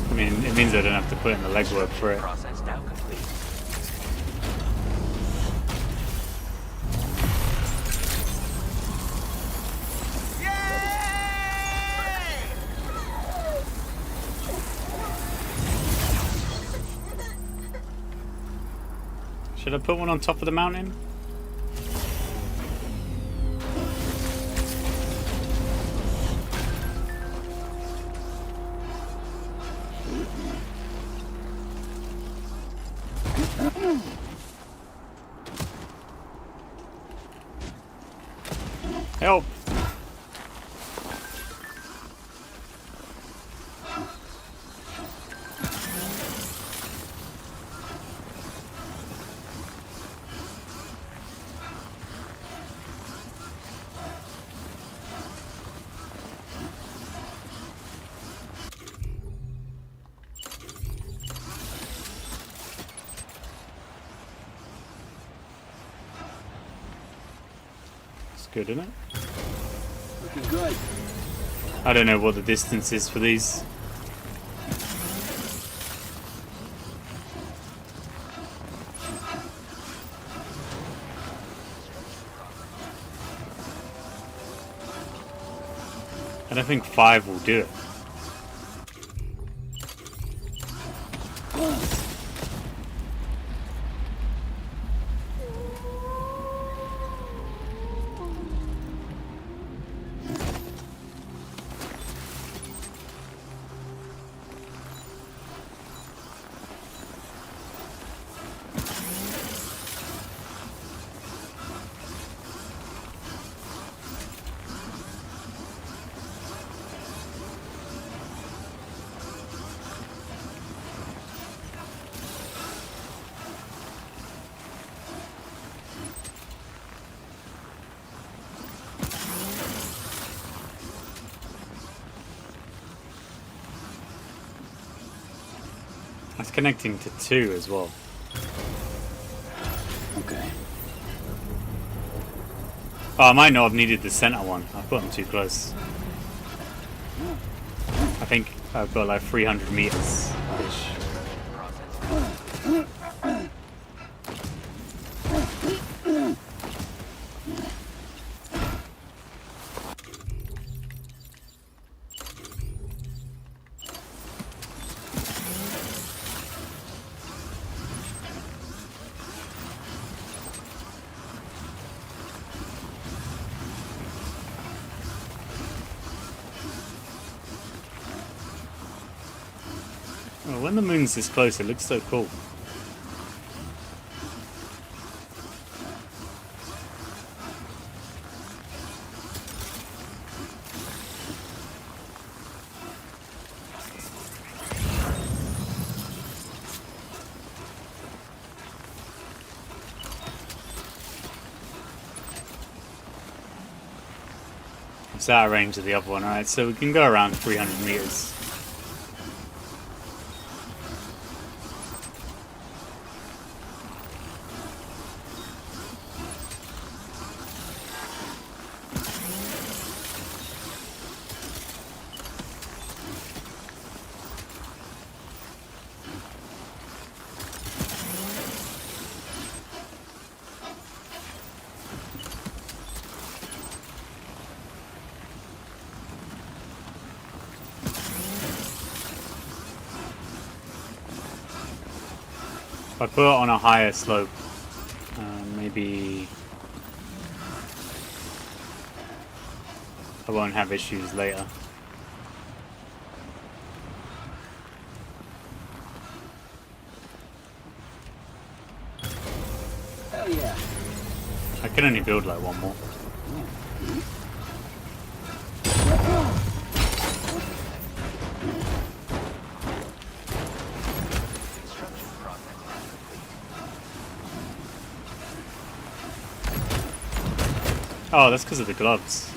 I mean, it means I don't have to put in the legwork for it. Process now complete. Should I put one on top of the mountain? Help! It's good, isn't it? Looking good. I don't know what the distance is for these. I don't think 5 will do it. It's connecting to 2 as well. Okay. Oh, I might not have needed the center one. I put them too close. I think I've got like 300 meters ish. Oh, when the moon's this close, it looks so cool. It's out of range of the other one, alright, so we can go around 300 meters. If I put it on a higher slope, maybe I won't have issues later. Hell yeah. I can only build like one more. Oh, that's because of the gloves.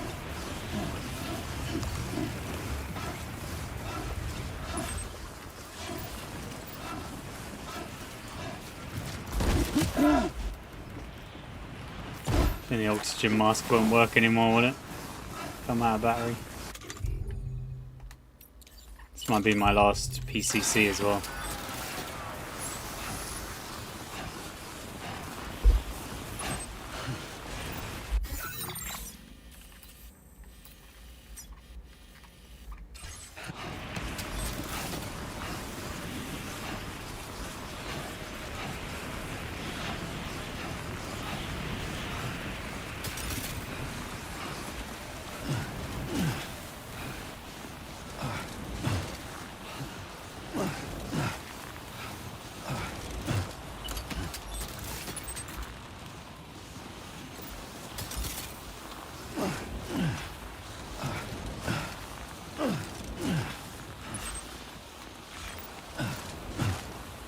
Then the oxygen mask won't work anymore, will it? Come out of battery. This might be my last PCC as well.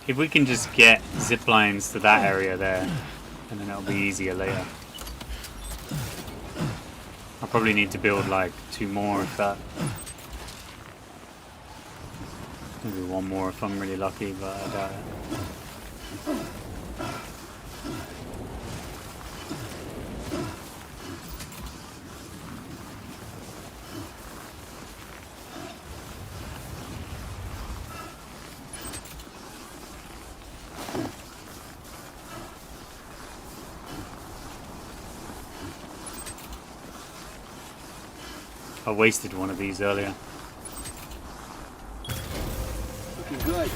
If we can just get zip lines to that area there, and then it'll be easier later. I'll probably need to build like 2 more if that. Maybe 1 more if I'm really lucky, but I doubt it. I wasted one of these earlier. Looking good.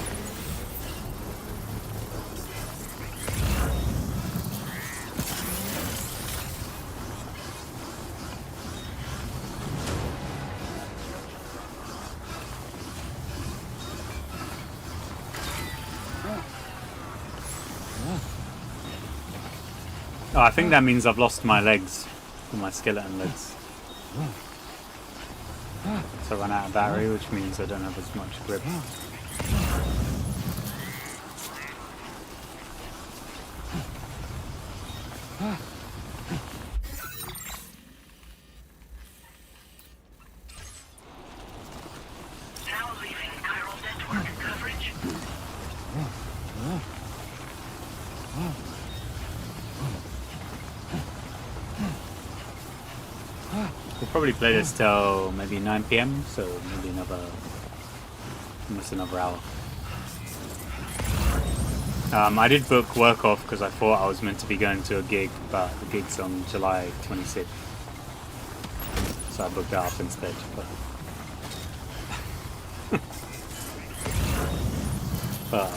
Oh, I think that means I've lost my legs, my skeleton legs. So I run out of battery, which means I don't have as much grip. Now leaving chiral network coverage. We'll probably play this till maybe 9 PM, so maybe almost another hour. I did book work off because I thought I was meant to be going to a gig, but the gig's on July 26th. So I booked that off instead. But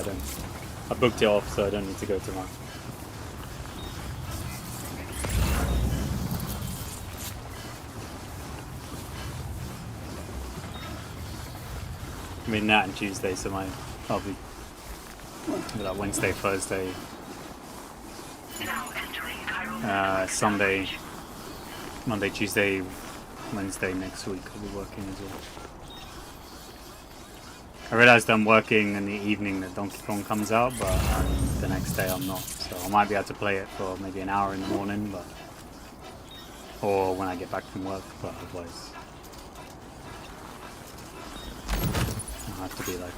I booked it off, so I don't need to go tomorrow. I mean that and Tuesday, so I'll be like Wednesday, Thursday, Sunday, Monday, Tuesday, Wednesday next week I'll be working as well. I realised I'm working in the evening that Donkey Kong comes out, but the next day I'm not, so I might be able to play it for maybe an hour in the morning, or when I get back from work, but otherwise I'll have to be like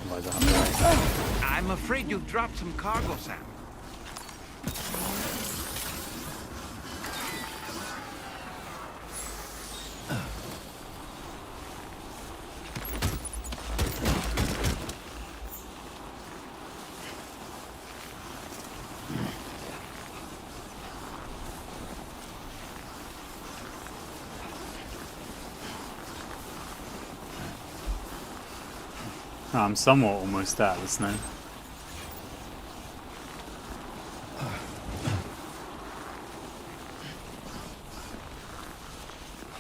otherwise I'll have to wait. I'm afraid you've dropped some cargo, Sam. I'm somewhat almost at this now.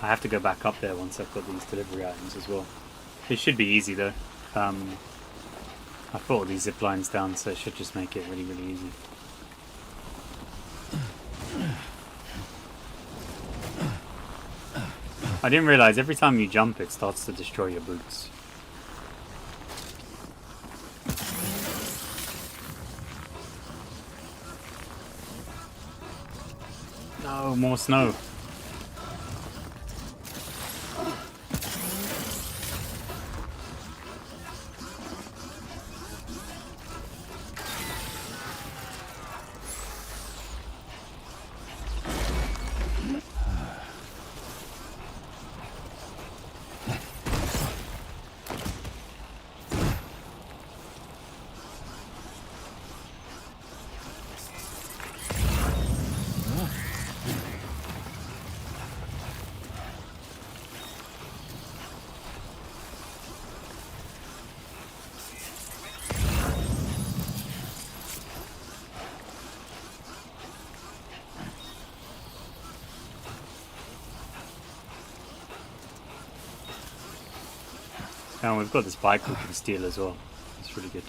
I have to go back up there once I've got these delivery items as well. It should be easy though. I put all these zip lines down, so it should just make it really, really easy. I didn't realise every time you jump it starts to destroy your boots. No, more snow. And we've got this bike we can steal as well. It's really good.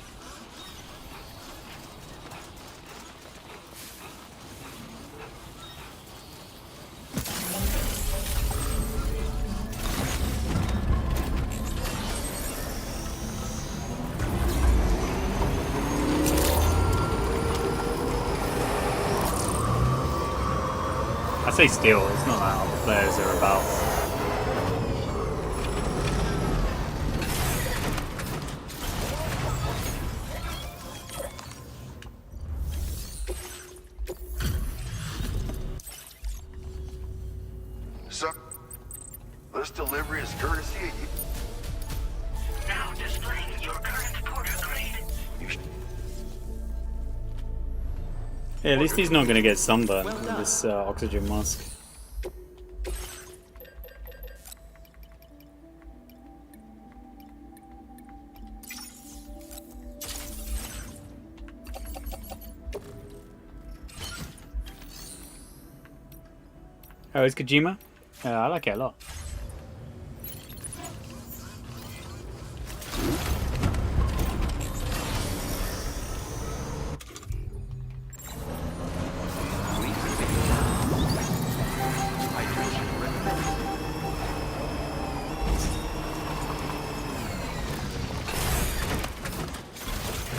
I say steal, it's not like other players are about. Sir, this delivery is courtesy of you. Now displaying your current porter grade. Yeah, at least he's not gonna get sunburned with this oxygen mask. Oh, it's Kojima? I like it a lot.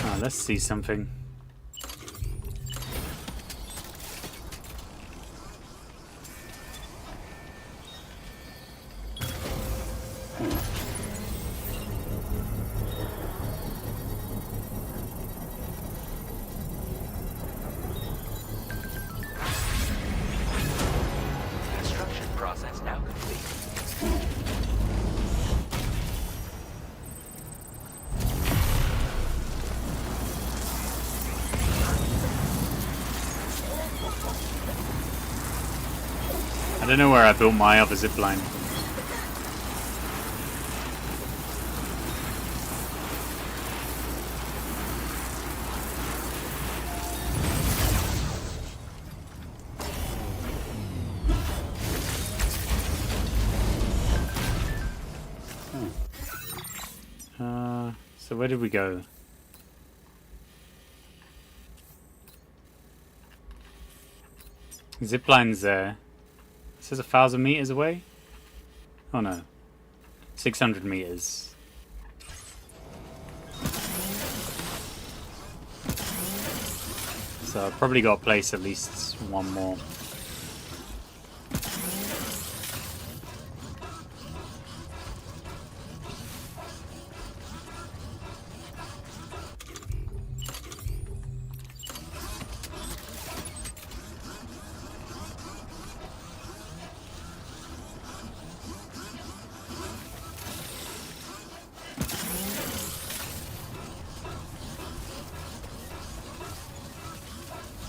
Oh, let's see something. Construction process now complete. I don't know where I built my other zipline. So where did we go? Zipline's there. It says 1,000 meters away? Oh no. 600 meters. So I've probably got to place at least one more.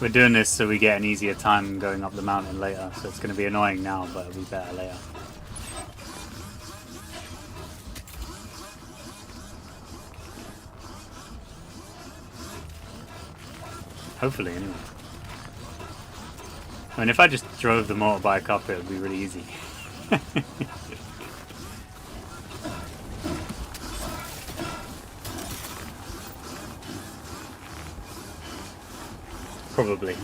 We're doing this so we get an easier time going up the mountain later, so it's going to be annoying now, but it'll be better later. Hopefully, anyway. I mean, if I just drove the motorbike up, it would be really easy. Probably.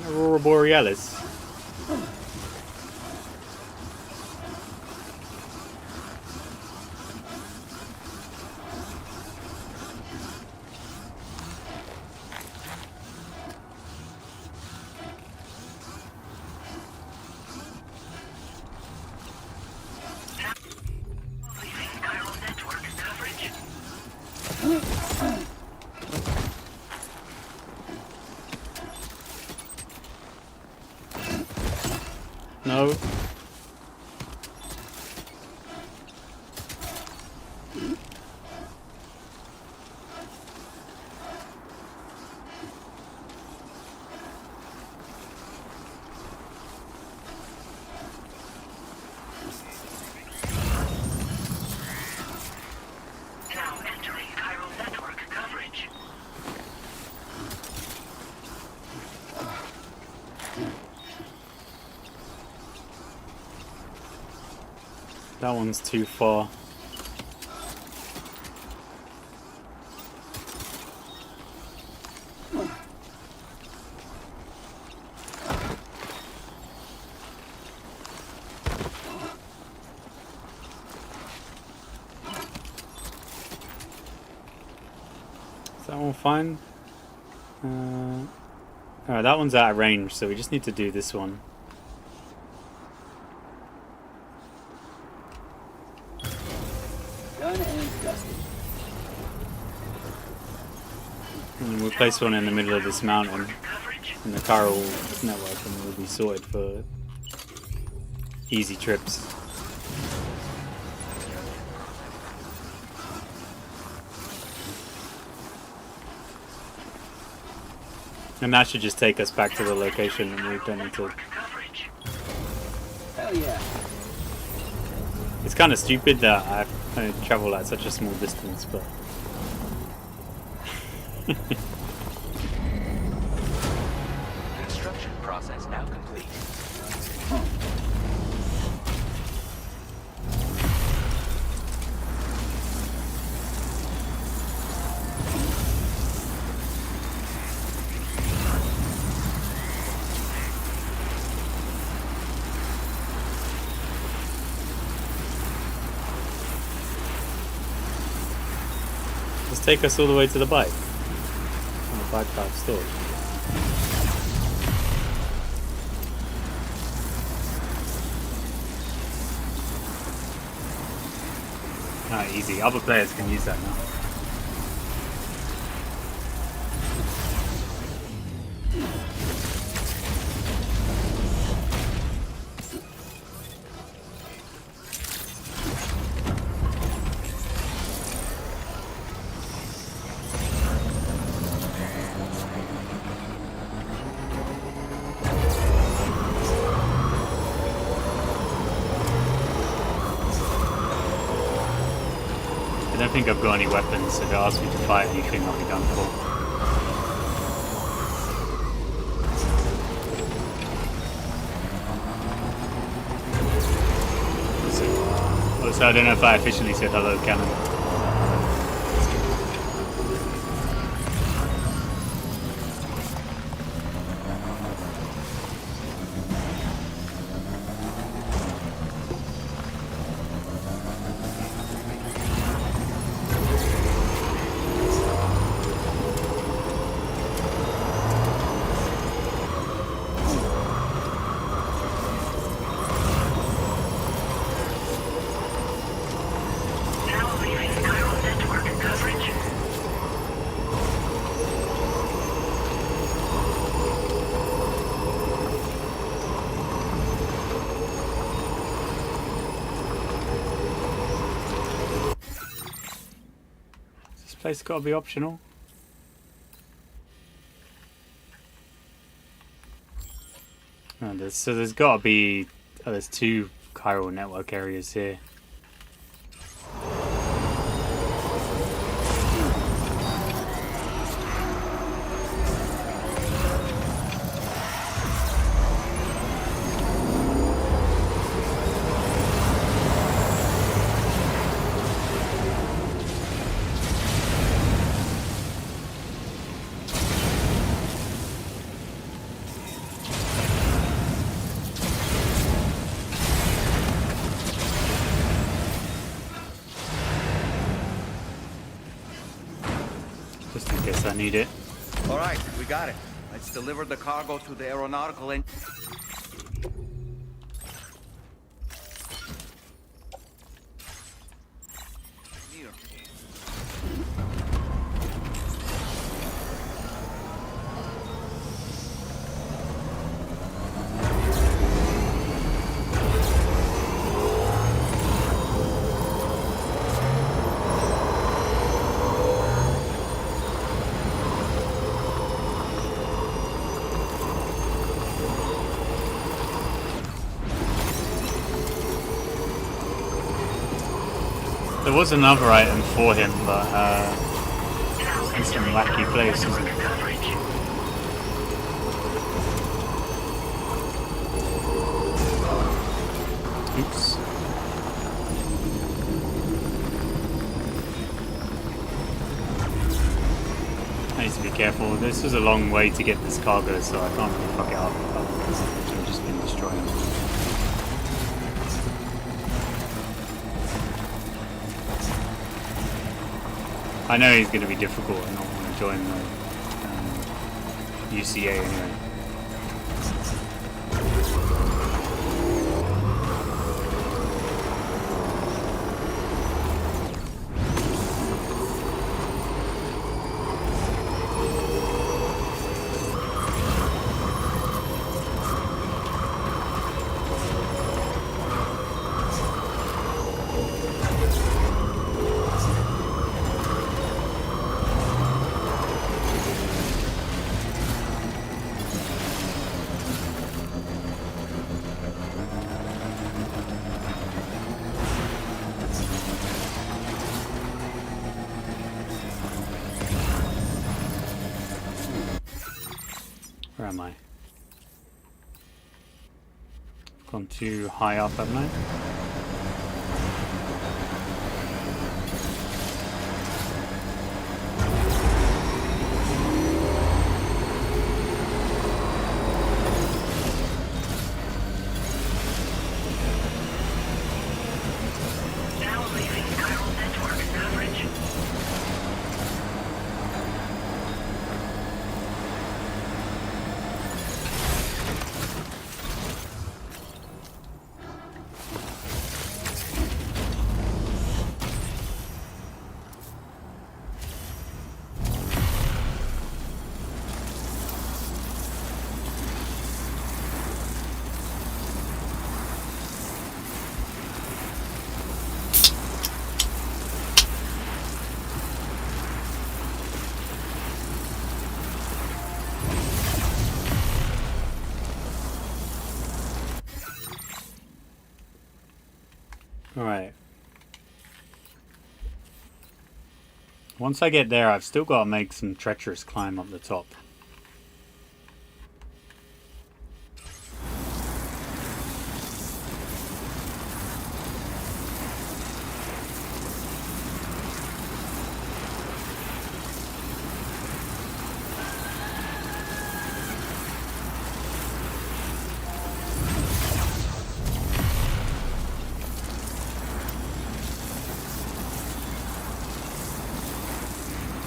Aurora Borealis. No. Now entering chiral network coverage. That one's too far. that one fine? Alright, that one's out of range, so we just need to do this one. Done and dusted. And we'll place one in the middle of this mountain, and the chiral network, and we'll be sorted for easy trips. And that should just take us back to the location, and we don't need to. Hell yeah. It's kind of stupid that I travel at such a small distance, but. Construction process now complete. Just take us all the way to the bike. On the bike path still. Ah, easy. Other players can use that now. I don't think I've got any weapons, so if they ask me to fight anything, I'll be done for. So, also, I don't know if I officially said hello, Cannon. Place got to be optional. Oh, so there's got to be. Oh, there's 2 chiral network areas here. Just in case I need it. All right, we got it. Let's deliver the cargo to the aeronautical engineer. There was another item for him, but it's in some wacky place, isn't it? Oops. I need to be careful. This was a long way to get this cargo, so I can't really fuck it up. I've just been destroying it. I know he's going to be difficult and not want to join the UCA anyway. Where am I? Gone too high up, haven't I? Now leaving chiral network coverage. Alright. Once I get there, I've still got to make some treacherous climb up the top.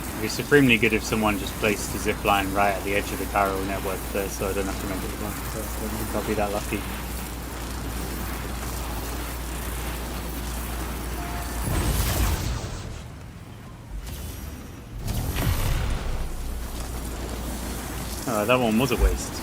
It'd be supremely good if someone just placed the zip line right at the edge of the chiral network there, so I don't have to make it one. So I don't think I'll be that lucky. Oh, that one was a waste.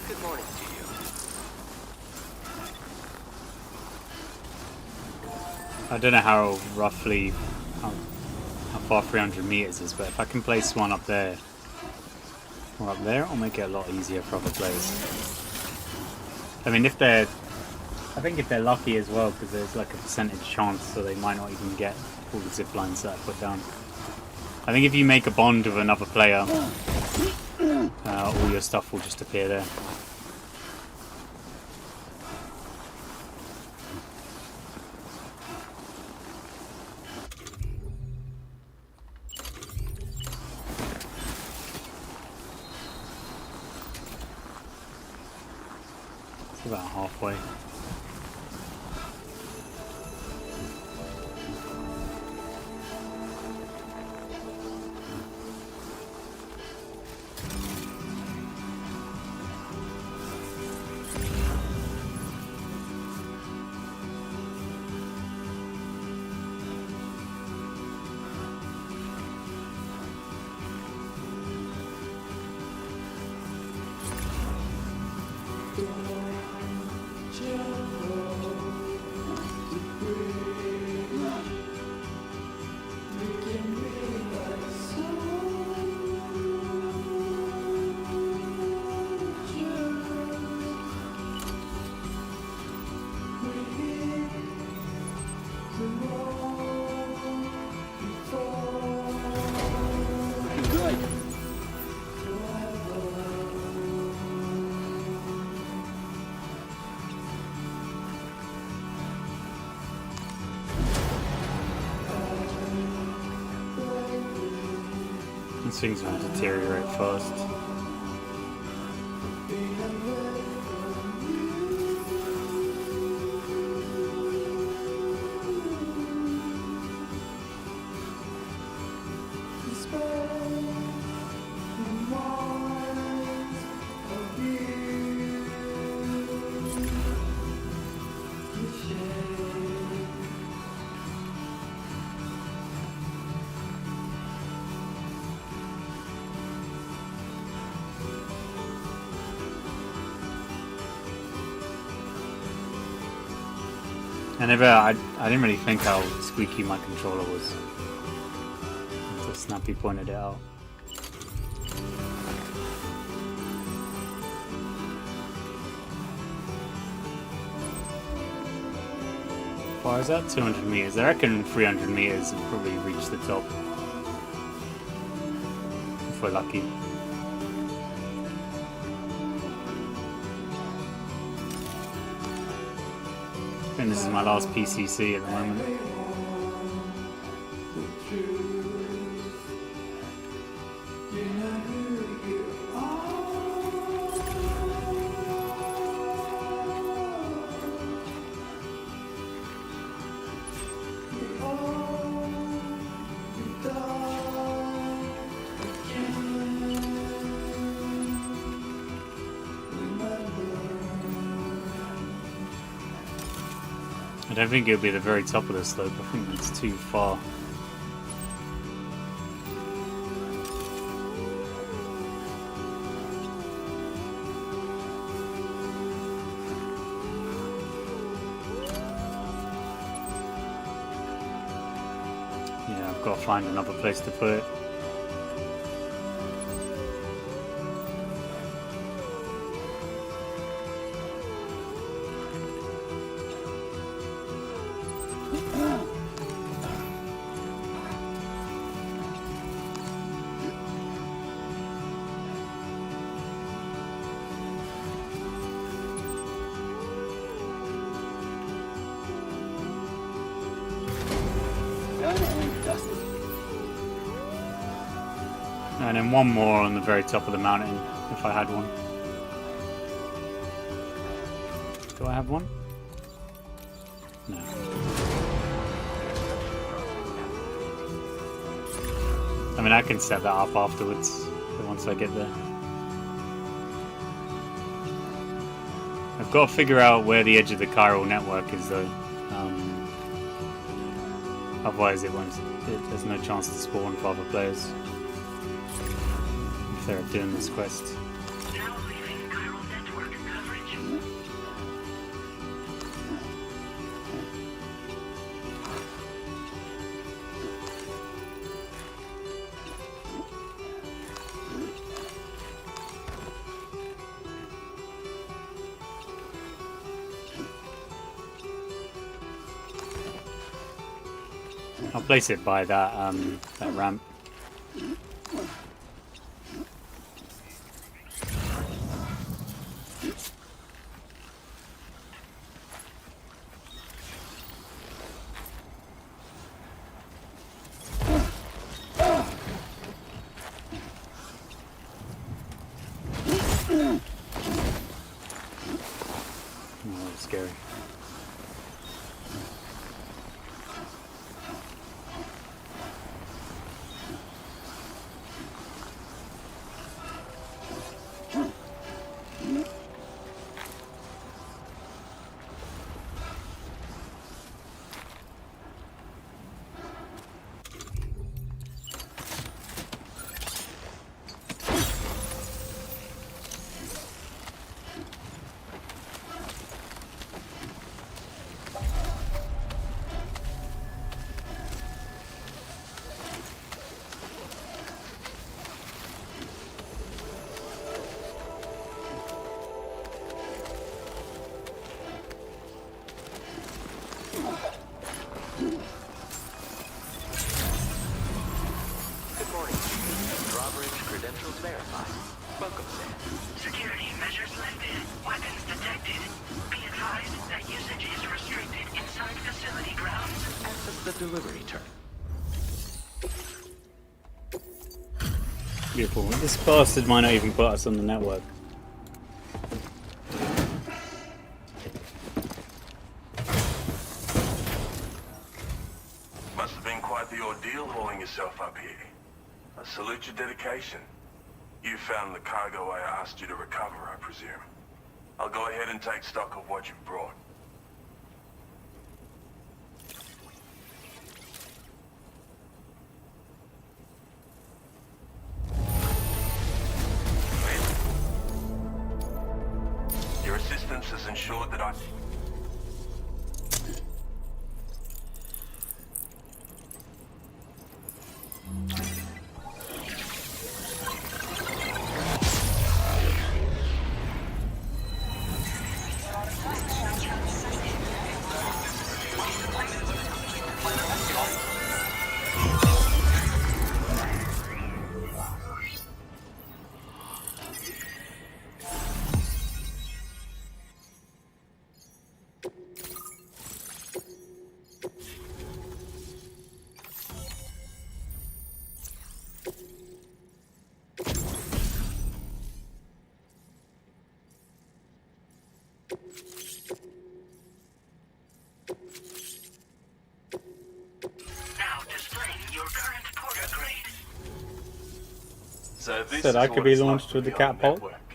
Good morning to you. I don't know how roughly how far 300 meters is, but if I can place one up there or up there, I'll make it a lot easier for other players. I mean, I think if they're lucky as well, because there's like a percentage chance, so they might not even get all the zip lines that I put down. I think if you make a bond with another player, all your stuff will just appear there. It's about halfway. things will deteriorate fast. I didn't really think how squeaky my controller was until Snappy pointed it out. Why is that? 200 meters. I reckon 300 meters will probably reach the top if we're lucky. I think this is my last PCC at the moment. I don't think it'll be the very top of the slope. I think that's too far. Yeah, I've got to find another place to put it. And then one more on the very top of the mountain, if I had one. Do I have one? No. I mean, I can set that up afterwards, once I get there. I've got to figure out where the edge of the chiral network is, though. Otherwise, there's no chance to spawn for other players if they're doing this quest. Now leaving chiral network coverage. I'll place it by that that ramp. Oh, that's scary. Good morning. Drawbridge credentials verified. Welcome, Sam. Security measures lifted. Weapons detected. Be advised that usage is restricted inside facility grounds. Access the delivery terminal. Beautiful. This bastard might not even put us on the network. Must have been quite the ordeal hauling yourself up here. I salute your dedication. You found the cargo I asked you to recover, I presume. I'll go ahead and take stock of what you've brought. Your assistance has ensured that I... So this Said I is could what be it's like launched to with the be on a catapult. network.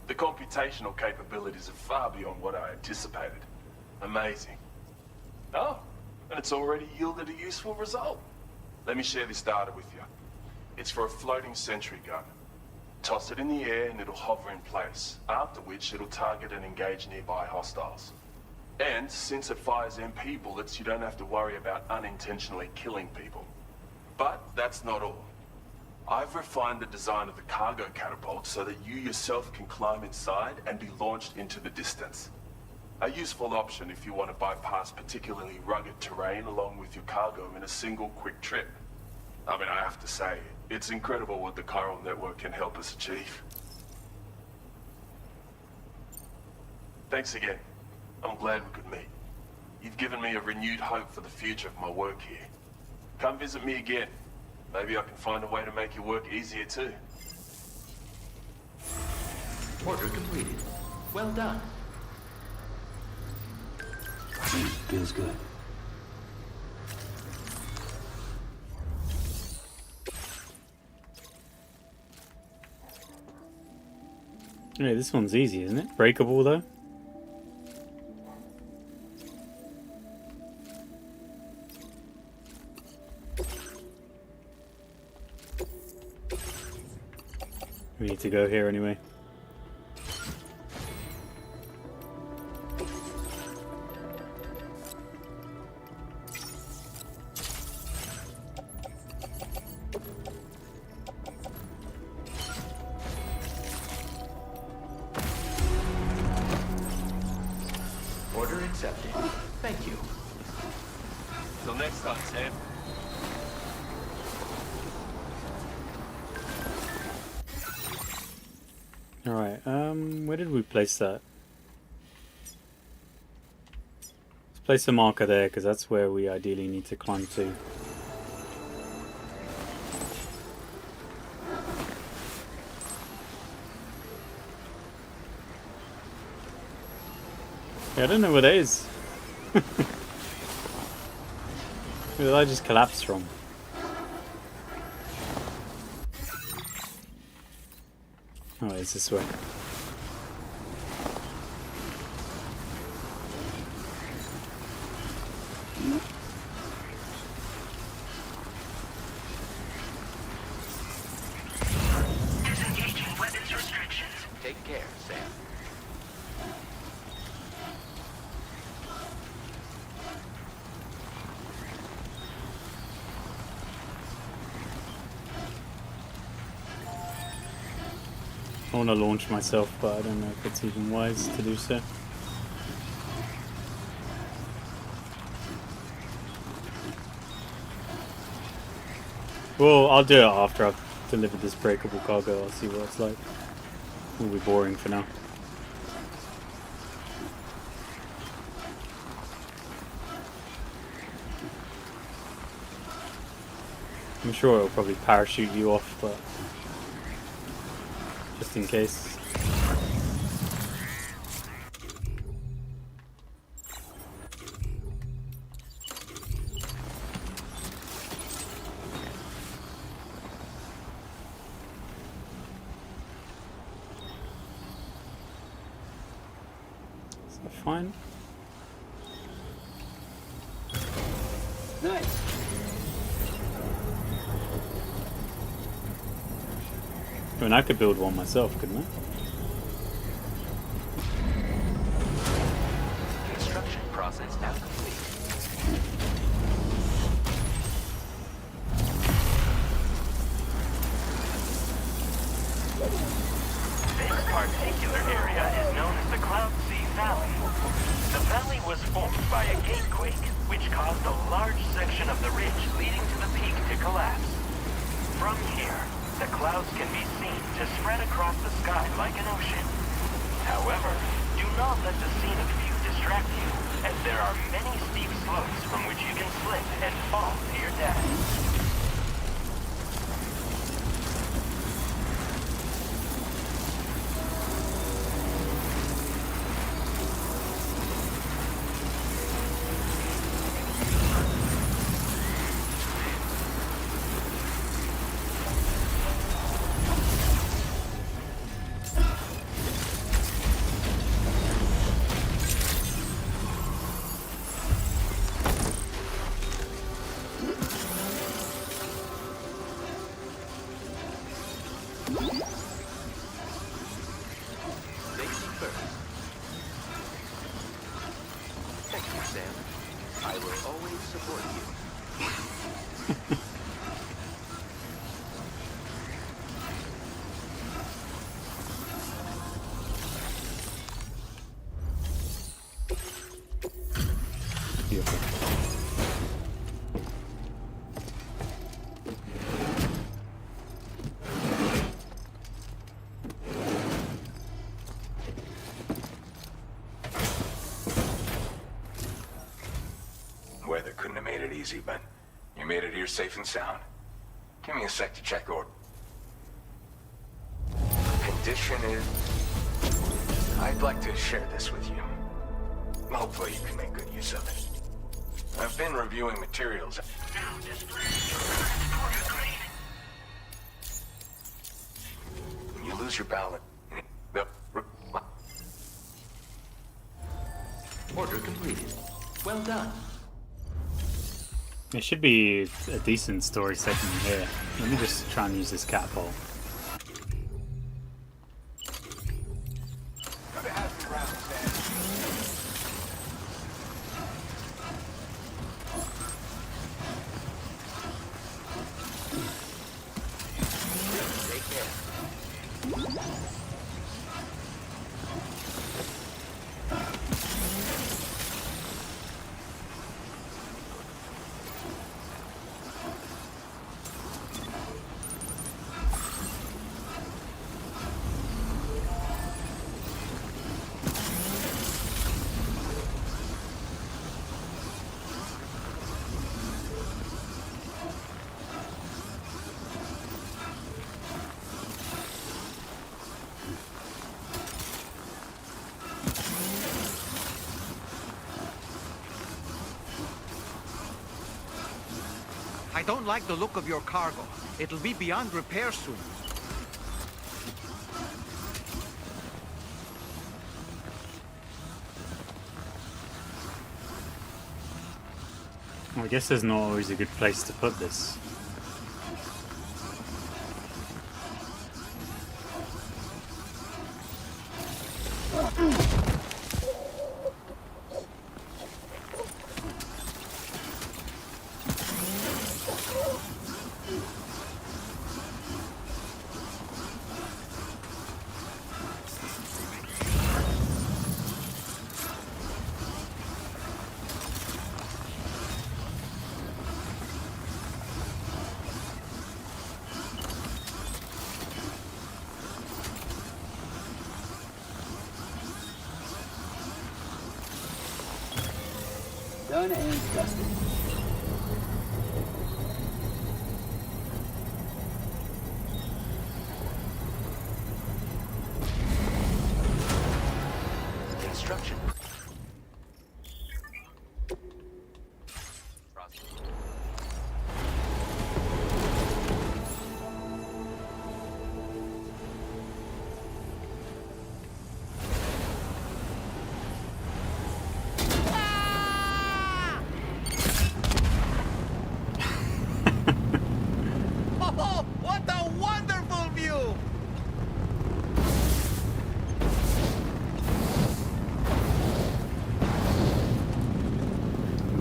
The computational capabilities are far beyond what I anticipated. Amazing. Oh, and it's already yielded a useful result. Let me share this data with you. It's for a floating sentry gun. Toss it in the air and it'll hover in place, after which it'll target and engage nearby hostiles. And since it fires MP bullets, you don't have to worry about unintentionally killing people. But that's not all. I've refined the design of the cargo catapult so that you yourself can climb inside and be launched into the distance. A useful option if you want to bypass particularly rugged terrain along with your cargo in a single quick trip. I mean, I have to say, it's incredible what the chiral network can help us achieve. Thanks again. I'm glad we could meet. You've given me a renewed hope for the future of my work here. Come visit me again. Maybe I can find a way to make your work easier too. Order completed. Well done. Feels good. Yeah, this one's easy, isn't it? Breakable though. We need to go here anyway. Order accepted. Thank you. Till next time, Sam. Alright, where did we place that? Let's place a marker there, because that's where we ideally need to climb to. Yeah, I don't know where that is. Where did I just collapse from? Oh, it's this way. Disengaging weapons restrictions. Take care, Sam. I want to launch myself, but I don't know if it's even wise to do so. Well, I'll do it after I've delivered this breakable cargo. I'll see what it's like. It'll be boring for now. I'm sure it'll probably parachute you off, but just in case. Fine. Nice. I mean, I could build one myself, couldn't I? Construction process now complete. This particular area is known as the Cloud Sea Valley. The valley was formed by a gatequake, which caused a large section of the ridge leading to the peak to collapse. From here, the clouds can be seen to spread across the sky like an ocean. However, do not let the scene of view distract you, as there are many steep slopes from which you can slip and fall to your death. Safety first. Thank you, Sam. I will always support you. Weather couldn't have made it easy, but you made it here safe and sound. Give me a sec to check order. Condition is... I'd like to share this with you. Hopefully you can make good use of it. I've been reviewing materials. When you lose your balance... Order completed. Well done. There should be a decent story segment here. Let me just try and use this catapult. Take care. I don't like the look of your cargo. It'll be beyond repair soon. Well, I guess there's not always a good place to put this. Done and dusted.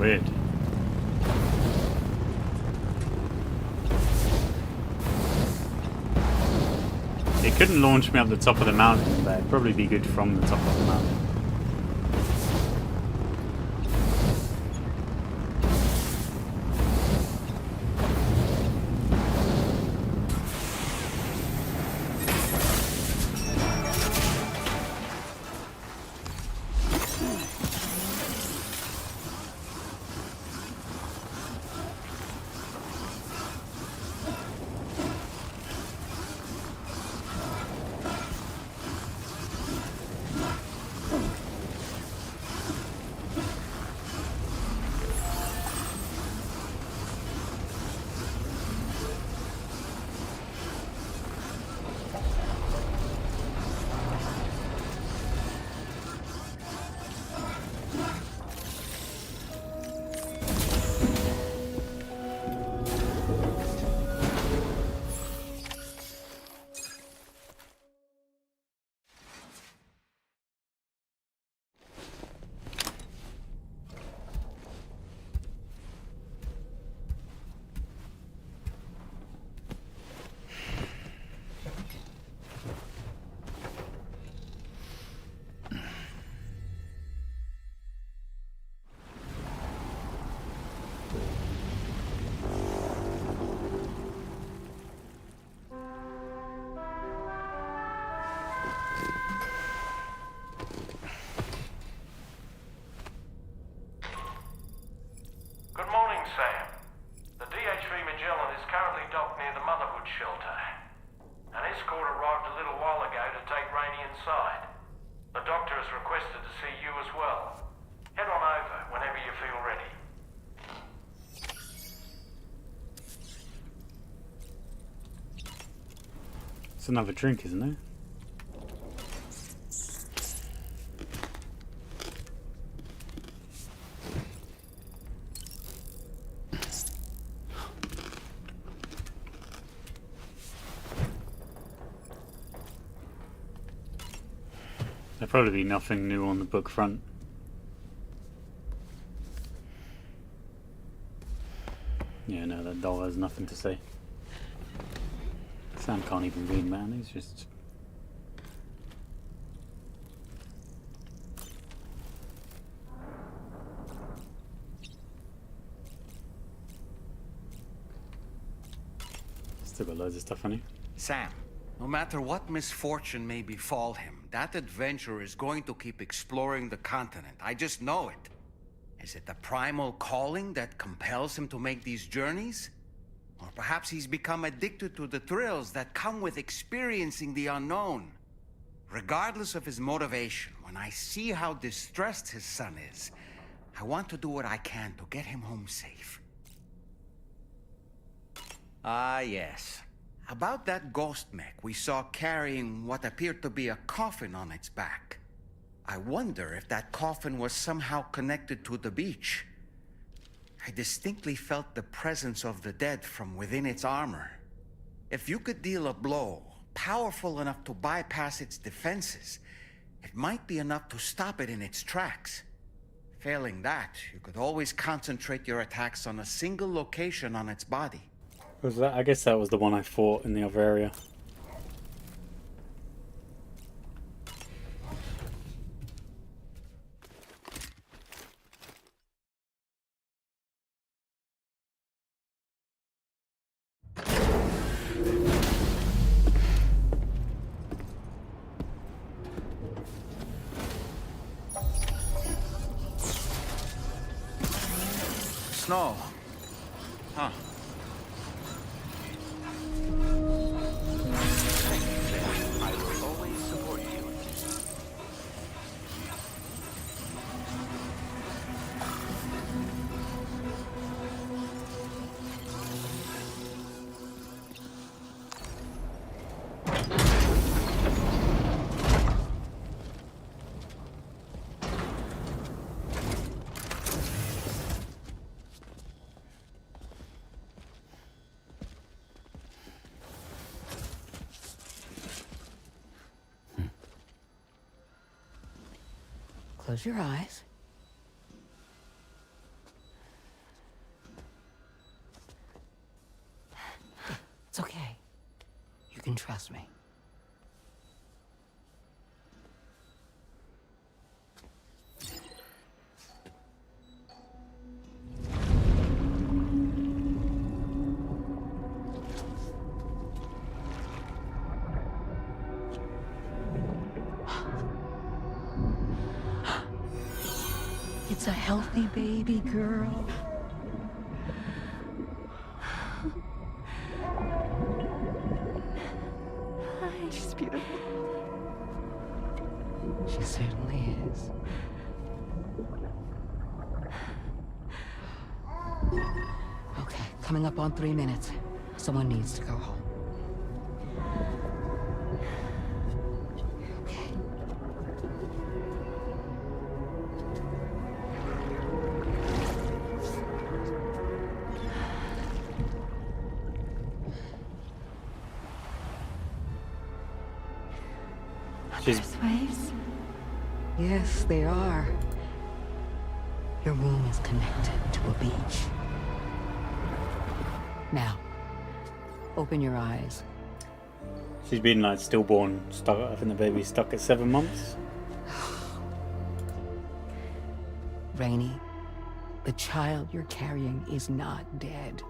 Weird. It couldn't launch me up the top of the mountain, but it'd probably be good from the top of the mountain. It's another drink, isn't it? There'll probably be nothing new on the book front. Yeah, no, that doll has nothing to say. Sam can't even read, man. He's just... Still got loads of stuff on you. Sam, no matter what misfortune may befall him, that adventurer is going to keep exploring the continent. I just know it. Is it the primal calling that compels him to make these journeys? Or perhaps he's become addicted to the thrills that come with experiencing the unknown. Regardless of his motivation, when I see how distressed his son is, I want to do what I can to get him home safe. Ah, yes. About that ghost mech we saw carrying what appeared to be a coffin on its back. I wonder if that coffin was somehow connected to the beach. I distinctly felt the presence of the dead from within its armor. If you could deal a blow powerful enough to bypass its defenses, it might be enough to stop it in its tracks. Failing that, you could always concentrate your attacks on a single location on its body. Was that? I guess that was the one I fought in the other area. Snow. Huh. I will always support you. Close your eyes. It's a healthy baby girl. She's beautiful. She certainly is. Okay, coming up on 3 minutes. Someone needs to go home. There's waves? Yes, they are. Your womb is connected to a beach. Now, open your eyes. She's been like stillborn, stuck. I think the baby's stuck at 7 months. Rainey, the child you're carrying is not dead.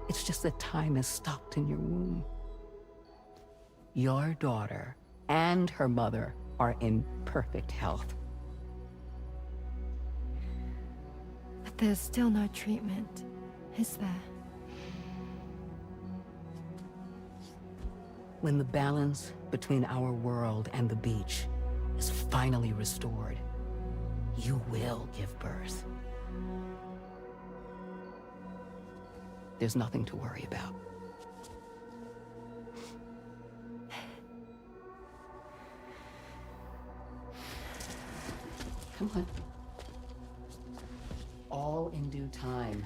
It's just that time has stopped in your womb. Your daughter and her mother are in perfect health. But there's still no treatment, is there? When the balance between our world and the beach is finally restored, you will give birth. There's nothing to worry about. Come on. All in due time.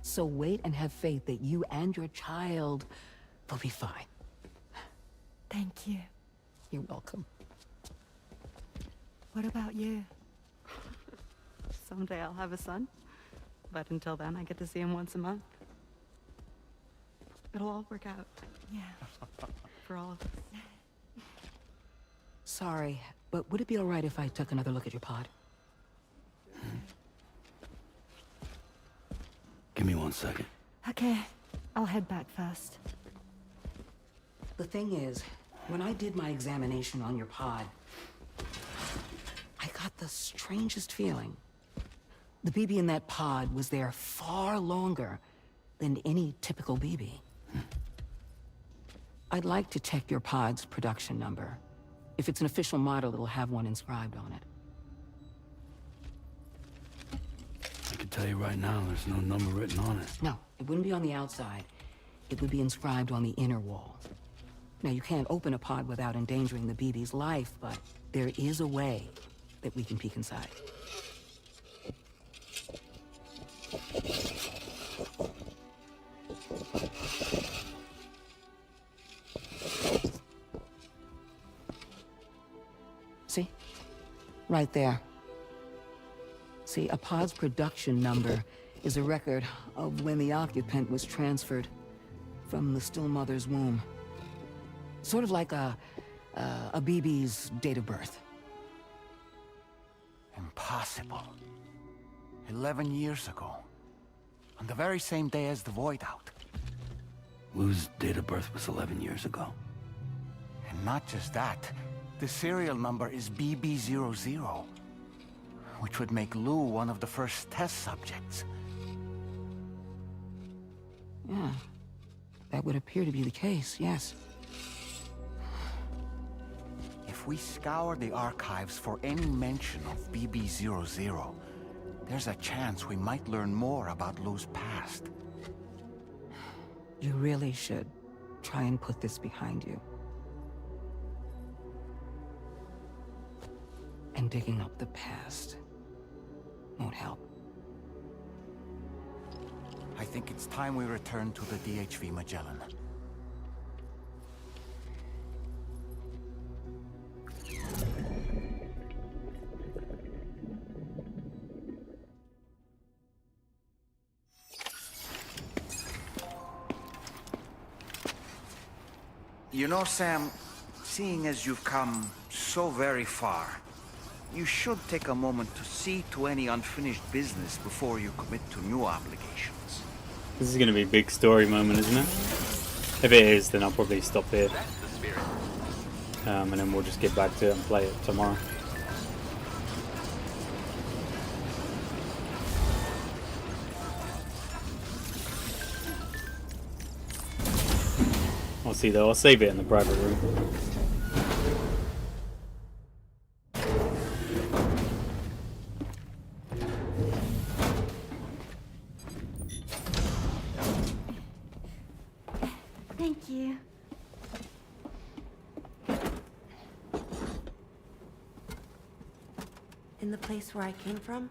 So wait and have faith that you and your child will be fine. Thank you. You're welcome. What about you? Someday I'll have a son, but until then I get to see him once a month. It'll all work out. Yeah. For all of us. Sorry, but would it be all right if I took another look at your pod? Give me 1 second. Okay, I'll head back first. The thing is, when I did my examination on your pod, I got the strangest feeling. The BB in that pod was there far longer than any typical BB. I'd like to check your pod's production number. If it's an official model, it'll have one inscribed on it. I can tell you right now, there's no number written on it. No, it wouldn't be on the outside. It would be inscribed on the inner wall. Now, you can't open a pod without endangering the BB's life, but there is a way that we can peek inside. See? Right there. See, a pod's production number is a record of when the occupant was transferred from the still mother's womb. Sort of like a BB's date of birth. Impossible. 11 years ago. On the very same day as the Void Out. Lou's date of birth was 11 years ago. And not just that, the serial number is BB00, which would make Lou one of the first test subjects. Yeah, that would appear to be the case, yes. If we scour the archives for any mention of BB00, there's a chance we might learn more about Lou's past. You really should try and put this behind you. And digging up the past won't help. I think it's time we return to the DHV Magellan. You know, Sam, seeing as you've come so very far, you should take a moment to see to any unfinished business before you commit to new obligations. This is going to be a big story moment, isn't it? If it is, then I'll probably stop here. And then we'll just get back to it and play it tomorrow. cutscene though. I'll save it in the private room. Thank you. In the place where I came from,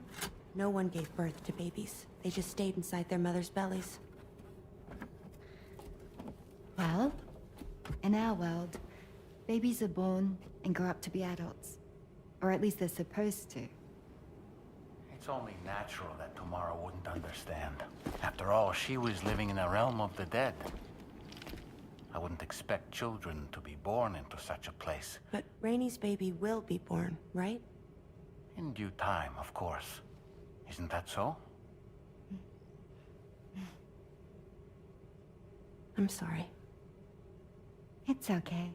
no one gave birth to babies. They just stayed inside their mother's bellies. Well, in our world, babies are born and grow up to be adults. Or at least they're supposed to. It's only natural that Tamara wouldn't understand. After all, she was living in a realm of the dead. I wouldn't expect children to be born into such a place. But Rainey's baby will be born, right? In due time, of course. Isn't that so? I'm sorry. It's okay.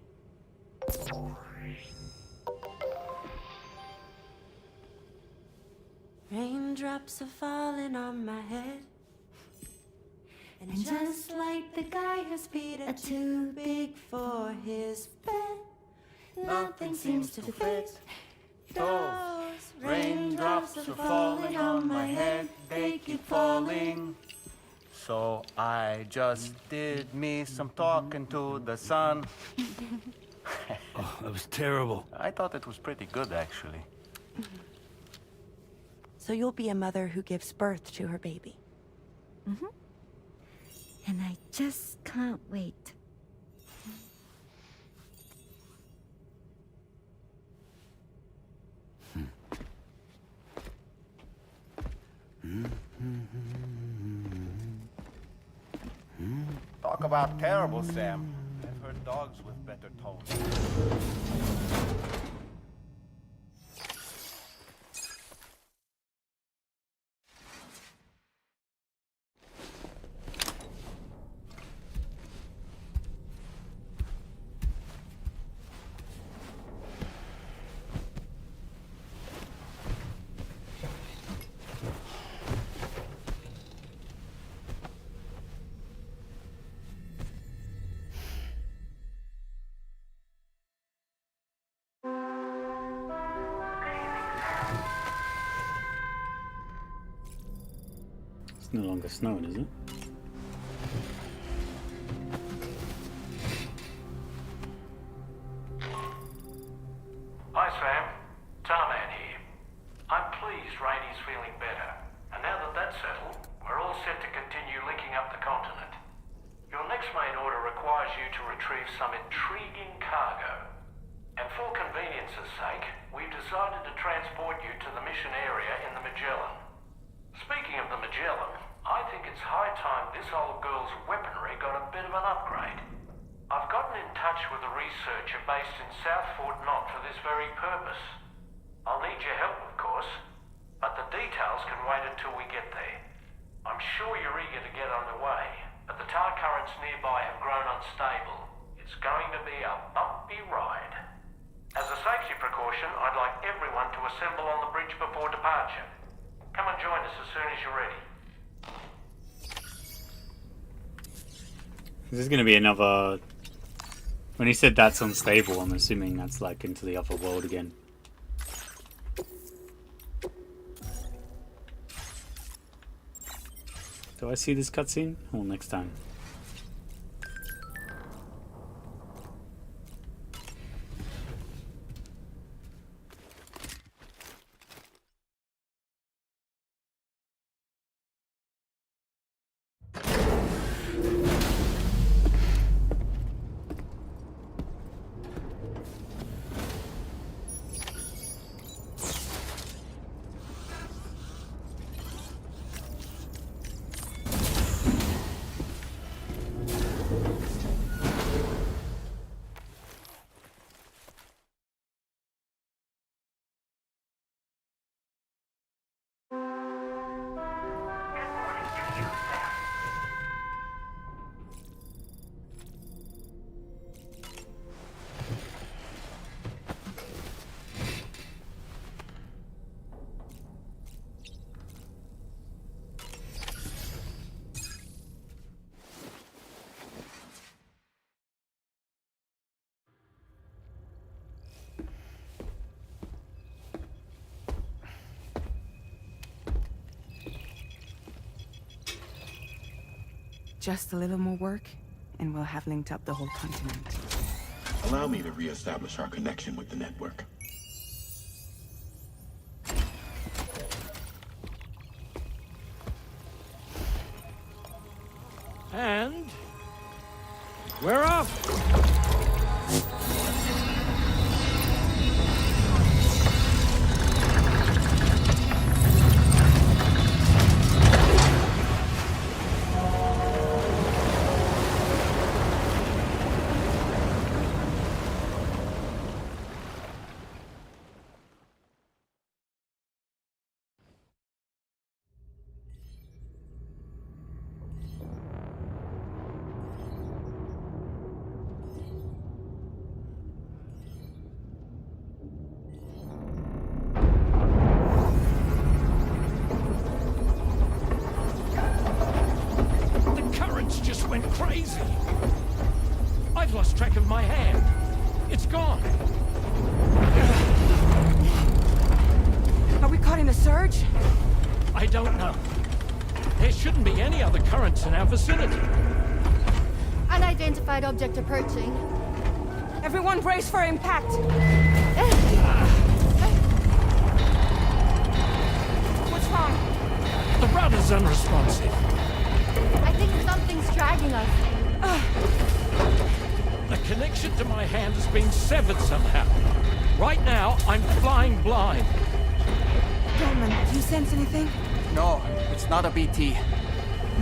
Raindrops are falling on my head. And just like the guy whose feet are too big for his bed, nothing seems to fit. Those raindrops are falling on my head, they keep falling. So I just did me some talking to the sun. Oh, that was terrible. I thought it was pretty good, actually. So you'll be a mother who gives birth to her baby. Mm-hmm. And I just can't wait. Talk about terrible, Sam. I've heard dogs with better tones. It's no longer snowing, is it? Hi, Sam. Tarman here. I'm pleased Rainey's feeling better. And now that that's settled, we're all set to continue linking up the continent. Your next main order requires you to retrieve some intriguing cargo. And for convenience's sake, we've decided to transport you to the mission area in the Magellan. Speaking of the Magellan, I think it's high time this old girl's weaponry got a bit of an upgrade. I've gotten in touch with a researcher based in South Fort Knott for this very purpose. I'll need your help, of course, but the details can wait until we get there. I'm sure you're eager to get underway, but the tar currents nearby have grown unstable. It's going to be a bumpy ride. As a safety precaution, I'd like everyone to assemble on the bridge before departure. Come and join us as soon as you're ready. This is going to be another... When he said that's unstable, I'm assuming that's like into the other world again. Do I see this cutscene? Or next time? Just a little more work, and we'll have linked up the whole continent. Allow me to reestablish our connection with the network. And we're off! Just went crazy. I've lost track of my hand. It's gone. Are we caught in a surge? I don't know. There shouldn't be any other currents in our vicinity. Unidentified object approaching. Everyone brace for impact. What's wrong? The rudder's unresponsive. I think something's dragging us. The connection to my hand has been severed somehow. Right now, I'm flying blind. Dolman, do you sense anything? No, it's not a BT.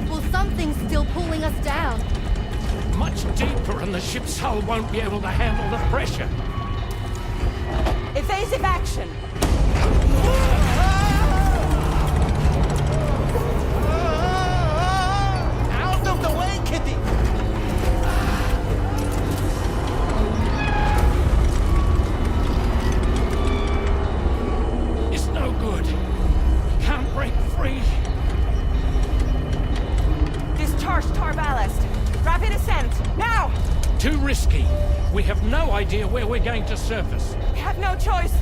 Well, something's still pulling us down. Much deeper, and the ship's hull won't be able to handle the pressure. Evasive action! Out of the way, Kitty! It's no good. Can't break free. Discharge tar ballast. Rapid ascent, now! Too risky. We have no idea where we're going to surface. We have no choice.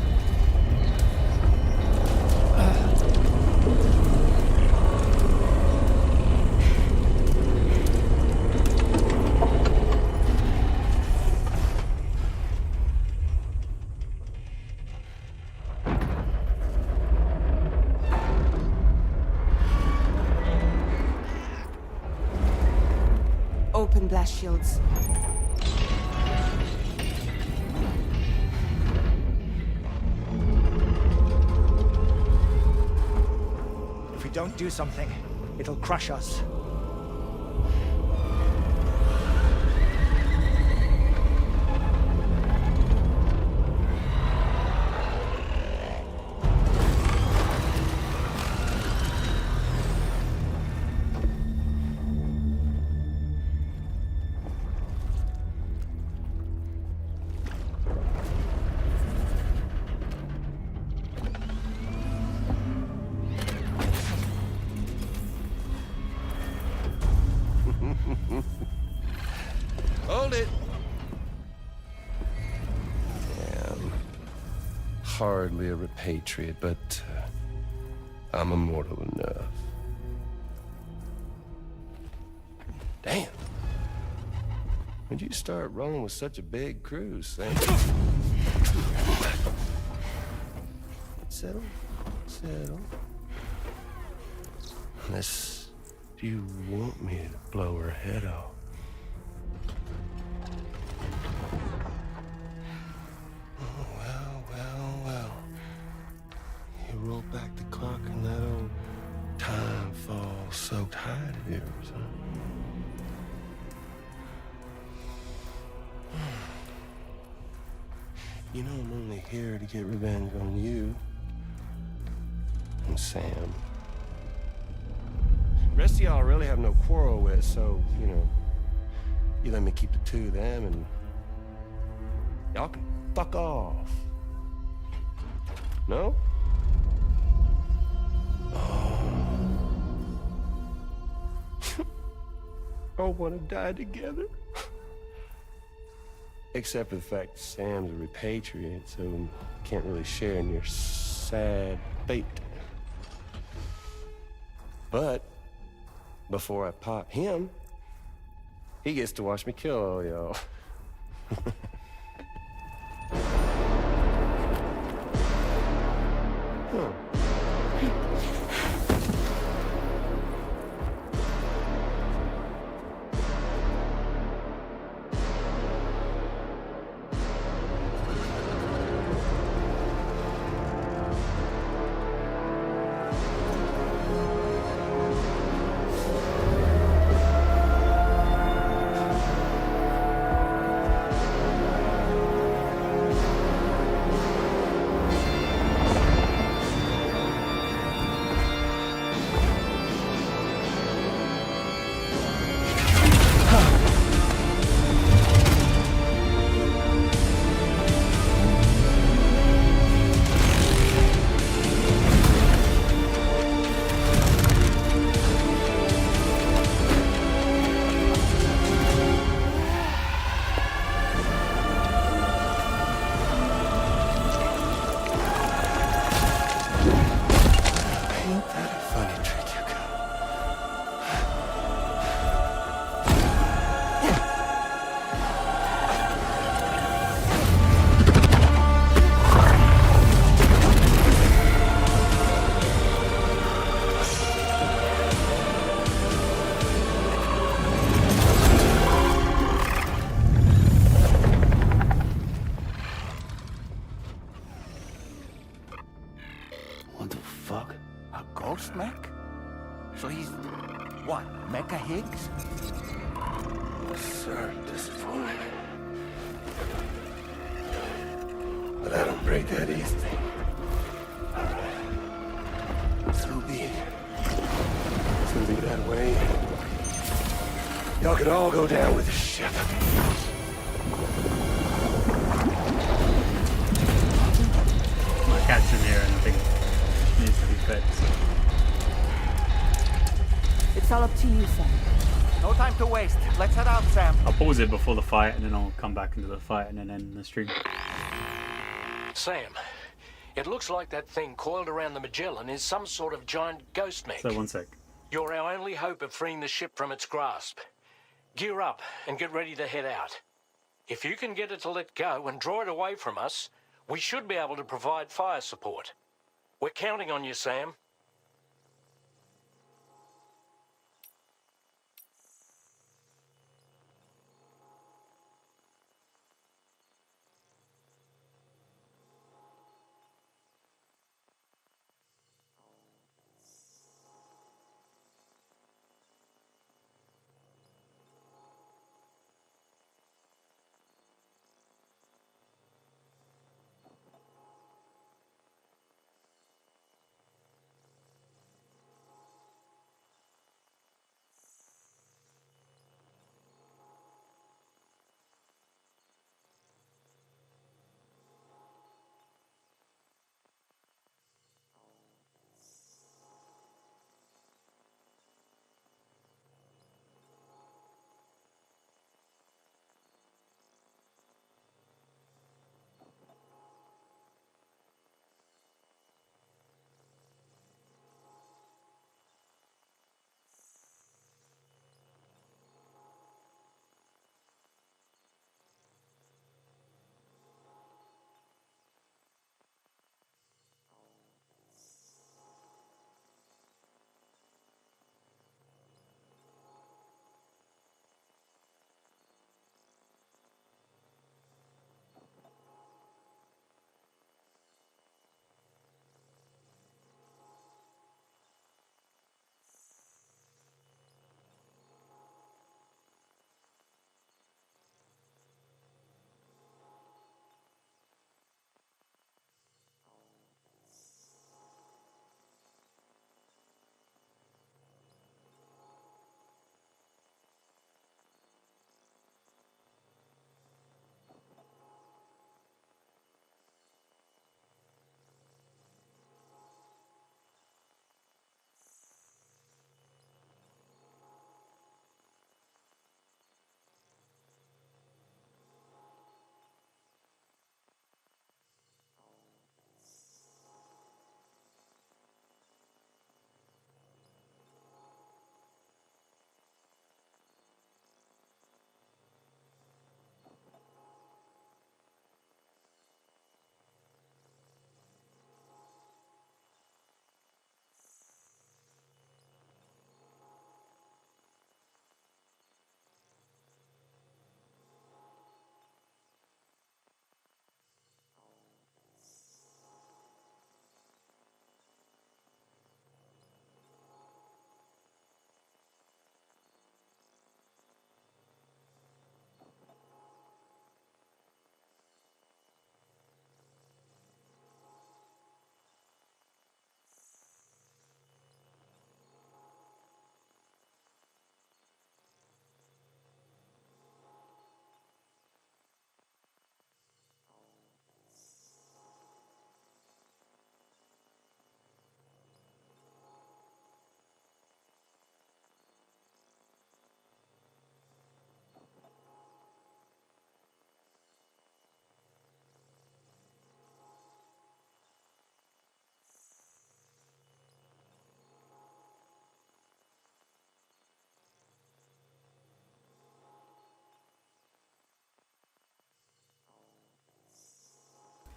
Open blast shields. If we don't do something, it'll crush us. Hold it. Hardly a repatriate, but I'm immortal enough. Damn. When'd you start rolling with such a big crew, Sam? Settle. Unless you want me to blow her head off. Roll back the clock and that old time fall soaked hide of yours, huh? You know I'm only here to get revenge on you and Sam. The rest of y'all I really have no quarrel with, so, you know, you let me keep the two of them and y'all can fuck off. No? All want to die together. Except for the fact Sam's a repatriate, so can't really share in your sad fate. But before I pop him, He gets to watch me kill all y'all. What the fuck? A ghost mech? So he's... what, Mecha Higgs? Sir, disappointed. But I don't break that easy. So be it. It's gonna be that way. Y'all could all go down with the ship. My cat's in here and I think it needs to be fixed. It's all up to you, Sam. No time to waste. Let's head out, Sam. I'll pause it before the fight and then I'll come back into the fight and then end the stream. Sam, it looks like that thing coiled around the Magellan is some sort of giant ghost mech. So 1 sec. You're our only hope of freeing the ship from its grasp. Gear up and get ready to head out. If you can get it to let go and draw it away from us, we should be able to provide fire support. We're counting on you, Sam.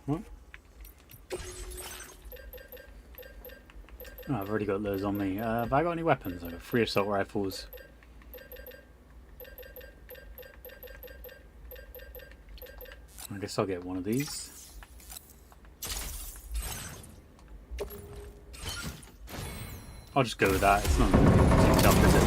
What? Oh, I've already got those on me. Have I got any weapons? I've got 3 assault rifles. I guess I'll get one of these. I'll just go with that. It's not too tough, is it?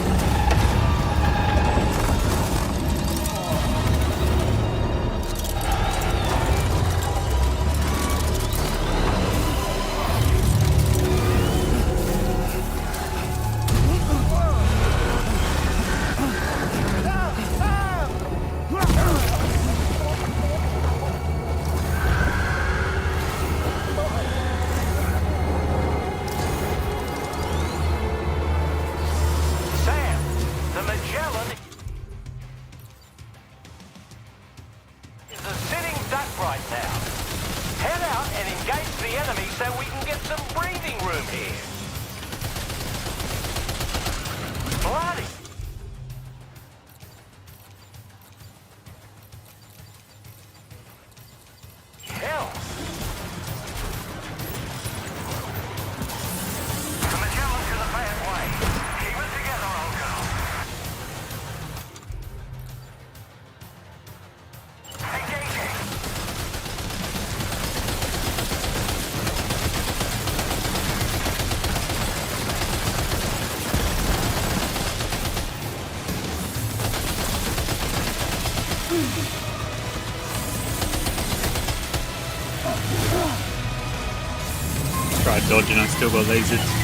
Tried dodging, I still got lasered.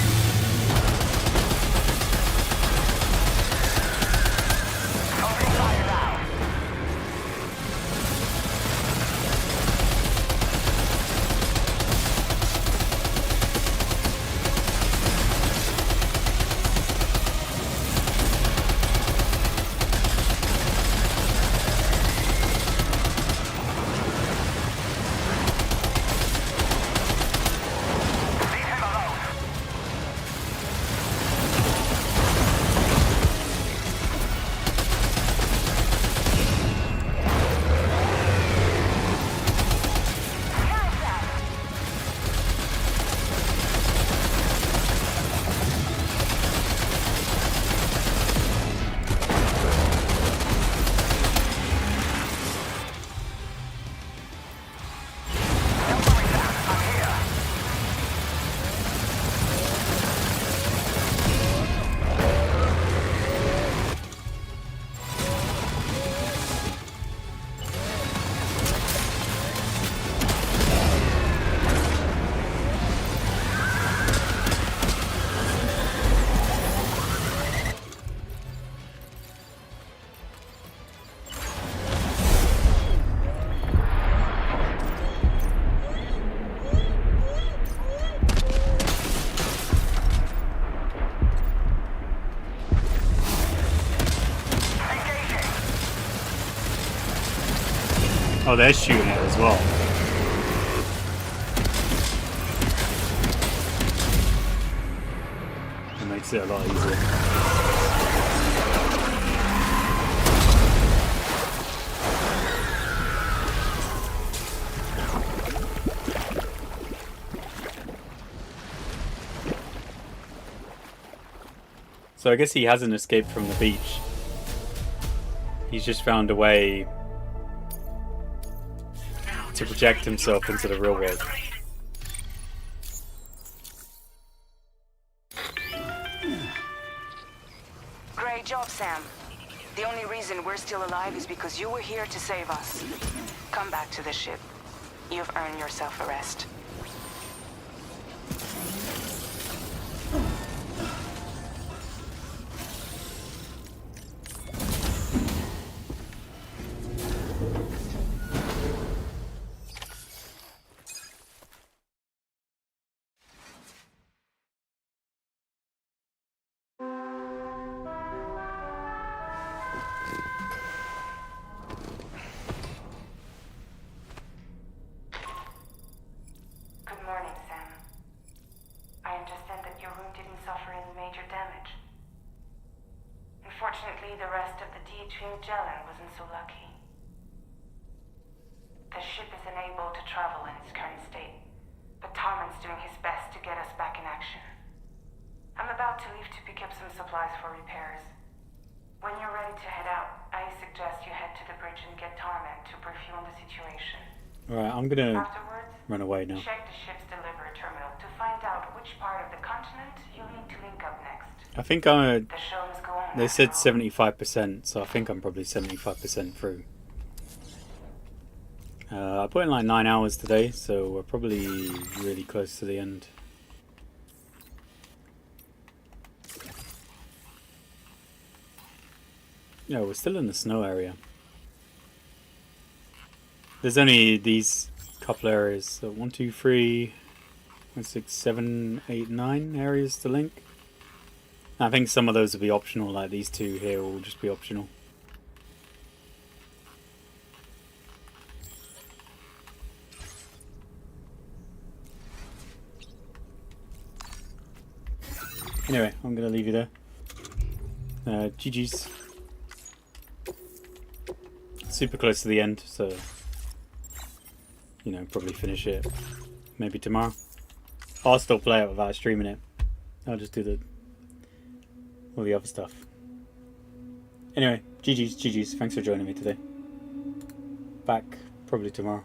Oh, they're shooting it as well. It makes it a lot easier. So I guess he hasn't escaped from the beach. He's just found a way to project himself into the real world. Great job, Sam. The only reason we're still alive is because you were here to save us. Come back to the ship. You've earned yourself a rest. Unfortunately, the rest of the D-Team Magellan wasn't so lucky. The ship is unable to travel in its current state, but Tarman's doing his best to get us back in action. I'm about to leave to pick up some supplies for repairs. When you're ready to head out, I suggest you head to the bridge and get Tarman to brief you on the situation. Alright, I'm gonna Afterwards, run away now. check the ship's delivery terminal to find out which part of the continent you'll need to link up next. I think The show must go on. they said 75%, so I think I'm probably 75% through. I put in like 9 hours today, so we're probably really close to the end. Yeah, we're still in the snow area. There's only these couple areas, so 1, 2, 3, 4, 6, 7, 8, 9 areas to link. I think some of those will be optional, like these two here will just be optional. Anyway, I'm gonna leave you there. GG's. Super close to the end, so you know, probably finish it maybe tomorrow. I'll still play it without streaming it. I'll just do all the other stuff. Anyway, GG's. Thanks for joining me today. Back probably tomorrow.